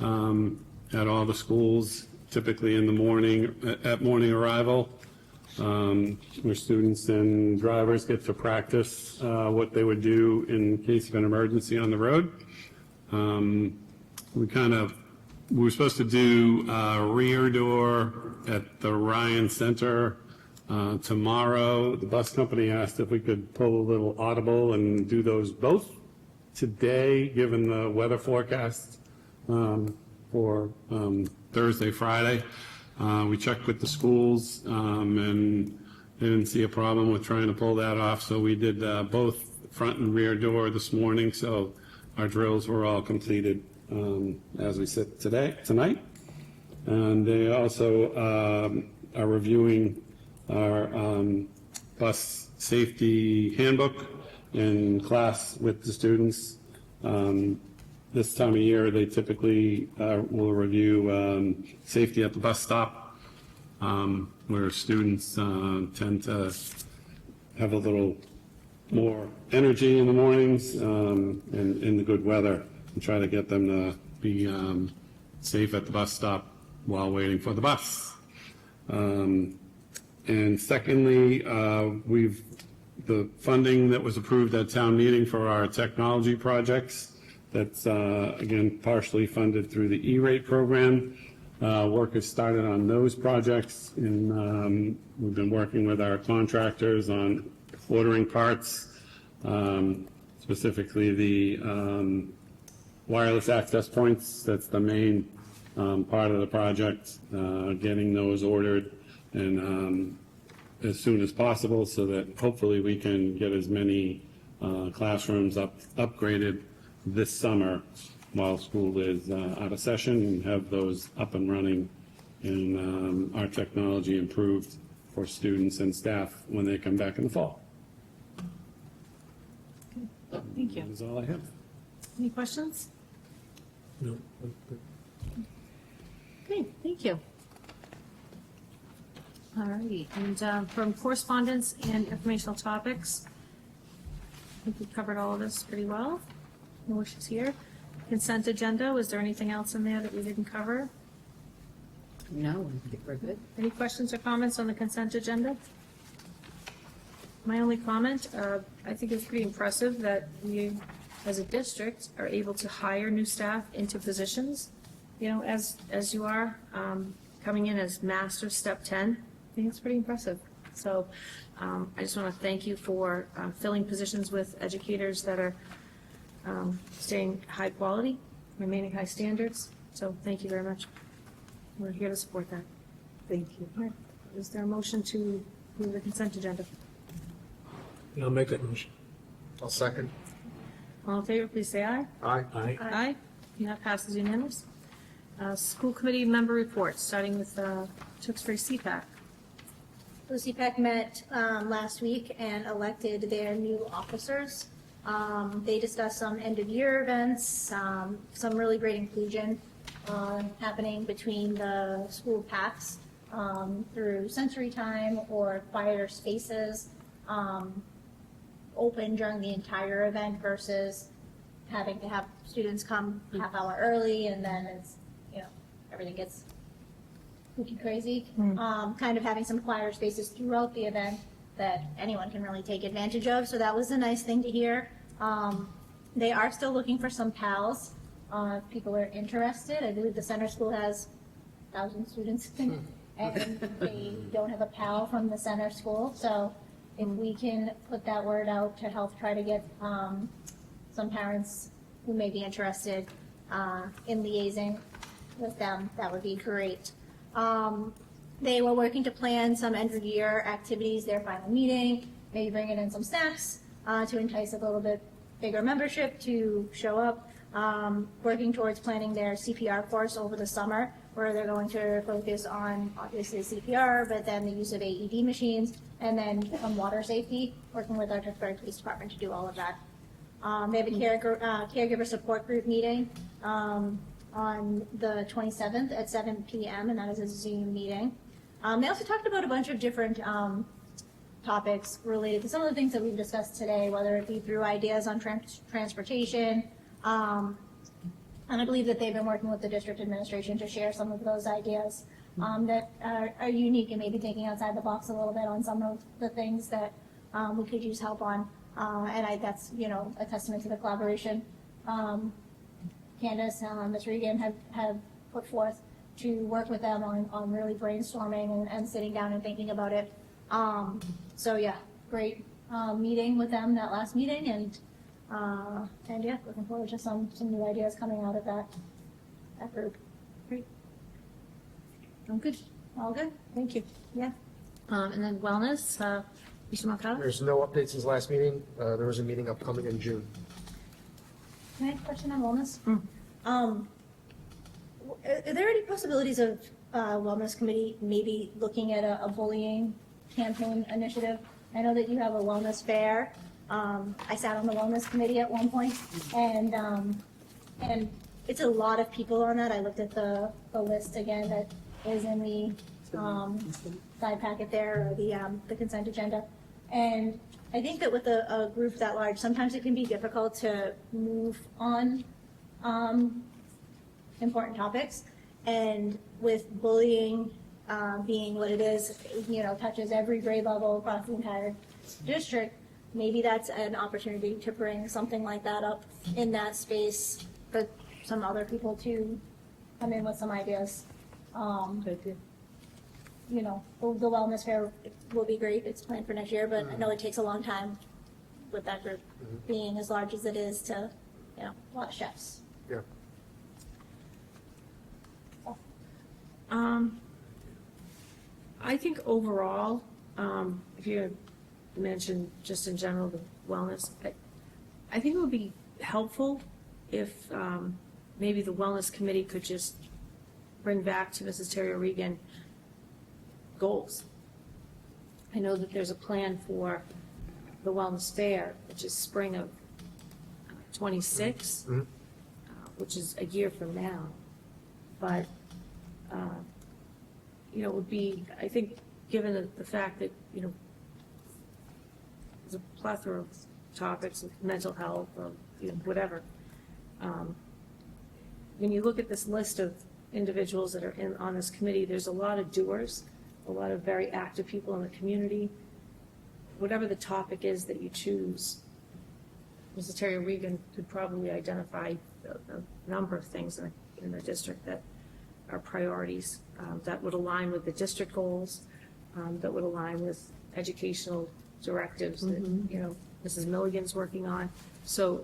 S13: at all the schools, typically in the morning, at morning arrival. Where students and drivers get to practice what they would do in case of an emergency on the road. We were supposed to do rear door at the Ryan Center tomorrow. The bus company asked if we could pull a little audible and do those both today, given the weather forecast for Thursday, Friday. We checked with the schools and didn't see a problem with trying to pull that off, so we did both front and rear door this morning, so our drills were all completed as we sit tonight. And they also are reviewing our bus safety handbook in class with the students. This time of year, they typically will review safety at the bus stop, where students tend to have a little more energy in the mornings and in the good weather, and try to get them to be safe at the bus stop while waiting for the bus. And secondly, the funding that was approved at town meeting for our technology projects, that's, again, partially funded through the E-rate program. Work has started on those projects, and we've been working with our contractors on ordering parts, specifically the wireless access points. That's the main part of the project, getting those ordered and as soon as possible, so that hopefully we can get as many classrooms upgraded this summer while school is out of session, and have those up and running and our technology improved for students and staff when they come back in the fall.
S1: Thank you.
S13: That is all I have.
S1: Any questions?
S15: No.
S1: Okay, thank you. All righty, and from correspondence and informational topics, I think we've covered all of this pretty well. No wishes here. Consent agenda, was there anything else in there that we didn't cover?
S2: No, I think we're good.
S1: Any questions or comments on the consent agenda? My only comment, I think it's pretty impressive that we, as a district, are able to hire new staff into positions, you know, as you are, kind coming in as Master Step 10. I think it's pretty impressive. So I just want to thank you for filling positions with educators that are staying high quality, remaining high standards. So thank you very much. We're here to support that.
S9: Thank you.
S1: All right. Is there a motion to move the consent agenda?
S15: I'll make that motion.
S3: I'll second.
S1: All in favor, please say aye.
S3: Aye.
S15: Aye.
S1: Aye. That passes unanimous. School committee member reports, starting with Tewksbury CPAC.
S6: The CPAC met last week and elected their new officers. They discussed some end-of-year events, some really great inclusion happening between the school PACs through sensory time or quieter spaces, open during the entire event versus having to have students come half hour early and then it's, everything gets spooky crazy. Kind of having some quieter spaces throughout the event that anyone can really take advantage of. So that was a nice thing to hear. They are still looking for some PALs. If people are interested, I believe the center school has 1,000 students and they don't have a PAL from the center school. So if we can put that word out to help try to get some parents who may be interested in liaising with them, that would be great. They were working to plan some end-of-year activities, their final meeting, maybe bringing in some snacks to entice a little bit bigger membership to show up. Working towards planning their CPR course over the summer, where they're going to focus on obviously CPR, but then the use of AED machines, and then on water safety, working with our Tewksbury Police Department to do all of that. They have a caregiver support group meeting on the 27th at 7 p.m., and that is a Zoom meeting. They also talked about a bunch of different topics related to some of the things that we've discussed today, whether it be through ideas on transportation, and I believe that they've been working with the district administration to share some of those ideas that are unique and maybe thinking outside the box a little bit on some of the things that we could use help on. And that's, a testament to the collaboration Candace and Ms. Regan have put forth to work with them on really brainstorming and sitting down and thinking about it. So yeah, great meeting with them, that last meeting, and yeah, looking forward to some new ideas coming out of that group. Great. I'm good. All good. Thank you. Yeah. And then wellness, Mr. Marcotte?
S3: There's no updates since last meeting. There was a meeting upcoming in June.
S6: Can I have a question on wellness? Are there any possibilities of wellness committee maybe looking at a bullying campaign initiative? I know that you have a wellness fair. I sat on the wellness committee at one point, and it's a lot of people on that. I looked at the list again that is in the side packet there, or the consent agenda. And I think that with a group that large, sometimes it can be difficult to move on important topics. And with bullying being what it is, touches every grade level across the entire district, maybe that's an opportunity to bring something like that up in that space for some other people to come in with some ideas. The wellness fair will be great. It's planned for next year, but I know it takes a long time with that group being as large as it is to, a lot of chefs.
S3: Yeah.
S1: I think overall, if you mentioned just in general the wellness, I think it would be helpful if maybe the wellness committee could just bring back to Mrs. Terry O'Regan goals. I know that there's a plan for the wellness fair, which is spring of 26, which is a year from now. But it would be, I think, given the fact that, there's a plethora of topics of mental health or, whatever. When you look at this list of individuals that are on this committee, there's a lot of doers, a lot of very active people in the community. Whatever the topic is that you choose, Mrs. Terry O'Regan could probably identify a number of things in the district that our priorities that would align with the district goals, that would align with educational directives that, you know, Mrs. Milligan's working on. So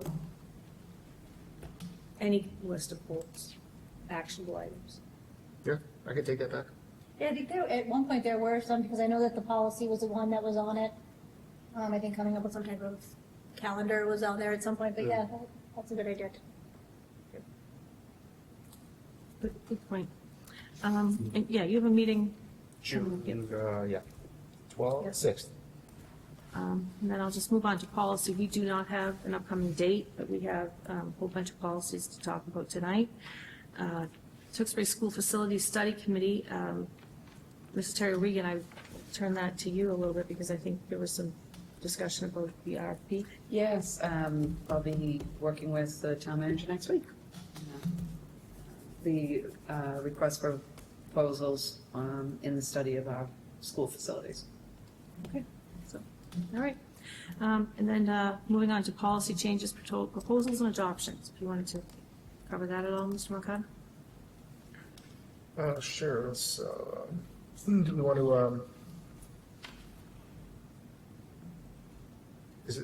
S1: any list of goals, actionable items.
S3: Yeah, I can take that back.
S6: Yeah, I think at one point there were some, because I know that the policy was the one that was on it. I think coming up with some type of calendar was on there at some point, but yeah, that's a good idea.
S1: Good point. And yeah, you have a meeting.
S3: June,
S1: Yep.
S3: 12th, 6th.
S1: And then I'll just move on to policy. We do not have an upcoming date, but we have a whole bunch of policies to talk about tonight. Tewksbury School Facilities Study Committee, Mrs. Terry Regan, I turn that to you a little bit because I think there was some discussion about the RFP.
S2: Yes, I'll be working with the town manager next week. The request for proposals in the study of our school facilities.
S1: Okay, so, all right. And then moving on to policy changes, proposals and adoptions. If you wanted to cover that at all, Mr. Mercado?
S3: Sure, let's, do we want to,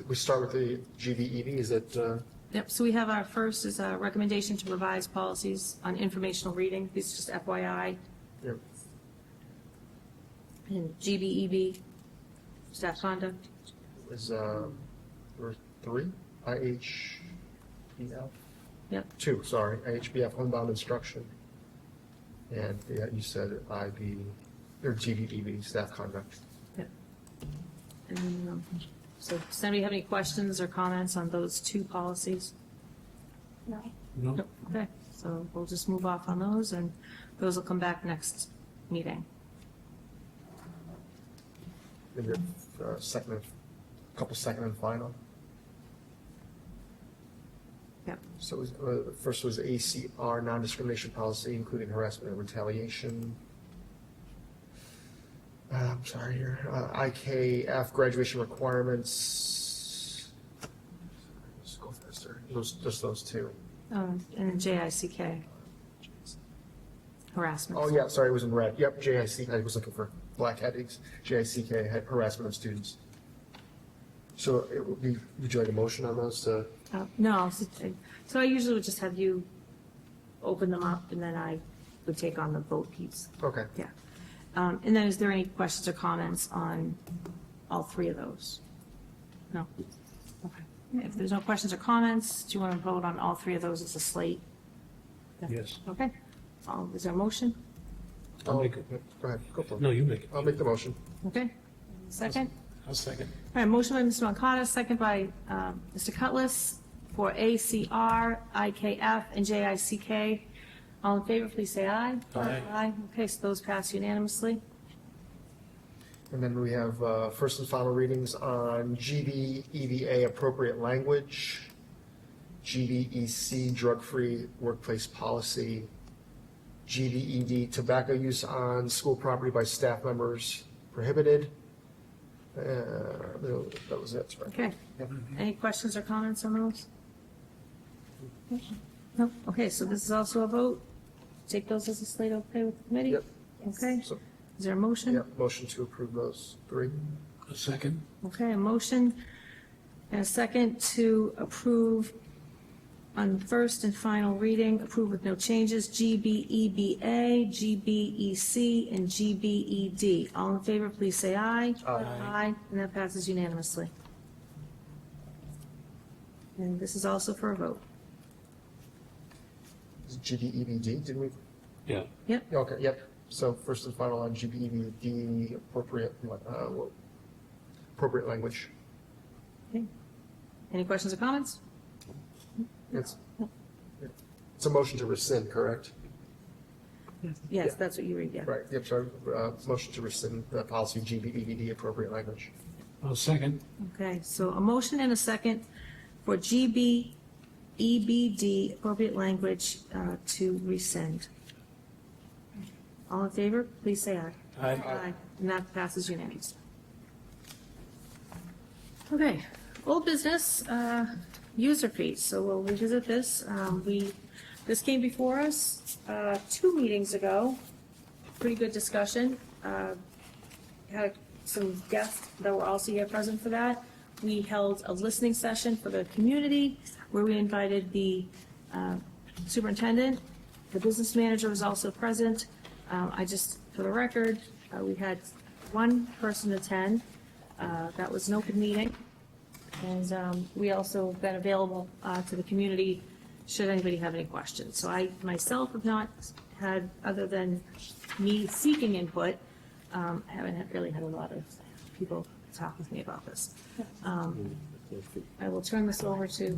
S3: we start with the GVED, is it,
S1: Yep, so we have our first is a recommendation to revise policies on informational reading. These are just FYI.
S3: Yep.
S1: And GBEB, staff conduct.
S3: is, there were 3, IHBF?
S1: Yep.
S3: 2, sorry, IHBF homebound instruction. And yeah, you said IB, or GVEB, staff conduct.
S1: Yep. And then, so does anybody have any questions or comments on those 2 policies?
S6: No.
S15: No?
S1: Nope. Okay, so we'll just move off on those, and those will come back next meeting.
S3: Maybe a couple second and final.
S1: Yep.
S3: So it was, the first was ACR, non-discrimination policy, including harassment and retaliation. I'm sorry here, IKF, graduation requirements. Let's go faster. Just those 2.
S1: And then JICK. Harassment.
S3: Oh, yeah, sorry, it was in red. Yep, JICK, I was looking for black headings. JICK, had harassment of students. So it would be, would you like a motion on those?
S1: No, so I usually would just have you open them up, and then I would take on the vote piece.
S3: Okay.
S1: Yeah. And then is there any questions or comments on all 3 of those? No? Okay. If there's no questions or comments, do you want to vote on all 3 of those as a slate?
S15: Yes.
S1: Okay. Is there a motion?
S15: I'll make it.
S3: Go ahead, go for it.
S15: No, you make it.
S3: I'll make the motion.
S1: Okay. Second?
S15: I'll second.
S1: All right, motion by Mr. Moncada, second by Mr. Cutlass for ACR, IKF, and JICK. All in favor, please say aye.
S15: Aye.
S1: Aye. Okay, so those pass unanimously.
S3: And then we have first and final readings on GBEVA, appropriate language, GBEC, drug-free workplace policy, GBED, tobacco use on school property by staff members prohibited. That was it, right?
S1: Okay. Any questions or comments on those? No? Okay, so this is also a vote. Take those as a slate, okay, with the committee?
S3: Yep.
S1: Okay.
S3: So,
S1: Is there a motion?
S3: yeah, motion to approve those 3.
S15: A second.
S1: Okay, a motion and a second to approve on first and final reading, approve with no changes, GBEBA, GBEC, and GBED. All in favor, please say aye. Aye, and that passes unanimously. And this is also for a vote.
S3: Is it GBEBD, did we?
S15: Yeah.
S1: Yep.
S3: Okay, yep. So first and final on GBEBD, appropriate language.
S1: Okay. Any questions or comments?
S3: It's a motion to rescind, correct?
S1: Yes, that's what you read, yeah.
S3: Right, yep, sorry, motion to rescind the policy GBEBD, appropriate language.
S15: I'll second.
S1: Okay, so a motion and a second for GBEBD, appropriate language, to rescind. All in favor, please say aye.
S15: Aye.
S1: And that passes unanimously. Okay, old business, user fees, so we'll revisit this. We This came before us 2 meetings ago. Pretty good discussion. Had some guests that were also here present for that. We held a listening session for the community where we invited the superintendent. The business manager was also present. For the record, we had one person attend. That was an open meeting. And we also have been available to the community should anybody have any questions. So I myself have not had, other than me seeking input, haven't really had a lot of people talk with me about this. I will turn this over to.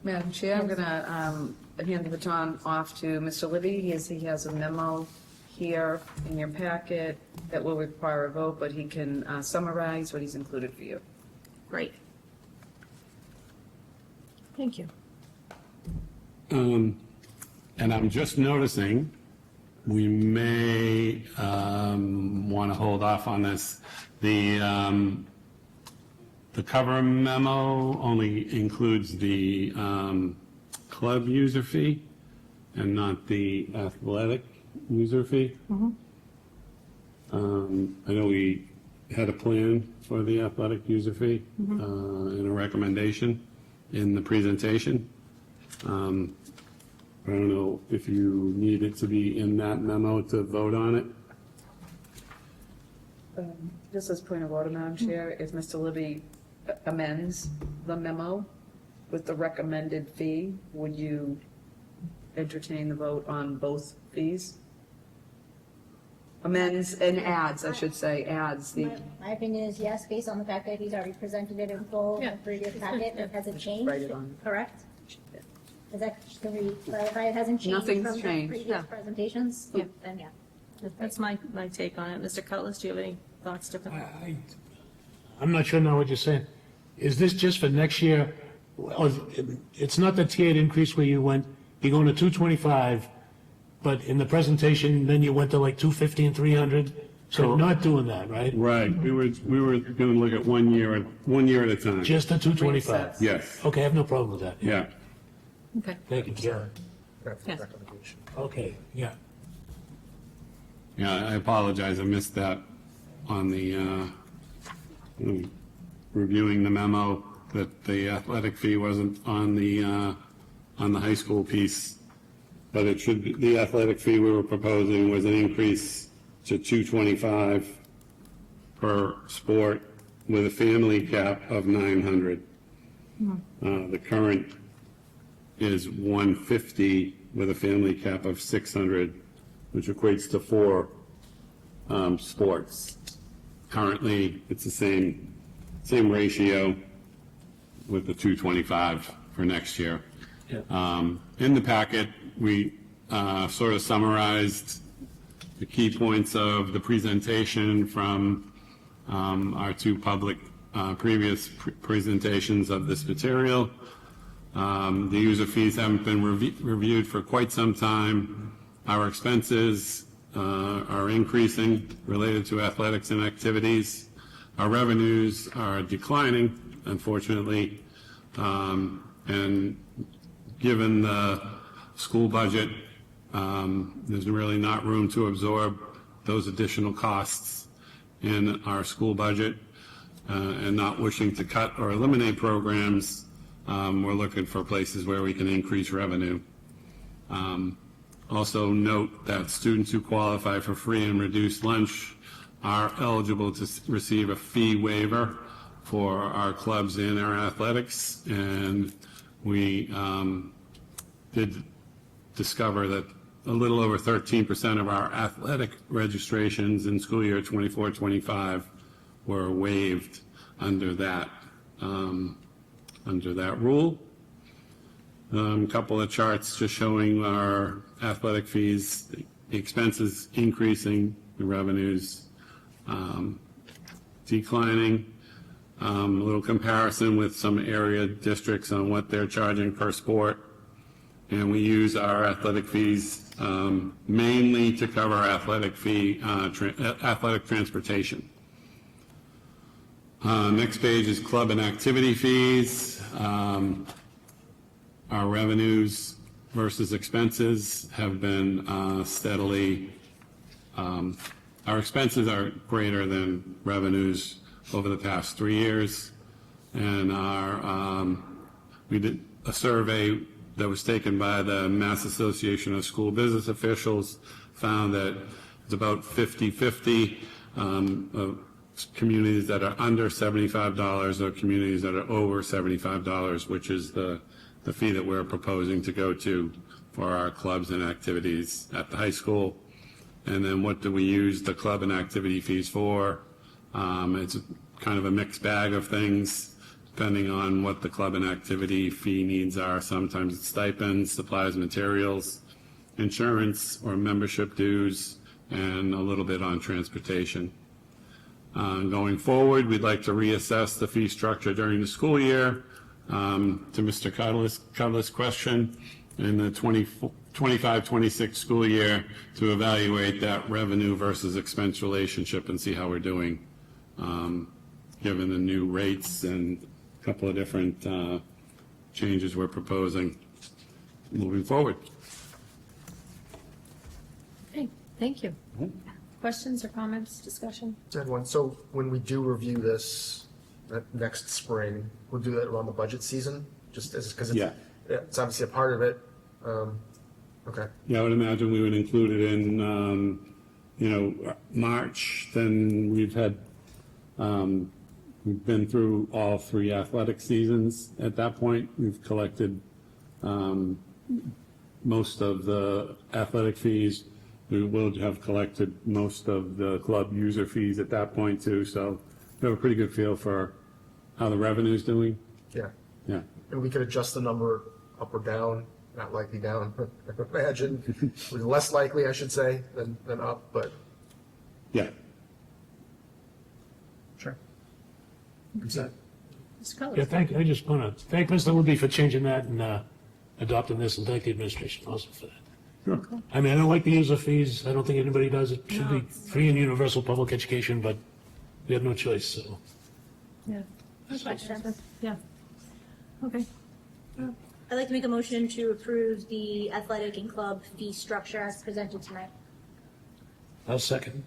S9: Madam Chair, I'm going to hand the baton off to Mr. Libby. He has a memo here in your packet that will require a vote, but he can summarize what he's included for you.
S1: Great. Thank you.
S13: And I'm just noticing, we may want to hold off on this. The cover memo only includes the club user fee and not the athletic user fee. I know we had a plan for the athletic user fee and a recommendation in the presentation. I don't know if you need it to be in that memo to vote on it.
S9: Just as point of order, Madam Chair, if Mr. Libby amends the memo with the recommended fee, would you entertain the vote on both fees? Amends and adds, I should say, adds the.
S5: My opinion is yes, based on the fact that he's already presented it in full in the previous packet. It hasn't changed.
S9: Write it on.
S5: Correct? Is that, can we clarify it hasn't changed
S9: Nothing's
S5: from the
S9: changed.
S5: previous presentations?
S1: Yeah.
S5: Then, yeah.
S1: That's my take on it. Mr. Cutlass, do you have any thoughts differently?
S15: I'm not sure now what you're saying. Is this just for next year? Or it's not the tiered increase where you're going to 225, but in the presentation, then you went to like 250 and 300? So you're not doing that, right?
S13: Right, we were going to look at 1 year at a time.
S15: Just the 225?
S13: Yes.
S15: Okay, I have no problem with that.
S13: Yeah.
S1: Okay.
S15: Thank you, Chair.
S1: Yes.
S15: Okay, yeah.
S13: Yeah, I apologize, I missed that on the, reviewing the memo, that the athletic fee wasn't on the high school piece. But it should be, the athletic fee we were proposing was an increase to $225 per sport with a family cap of $900. The current is $150 with a family cap of $600, which equates to 4 sports. Currently, it's the same ratio with the $225 for next year. In the packet, we sort of summarized the key points of the presentation from our 2 public previous presentations of this material. The user fees haven't been reviewed for quite some time. Our expenses are increasing related to athletics and activities. Our revenues are declining, unfortunately, and given the school budget, there's really not room to absorb those additional costs in our school budget, and not wishing to cut or eliminate programs, we're looking for places where we can increase revenue. Also note that students who qualify for free and reduced lunch are eligible to receive a fee waiver for our clubs and our athletics, and we did discover that a little over 13% of our athletic registrations in school year 24-25 were waived under that rule. A couple of charts just showing our athletic fees, the expenses increasing, the revenues declining. A little comparison with some area districts on what they're charging per sport. And we use our athletic fees mainly to cover athletic transportation. Next page is club and activity fees. Our revenues versus expenses have been steadily, our expenses are greater than revenues over the past 3 years. And we did a survey that was taken by the Mass Association of School Business Officials, found that it's about 50-50 of communities that are under $75 or communities that are over $75, which is the fee that we're proposing to go to for our clubs and activities at the high school. And then what do we use the club and activity fees for? It's kind of a mixed bag of things, depending on what the club and activity fee needs are. Sometimes it's stipends, supplies, materials, insurance or membership dues, and a little bit on transportation. Going forward, we'd like to reassess the fee structure during the school year. To Mr. Cutler's question, in the 25-26 school year, to evaluate that revenue versus expense relationship and see how we're doing, given the new rates and a couple of different changes we're proposing moving forward.
S1: Okay, thank you. Questions or comments, discussion?
S3: I had one. So when we do review this next spring, we'll do that around the budget season, just as, because it's obviously a part of it. Okay.
S13: Yeah, I would imagine we would include it in, March. Then we've had, we've been through all 3 athletic seasons at that point. We've collected most of the athletic fees. We will have collected most of the club user fees at that point too. So we have a pretty good feel for how the revenue is doing.
S3: Yeah.
S13: Yeah.
S3: And we could adjust the number up or down, not likely down, but I could imagine. Less likely, I should say, than up, but.
S13: Yeah.
S3: Sure. Mr.
S1: Cutler?
S15: Yeah, thank you. I just want to thank Mr. Libby for changing that and adopting this, and thank the administration also for that.
S13: Sure.
S15: I mean, I don't like the user fees. I don't think anybody does. It should be free and universal public education, but we have no choice, so.
S1: Yeah. Yeah. Okay.
S6: I'd like to make a motion to approve the athletic and club fee structure as presented tonight.
S15: I'll second.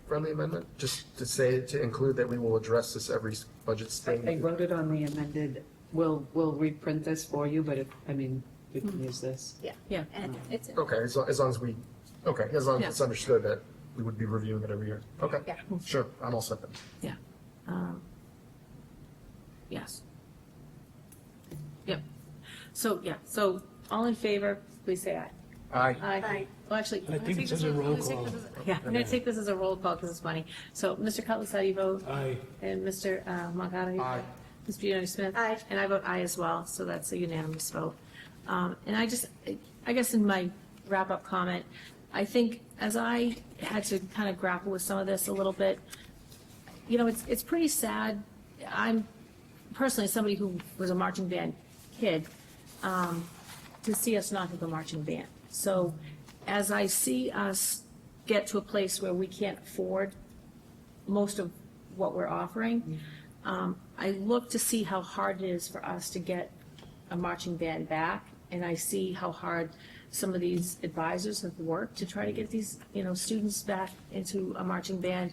S3: Friendly amendment, just to say, to include that we will address this every budget
S9: I
S3: thing.
S9: wrote it on the amended, we'll reprint this for you, but we can use this.
S6: Yeah.
S1: Yeah.
S6: And it's,
S3: Okay, as long as we, okay, as long as
S1: Yeah.
S3: it's understood that we would be reviewing it every year. Okay.
S6: Yeah.
S3: Sure, I'm all set then.
S1: Yeah. Yes. Yep. So all in favor, please say aye.
S3: Aye.
S1: Aye. Well, actually,
S15: I think it's a roll call.
S1: Yeah, I'm going to take this as a roll call because it's funny. So, Mr. Cutler, how do you vote?
S15: Aye.
S1: And Mr. Moncada?
S3: Aye.
S1: Ms. Buchanan-Smith?
S6: Aye.
S1: And I vote aye as well, so that's a unanimous vote. And I guess in my wrap-up comment, I think as I had to kind of grapple with some of this a little bit, it's pretty sad. I'm personally somebody who was a marching band kid, to see us not have a marching band. So as I see us get to a place where we can't afford most of what we're offering, I look to see how hard it is for us to get a marching band back, and I see how hard some of these advisors have worked to try to get these, students back into a marching band.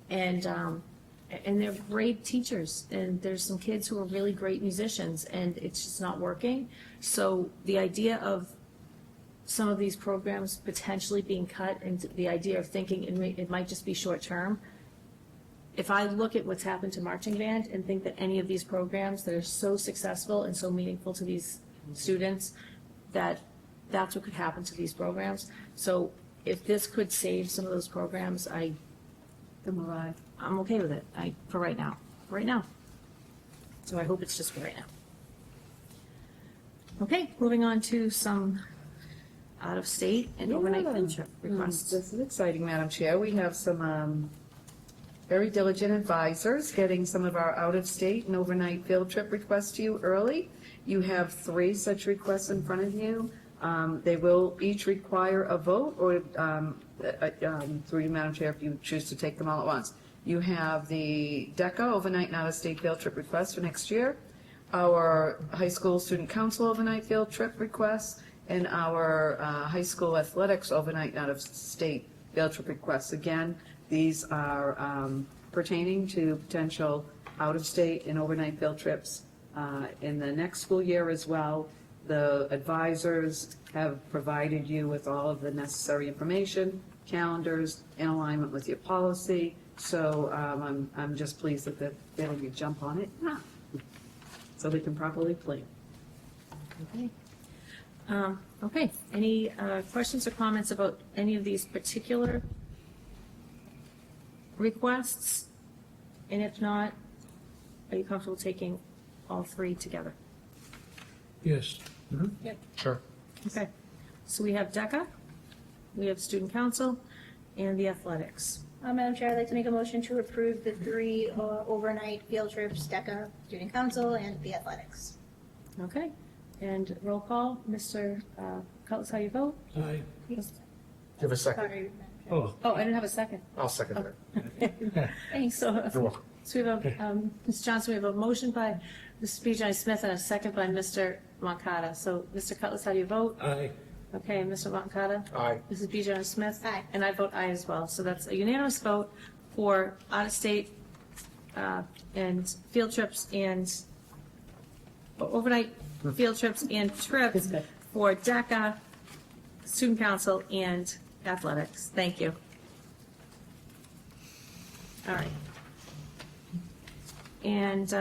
S1: And they're great teachers, and there's some kids who are really great musicians, and it's just not working. So the idea of some of these programs potentially being cut, and the idea of thinking it might just be short-term, if I look at what's happened to marching band and think that any of these programs that are so successful and so meaningful to these students, that's what could happen to these programs. So if this could save some of those programs, I'm okay with it, for right now. So I hope it's just for right now. Okay, moving on to some out-of-state and overnight field trip requests.
S9: This is exciting, Madam Chair. We have some very diligent advisors getting some of our out-of-state and overnight field trip requests to you early. You have 3 such requests in front of you. They will each require a vote, or through you, Madam Chair, if you choose to take them all at once. You have the DECA overnight and out-of-state field trip request for next year. our high school student council overnight field trip requests, and our high school athletics overnight out-of-state field trip requests. Again, these are pertaining to potential out-of-state and overnight field trips in the next school year as well. The advisors have provided you with all of the necessary information, calendars, in alignment with your policy. So I'm just pleased that they're letting you jump on it now, so they can properly plan.
S1: Okay. Okay, any questions or comments about any of these particular requests? And if not, are you comfortable taking all three together?
S15: Yes.
S1: Yep.
S3: Sure.
S1: Okay, so we have DECA, we have Student Council, and the athletics.
S6: Madam Chair, I'd like to make a motion to approve the 3 overnight field trips, DECA, Student Council, and the athletics.
S1: Okay, and roll call, Mr. Cutlass, how you vote?
S15: Aye.
S3: Give a second.
S1: Sorry.
S15: Oh.
S1: Oh, I didn't have a second.
S3: I'll second that.
S1: Thanks. So
S3: You're welcome.
S1: we have, Ms. Johnson, we have a motion by Mr. B. Johnny Smith and a second by Mr. Moncada. So, Mr. Cutlass, how do you vote?
S15: Aye.
S1: Okay, Mr. Moncada?
S3: Aye.
S1: Mrs. B. Johnny Smith?
S6: Aye.
S1: And I vote aye as well. So that's a unanimous vote for out-of-state and field trips and overnight field trips and trips for DECA, Student Council, and athletics. Thank you. All right. And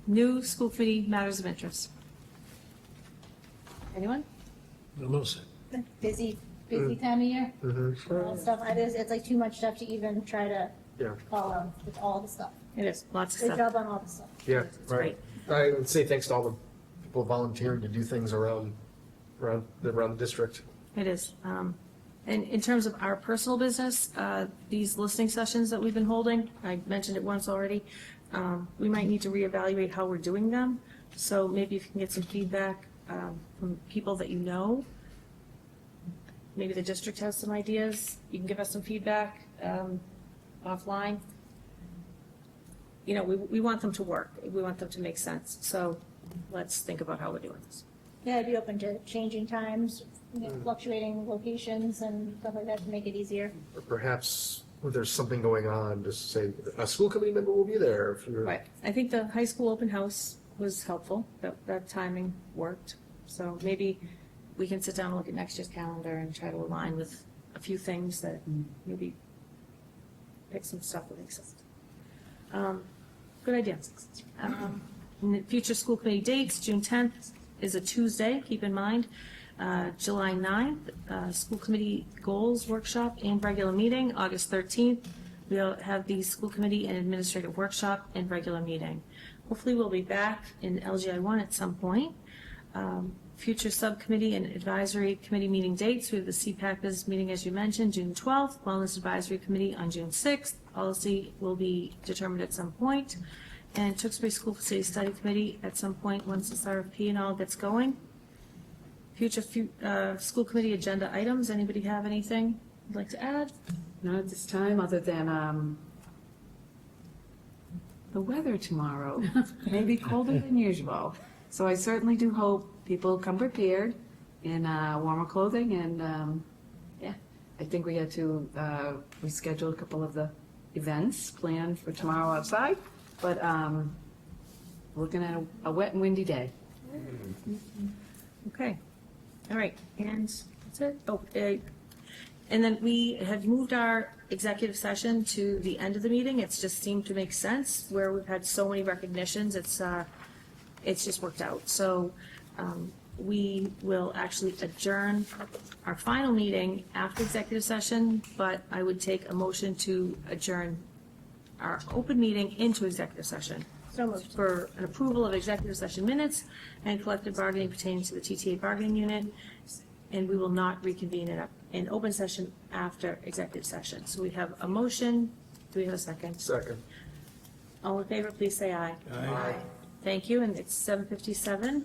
S1: new school committee matters of interest. Anyone?
S15: No, sir.
S6: Busy time of year. All the stuff, it's like too much stuff to even try to
S3: Yeah.
S6: follow with all the stuff.
S1: It is, lots of
S6: Good
S1: stuff.
S6: job on all the stuff.
S3: Yeah, right. I would say thanks to all the people volunteering to do things around the district.
S1: It is. And in terms of our personal business, these listening sessions that we've been holding, I mentioned it once already, we might need to reevaluate how we're doing them. So maybe if you can get some feedback from people that you know, maybe the district has some ideas, you can give us some feedback offline. You know, we want them to work. We want them to make sense. So let's think about how we're doing this.
S6: Yeah, I'd be open to changing times, fluctuating locations and stuff like that to make it easier.
S3: Or perhaps when there's something going on, just say a school committee member will be there if you're.
S1: Right. I think the high school open house was helpful. That timing worked. So maybe we can sit down and look at next year's calendar and try to align with a few things that maybe pick some stuff that makes sense. Good idea. And the future school committee dates, June 10th is a Tuesday, keep in mind. July 9th, school committee goals workshop and regular meeting. August 13th, we'll have the school committee and administrative workshop and regular meeting. Hopefully we'll be back in LGI1 at some point. Future subcommittee and advisory committee meeting dates. We have the CPAC business meeting, as you mentioned, June 12th. Wellness Advisory Committee on June 6th. Policy will be determined at some point. And Tewksbury School Facility Study Committee at some point once this RFP and all gets going. Future school committee agenda items. Anybody have anything you'd like to add?
S2: Not at this time, other than the weather tomorrow may be colder than usual. So I certainly do hope people come prepared in warmer clothing, and yeah, I think we had to reschedule a couple of the events planned for tomorrow outside, but looking at a wet and windy day.
S1: Okay. All right. And that's it. Oh, and then we have moved our executive session to the end of the meeting. It's just seemed to make sense where we've had so many recognitions. It's just worked out. So we will actually adjourn our final meeting after executive session, but I would take a motion to adjourn our open meeting into executive session.
S6: So moved.
S1: For an approval of executive session minutes and collective bargaining pertaining to the TTA bargaining unit, and we will not reconvene in open session after executive session. So we have a motion. Do we have a second?
S3: Second.
S1: All in favor, please say aye.
S3: Aye.
S1: Thank you, and it's 7:57.